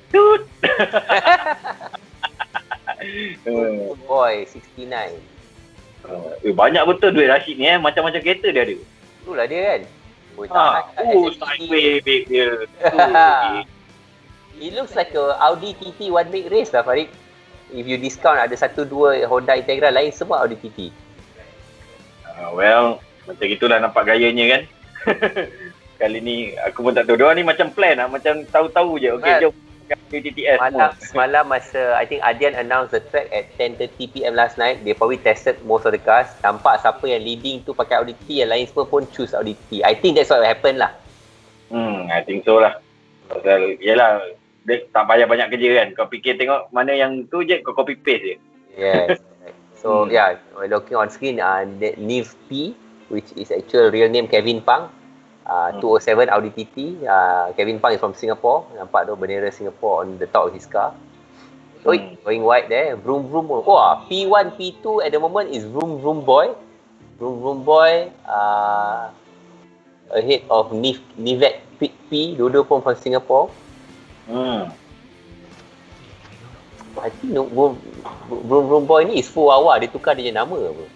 Tut. Boy 69. Banyak betul duit Rashid ni macam-macam kereta dia ada. Itulah dia kan. Steinway babe dia. It looks like a Audi TT one big race lah Farid. If you discount ada 1-2 Honda Integra, lain semua Audi TT. Well, macam itulah nampak gayanya kan. Kali ni aku pun tak tahu. Diorang ni macam plan lah, macam tahu-tahu je. Okay, jom TTS semalam masa I think Adian announced the track at 10:30 PM last night. They probably tested most of the cars. Nampak siapa yang leading tu pakai Audi TT, yang lain semua pun choose Audi TT. I think that's what will happen lah. I think so lah. Pasal yelah, dia tak payah banyak kerja kan. Kau fikir tengok mana yang tu je, kau copy paste je. Yes. So yeah, we're looking on screen Niv P, which is actual real name Kevin Pang. 207 Audi TT. Kevin Pang is from Singapore. Nampak tu bendera Singapore on the top of his car. Going white there. Vroom vroom. Wah, P1, P2 at the moment is vroom vroom boy. Vroom vroom boy ahead of Nivet P. Dua-dua pun from Singapore. I think vroom vroom boy ni is Fuwawa. Dia tukar dia nama apa?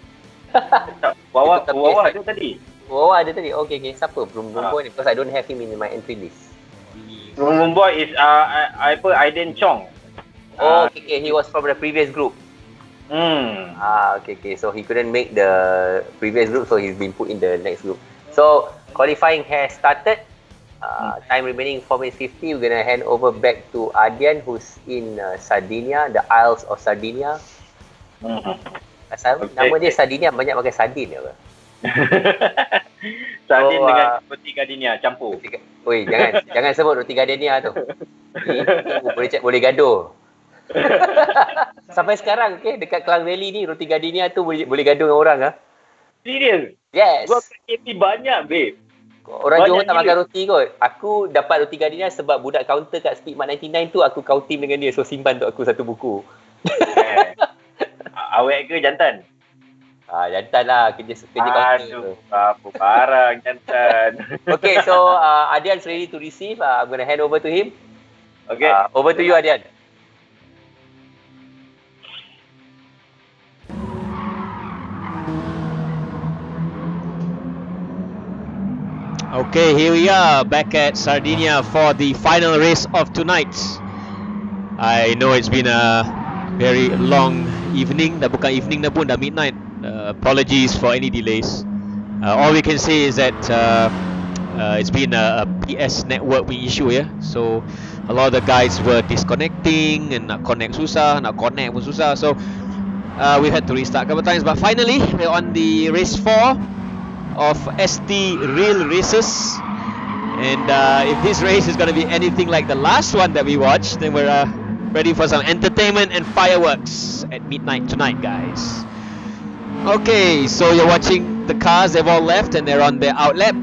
Fuwawa ada tadi. Oh, ada tadi. Okay. Siapa Vroom Boy ni? Because I don't have him in my entry list. Vroom Boy is Aiden Chong. Okay. He was from the previous group. Okay. So he couldn't make the previous group, so he's been put in the next group. So qualifying has started. Time remaining 4 minutes 50. We're gonna hand over back to Adian, who's in Sardinia, the Isles of Sardinia. Asal nama dia Sardinia, banyak pakai sardin apa? Sardin dengan roti gardenia campur. Jangan sebut roti gardenia tu. Boleh gaduh. Sampai sekarang dekat Klang Valley ni roti gardenia tu boleh gaduh dengan orang Serius? Yes. Gua KP banyak babe. Orang Johor tak makan roti kot. Aku dapat roti gardenia sebab budak counter kat Speedmart 99 tu aku kau team dengan dia, so simpan untuk aku satu buku. Awet ke jantan? Jantan lah, kerja counter. Aduh, apa barang jantan. Okay, so Adian's ready to receive. I'm going to hand over to him. Okay. Over to you, Adian. Okay, here we are back at Sardinia for the final race of tonight. I know it's been a very long evening. Dah bukan evening dah pun, dah midnight. Apologies for any delays. All we can say is that it's been a PS network issue so a lot of the guys were disconnecting and nak connect susah, nak connect pun susah, so we had to restart a couple times, but finally we're on the race 4 of ST Real Racers, and if this race is going to be anything like the last one that we watched, then we're ready for some entertainment and fireworks at midnight tonight, guys. Okay, so you're watching the cars. They've all left and they're on their outlap.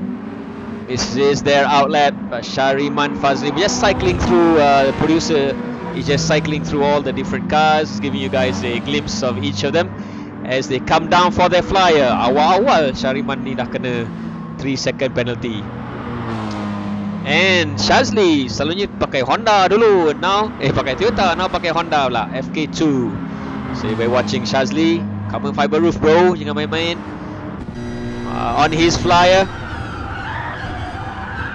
This is their outlap. Shariman Fazli, we're just cycling through. The producer is just cycling through all the different cars, giving you guys a glimpse of each of them as they come down for their flyer. Awal-awal Shariman ni dah kena 3-second penalty. And Shazli selalunya pakai Honda dulu, now pakai Toyota, now pakai Honda pula, FK2. So we're watching Shazli. Carbon fiber roof bro, jangan main-main. On his flyer.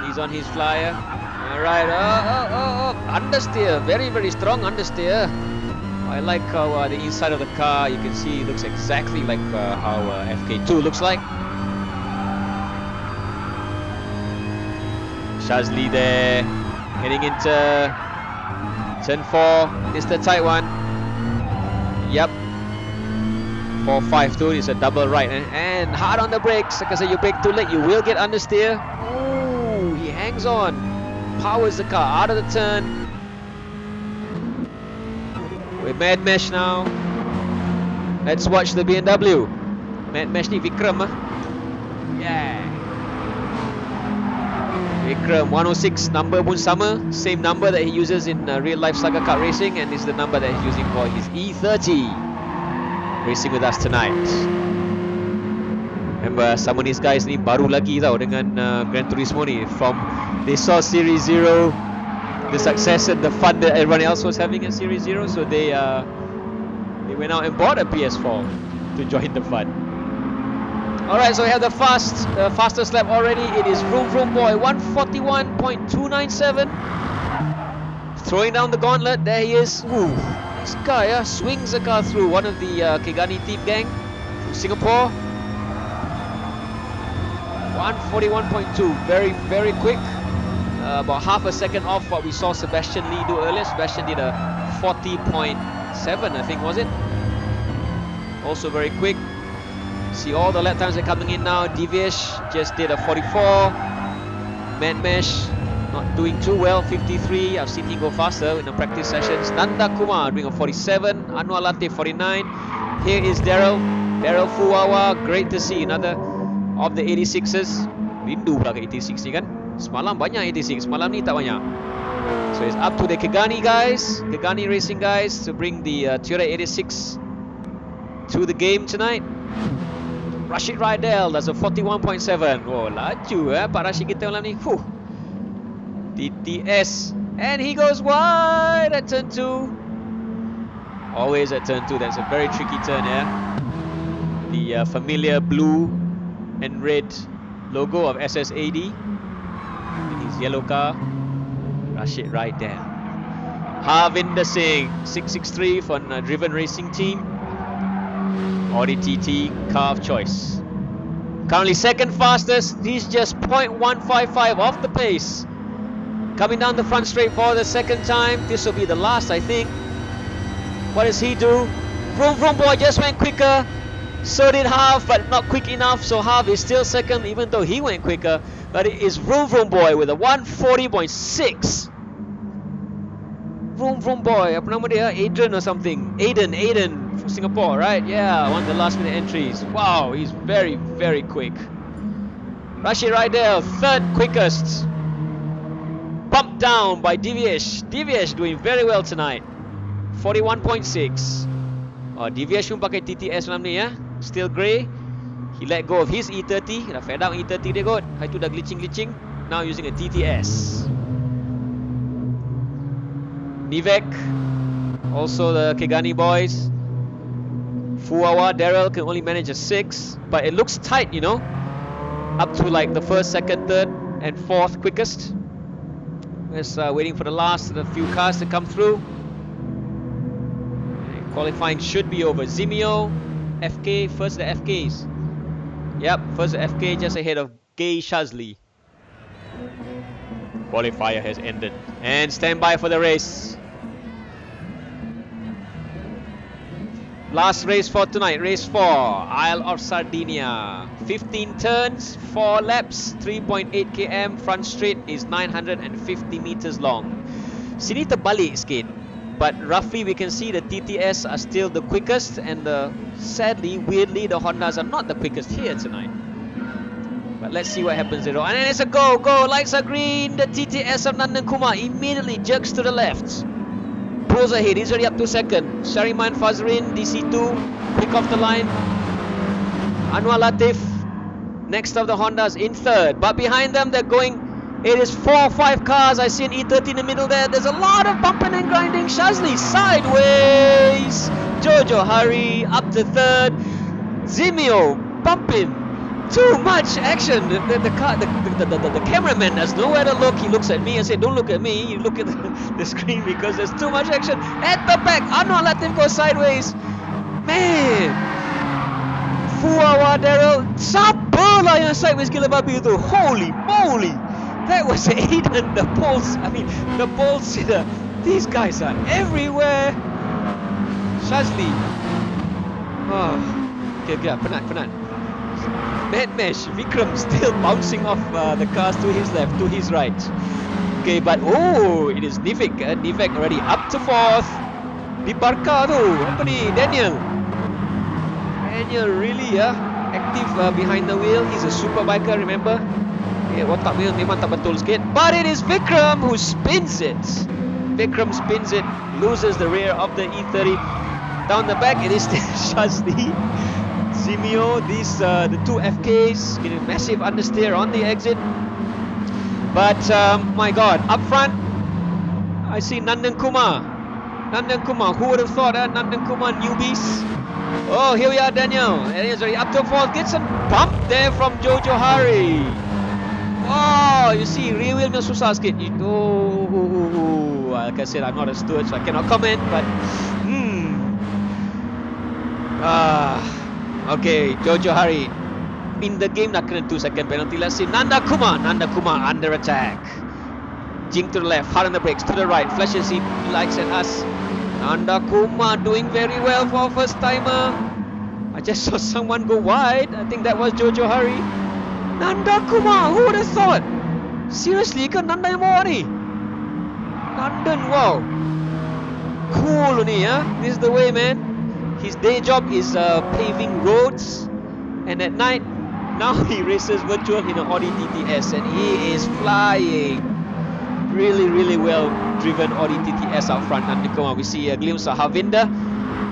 He's on his flyer. Alright, understeer, very strong understeer. I like how the inside of the car, you can see, looks exactly like how FK2 looks like. Shazli there, heading into turn 4. It's the tight one. Yep. 452 is a double right, and hard on the brakes. Like I said, you brake too late, you will get understeer. Ooh, he hangs on, powers the car out of the turn. We're Mad Mesh now. Let's watch the BMW. Mad Mesh ni Vikram. Yeah. Vikram 106, number pun sama. Same number that he uses in real life Saga Kart racing, and is the number that he's using for his E30. Racing with us tonight. Remember, some of these guys ni baru lagi tau dengan Gran Turismo ni. From they saw Series 0, the success and the fun that everyone else was having in Series 0, so they went out and bought a PS4 to join the fun. Alright, so we have the fastest lap already. It is Vroom Vroom Boy, 141.297. Throwing down the gauntlet, there he is. Ooh, this guy swings the car through one of the Kegani team gang from Singapore. 141.2, very quick. About half a second off what we saw Sebastian Lee do earlier. Sebastian did a 40.7, I think, was it? Also very quick. See all the lap times are coming in now. Divesh just did a 44. Mad Mesh not doing too well, 53. I've seen him go faster in the practice sessions. Nanda Kumar doing a 47. Anwar Latif 49. Here is Daryl Fuwawa. Great to see another of the 86ers. Rindu pula ke 86 ni kan. Semalam banyak 86, semalam ni tak banyak. So it's up to the Kegani guys, Kegani racing guys, to bring the Toyota 86 to the game tonight. Rashid Rydell does a 41.7. Oh, laju Pak Rashid kita malam ni. TTS, and he goes wide at turn 2. Always at turn 2, that's a very tricky turn here. The familiar blue and red logo of SSAD in his yellow car. Rashid Rydell. Harvinder Singh, 663 from Driven Racing Team. Audi TT, car of choice. Currently second fastest. He's just 0.155 off the pace. Coming down the front straight for the second time. This will be the last, I think. What does he do? Vroom Vroom Boy just went quicker. So did Harv, but not quick enough. So Harv is still second, even though he went quicker. But it is Vroom Vroom Boy with a 140.6. Vroom Vroom Boy, apa nama dia? Adrian or something. Aiden from Singapore, right? Yeah, one of the last minute entries. Wow, he's very quick. Rashid Rydell, third quickest. Bumped down by Divesh. Divesh doing very well tonight. 41.6. Oh, Divesh pun pakai TTS malam ni ya. Still grey. He let go of his E30. Dah fed up E30 dia kot. Hari tu dah glitching. Now using a TTS. Nivek, also the Kegani boys. Fuawa, Daryl can only manage a 6, but it looks tight, you know. Up to like the first, second, third, and fourth quickest. Just waiting for the last of the few cars to come through. And qualifying should be over. Zimio, FK, first the FKs. Yep, first the FK just ahead of Gay Shazli. Qualifier has ended. And stand by for the race. Last race for tonight, race 4, Isle of Sardinia. 15 turns, 4 laps, 3.8 km, front straight is 950 meters long. Sini terbalik sikit, but roughly we can see the TTS are still the quickest, and sadly, weirdly, the Hondas are not the quickest here tonight. But let's see what happens there. And then it's a go, lights are green. The TTS of Nandan Kumar immediately jerks to the left. Pulls ahead, he's already up to second. Shariman Fazrin, DC2, quick off the line. Anwar Latif, next of the Hondas, in third. But behind them, they're going, it is 4 or 5 cars. I see an E30 in the middle there. There's a lot of bumping and grinding. Shazli sideways. Jojo Hari up to third. Zimio bumping. too much action. The cameraman has nowhere to look. He looks at me and said, "Don't look at me. You look at the screen because there's too much action." At the back, I'm not letting him go sideways. Man, Fuawa Daryl, siapa lah yang sideways gila babi itu? Holy moly! That was Aiden, the pole sitter. These guys are everywhere. Shazli. Oh, okay, penat. Mad Mesh, Vikram still bouncing off the cars to his left, to his right. Okay, but it is Nivek. Nivek already up to 4th. Di Barca tu, apa ni? Daniel really active behind the wheel. He's a super biker, remember? Watak wheel memang tak betul sikit. But it is Vikram who spins it. Vikram spins it, loses the rear of the E30. Down the back, it is Shazli, Simeo, the two FKs getting massive understeer on the exit. But my God, up front, I see Nandan Kumar. Who would have thought, Nandan Kumar newbies? Oh, here we are, Daniel. Daniel's already up to 4th. Gets a bump there from Jojo Hari. Oh, you see, rear wheel punya susah sikit. Like I said, I'm not a steward, so I cannot comment. But, okay, Jojo Hari in the game nak kena 2-second penalty. Let's see, Nanda Kumar under attack. Jing to the left, hard on the brakes, to the right, flashes he lights at us. Nanda Kumar doing very well for a first timer. I just saw someone go wide. I think that was Jojo Hari. Nanda Kumar, who would have thought? Seriously, kan Nanda yang bawa ni? Nandan, wow. Cool ni, This is the way, man. His day job is paving roads, and at night, now he races virtual in an Audi TTS, and he is flying. Really well driven Audi TTS out front. Nandan Kumar. We see a glimpse of Harvinder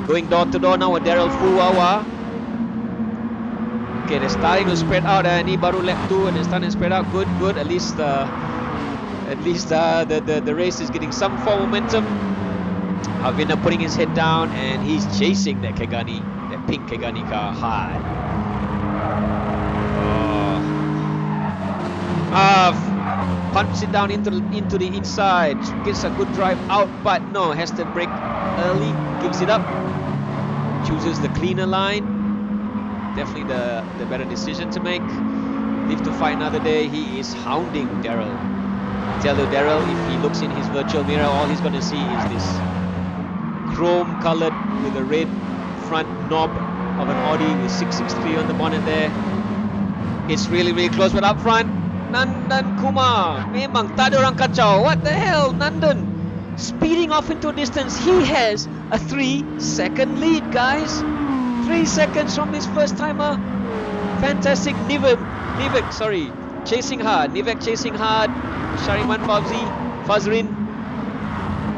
going door to door now with Daryl Fuawa. Okay, they're starting to spread out. Ni baru lap 2 and they're starting to spread out. Good. At least the race is getting some form of momentum. Harvinder putting his head down and he's chasing that Kegani, that pink Kegani car hard. Punches it down into the inside. Gets a good drive out, but no, has to brake early. Gives it up. Chooses the cleaner line. Definitely the better decision to make. Live to fight another day. He is hounding Daryl. Tell you, Daryl, if he looks in his virtual mirror, all he's going to see is this chrome colored with a red front knob of an Audi with 663 on the bonnet there. It's really close, but up front, Nandan Kumar. Memang tak ada orang kacau. What the hell, Nandan? Speeding off into distance. He has a 3-second lead, guys. 3 seconds from this first timer. Fantastic. Nivek chasing hard. Shariman Fazrin.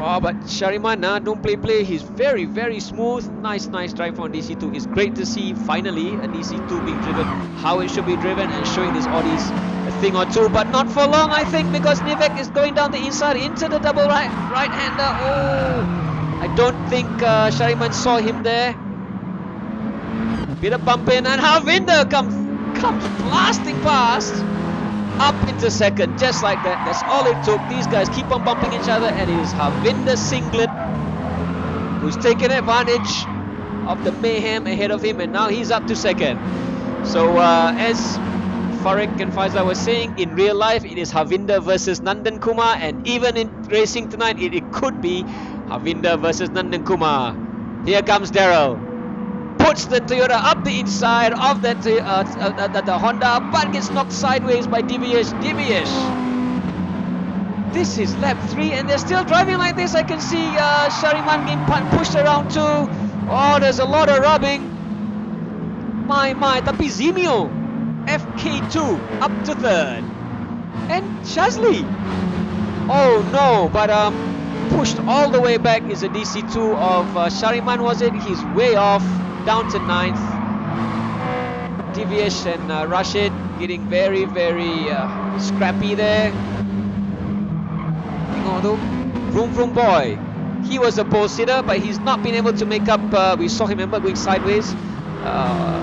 Oh, but Shariman, don't play. He's very smooth. Nice drive on DC2. It's great to see finally a DC2 being driven how it should be driven and showing these Audis a thing or two, but not for long, I think, because Nivek is going down the inside into the double right-hander. Oh, I don't think Shariman saw him there. Bit of bump in, and Harvinder comes blasting past. Up into second, just like that. That's all it took. These guys keep on bumping each other, and it is Harvinder Singlet who's taken advantage of the mayhem ahead of him, and now he's up to second. So as Farik and Faizal were saying, in real life it is Harvinder versus Nandan Kumar, and even in racing tonight it could be Harvinder versus Nandan Kumar. Here comes Daryl. Puts the Toyota up the inside of the Honda, but gets knocked sideways by Divyesh. This is lap 3 and they're still driving like this. I can see Shariman getting pushed around too. Oh, there's a lot of rubbing. My. Tapi Zimio, FK2 up to 3rd. And Shazli. Oh no, but pushed all the way back is a DC2 of Shariman, was it? He's way off. Down to 9th. Divyesh and Rashid getting very scrappy there. Tengok tu, Vroom boy. He was a pole sitter, but he's not been able to make up. We saw him, remember, going sideways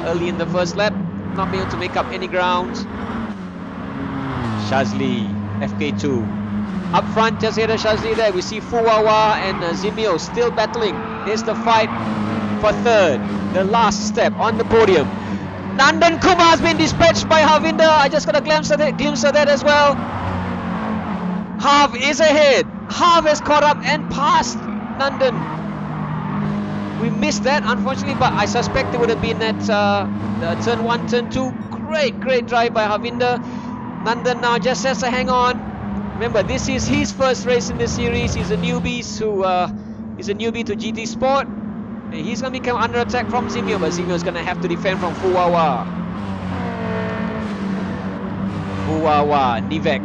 early in the first lap. not being able to make up any ground. Shazli, FK2. Up front, just ahead of Shazli there, we see Fuwawa and Zimio still battling. Here's the fight for third, the last step on the podium. Nandan Kumar has been dispatched by Harvinder. I just got a glimpse of that as well. Harv is ahead. Harv has caught up and passed Nandan. We missed that, unfortunately, but I suspect it would have been at turn 1, turn 2. Great drive by Harvinder. Nandan now just has to hang on. Remember, this is his first race in the series. He's a newbie to GT Sport. He's going to become under attack from Zimio, but Zimio is going to have to defend from Fuwawa. Nivek.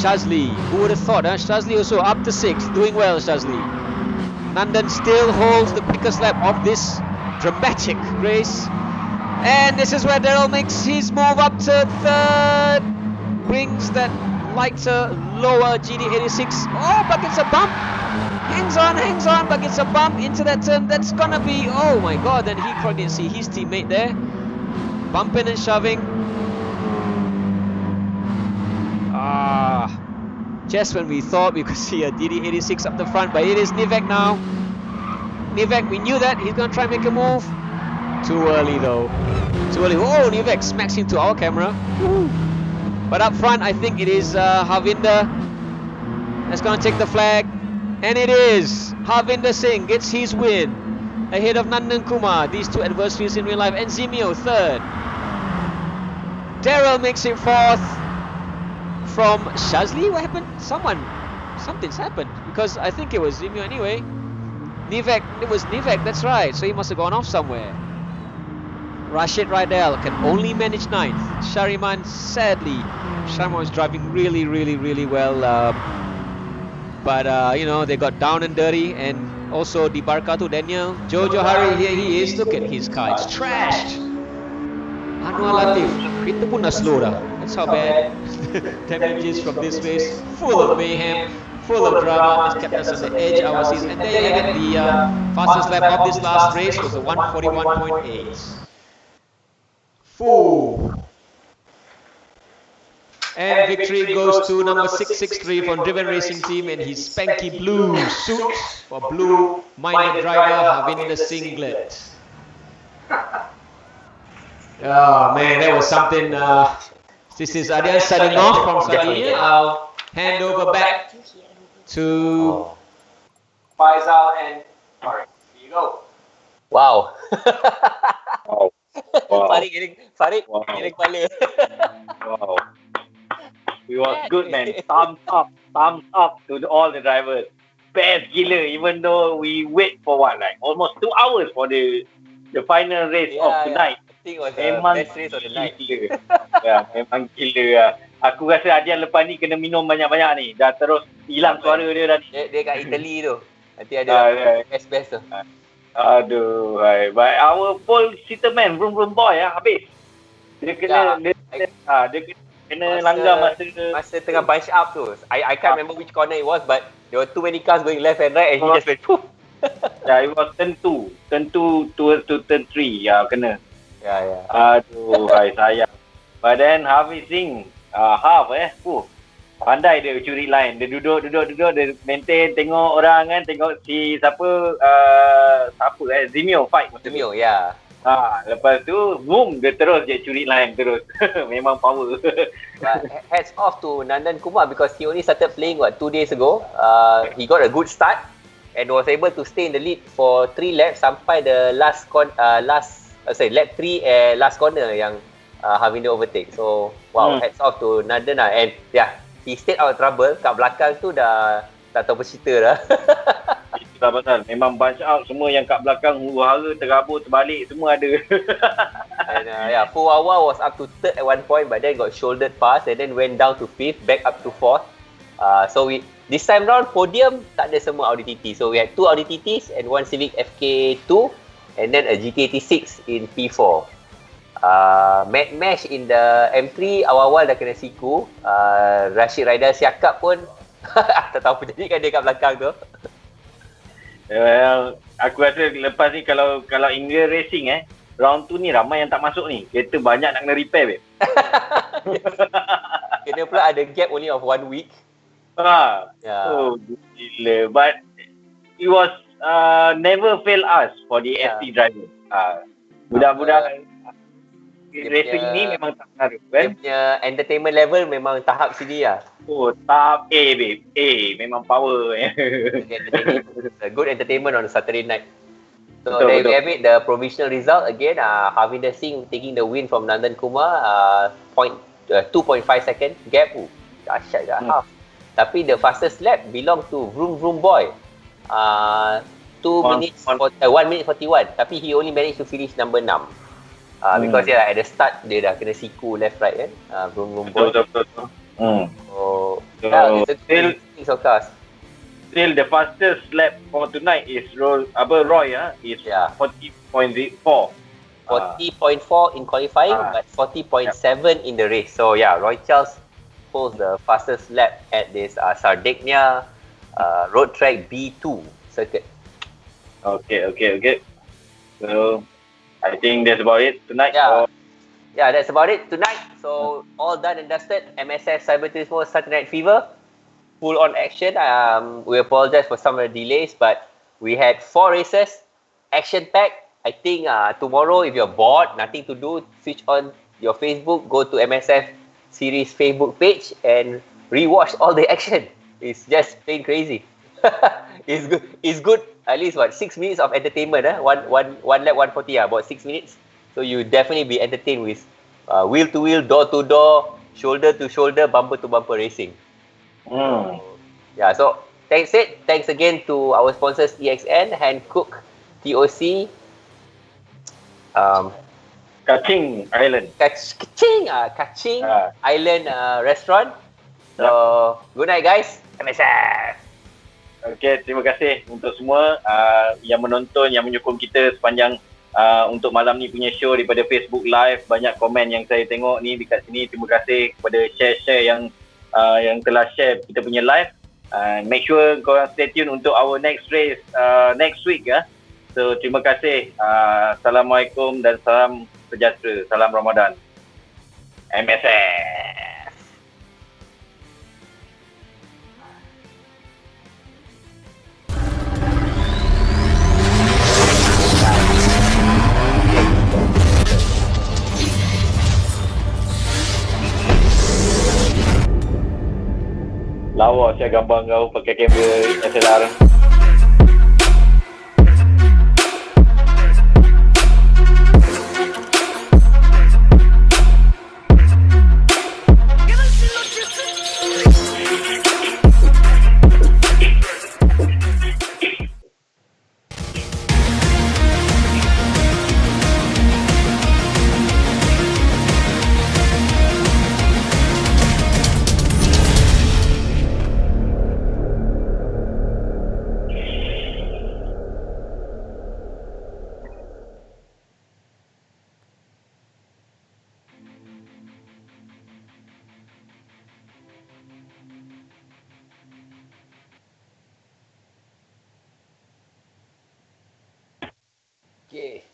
Shazli. Who would have thought, huh? Shazli also up to 6th. Doing well, Shazli. Nandan still holds the quickest lap of this dramatic race. And this is where Daryl makes his move up to 3rd. Brings that lighter, lower GD86. Oh, but it's a bump. Hangs on, but it's a bump into that turn. That's gonna be, oh my god, then he probably didn't see his teammate there. Bumping and shoving. Just when we thought we could see a DD86 up the front, but it is Nivek now. Nivek, we knew that. He's gonna try and make a move. Too early though. Too early. Oh, Nivek smacks into our camera. Woo. But up front, I think it is Harvinder that's gonna take the flag. And it is Harvinder Singh gets his win ahead of Nandan Kumar. These two adversaries in real life. And Zimio 3rd. Daryl makes it 4th from Shazli. What happened? Something's happened, because I think it was Zimio anyway. Nivek, it was Nivek, that's right. So he must have gone off somewhere. Rashid Raidel can only manage 9th. Shariman, sadly, Shariman was driving really well. But you know, they got down and dirty. And also Dibarkatu Daniel. Jojo Hari, here he is. Look at his car, it's trashed. Anwar Latif, itu pun dah slow dah. That's how bad. Damages from this race, full of mayhem, full of drama, has kept us on the edge of our season. And there you have it, the fastest lap of this last race was a 141.8. Full. And victory goes to number 663 from Driven Racing Team and his spanky blue suit for blue-minded driver Harvinder Singlet. Oh man, that was something. This is Adrian signing off from Sardinia. I'll hand over back to Faisal and Farid. Here you go. Wow. Wow. Farid getting kepala. Wow. It was good, man. Thumbs up to all the drivers. Best gila, even though we wait for almost 2 hours for the final race of tonight. I think it was the best race of the night. Ya, memang gila lah. Aku rasa Adian lepas ni kena minum banyak-banyak ni. Dah terus hilang suara dia dah ni. Dia kat Italy tu. Nanti ada best tu. Aduh, but our pole sitter man, vroom boy habis. Dia kena kena langgar masa tengah bunch up tu. I can't remember which corner it was, but there were too many cars going left and right and he just went poof. Yeah, it was turn 2 towards to turn 3. Ya, kena. Yeah. Aduh, sayang. But then Harvey Singh, pandai dia curi line. Dia duduk, dia maintain, tengok orang kan, tengok si siapa Zimio fight. Zimio, ya. Lepas tu, boom, dia terus je curi line terus. Memang power. But hats off to Nandan Kumar because he only started playing 2 days ago. He got a good start and was able to stay in the lead for 3 laps sampai the lap 3 last corner yang Harvinder overtake. So wow, hats off to Nandan lah. And he stayed out of trouble. Kat belakang tu dah tak tahu bercerita dah. Itulah pasal. Memang bunch out semua yang kat belakang huru-hara, terabur, terbalik, semua ada. And Fuwawa was up to 3rd at one point but then got shouldered past and then went down to 5th, back up to 4th. So this time round podium tak ada semua Audi TT. So we had 2 Audi TTs and 1 Civic FK2 and then a GT86 in P4. Mad Mesh in the M3 awal-awal dah kena siku. Rashid Raidal siakap pun tak tahu apa jadi kan dia kat belakang tu. Well, aku rasa lepas ni kalau India Racing round tu ni ramai yang tak masuk ni. Kereta banyak nak kena repair, babe. Kena pula ada gap only of 1 week. Oh, gila. But it was never fail us for the ST driver. Budak-budak racing ni memang tak menaruh kan? Dia punya entertainment level memang tahap sini lah. Oh, tahap A, babe. A, memang power. A good entertainment on a Saturday night. So Betul, there betul. we have it, the provisional result again. Harvinder Singh taking the win from Nandan Kumar. 2.5 second gap. Dahsyat dah half. Tapi the fastest lap belong to Vroom Vroom Boy. 1 minute 41. Tapi he only managed to finish number 6. Because at the start dia dah kena siku left right kan. Vroom Vroom Boy. Betul. So So, it's a good of cars. Still the fastest lap for tonight is Roy is 40.4. 40.4 in qualifying, but 40.7 in the race. So Roy Charles pulls the fastest lap at this Sardinia road track B2 circuit. Okay. So I think that's about it tonight. Yeah, that's about it tonight. So all done and dusted. MSF CyberTurismo Saturday Night Fever, full on action. We apologize for some of the delays, but we had 4 races, action packed. I think tomorrow, if you're bored, nothing to do, switch on your Facebook, go to MSF Series Facebook page and rewatch all the action. It's just plain crazy. It's good. At least 6 minutes of entertainment. One lap 140. About 6 minutes. So you definitely be entertained with wheel to wheel, door to door, shoulder to shoulder, bumper to bumper racing. So thanks again to our sponsors EXN, Hankook, TOC, Kaching Island. Kaching Island Restaurant. So good night guys. MSF. Okay, terima kasih untuk semua yang menonton, yang menyokong kita sepanjang untuk malam ni punya show daripada Facebook Live. Banyak komen yang saya tengok ni dekat sini. Terima kasih kepada share-share yang telah share kita punya live. Make sure korang stay tune untuk our next race next week ya. So terima kasih. Assalamualaikum dan salam sejahtera. Salam Ramadan. MSF. Lawa saya gambar kau pakai kamera SLR. Okay.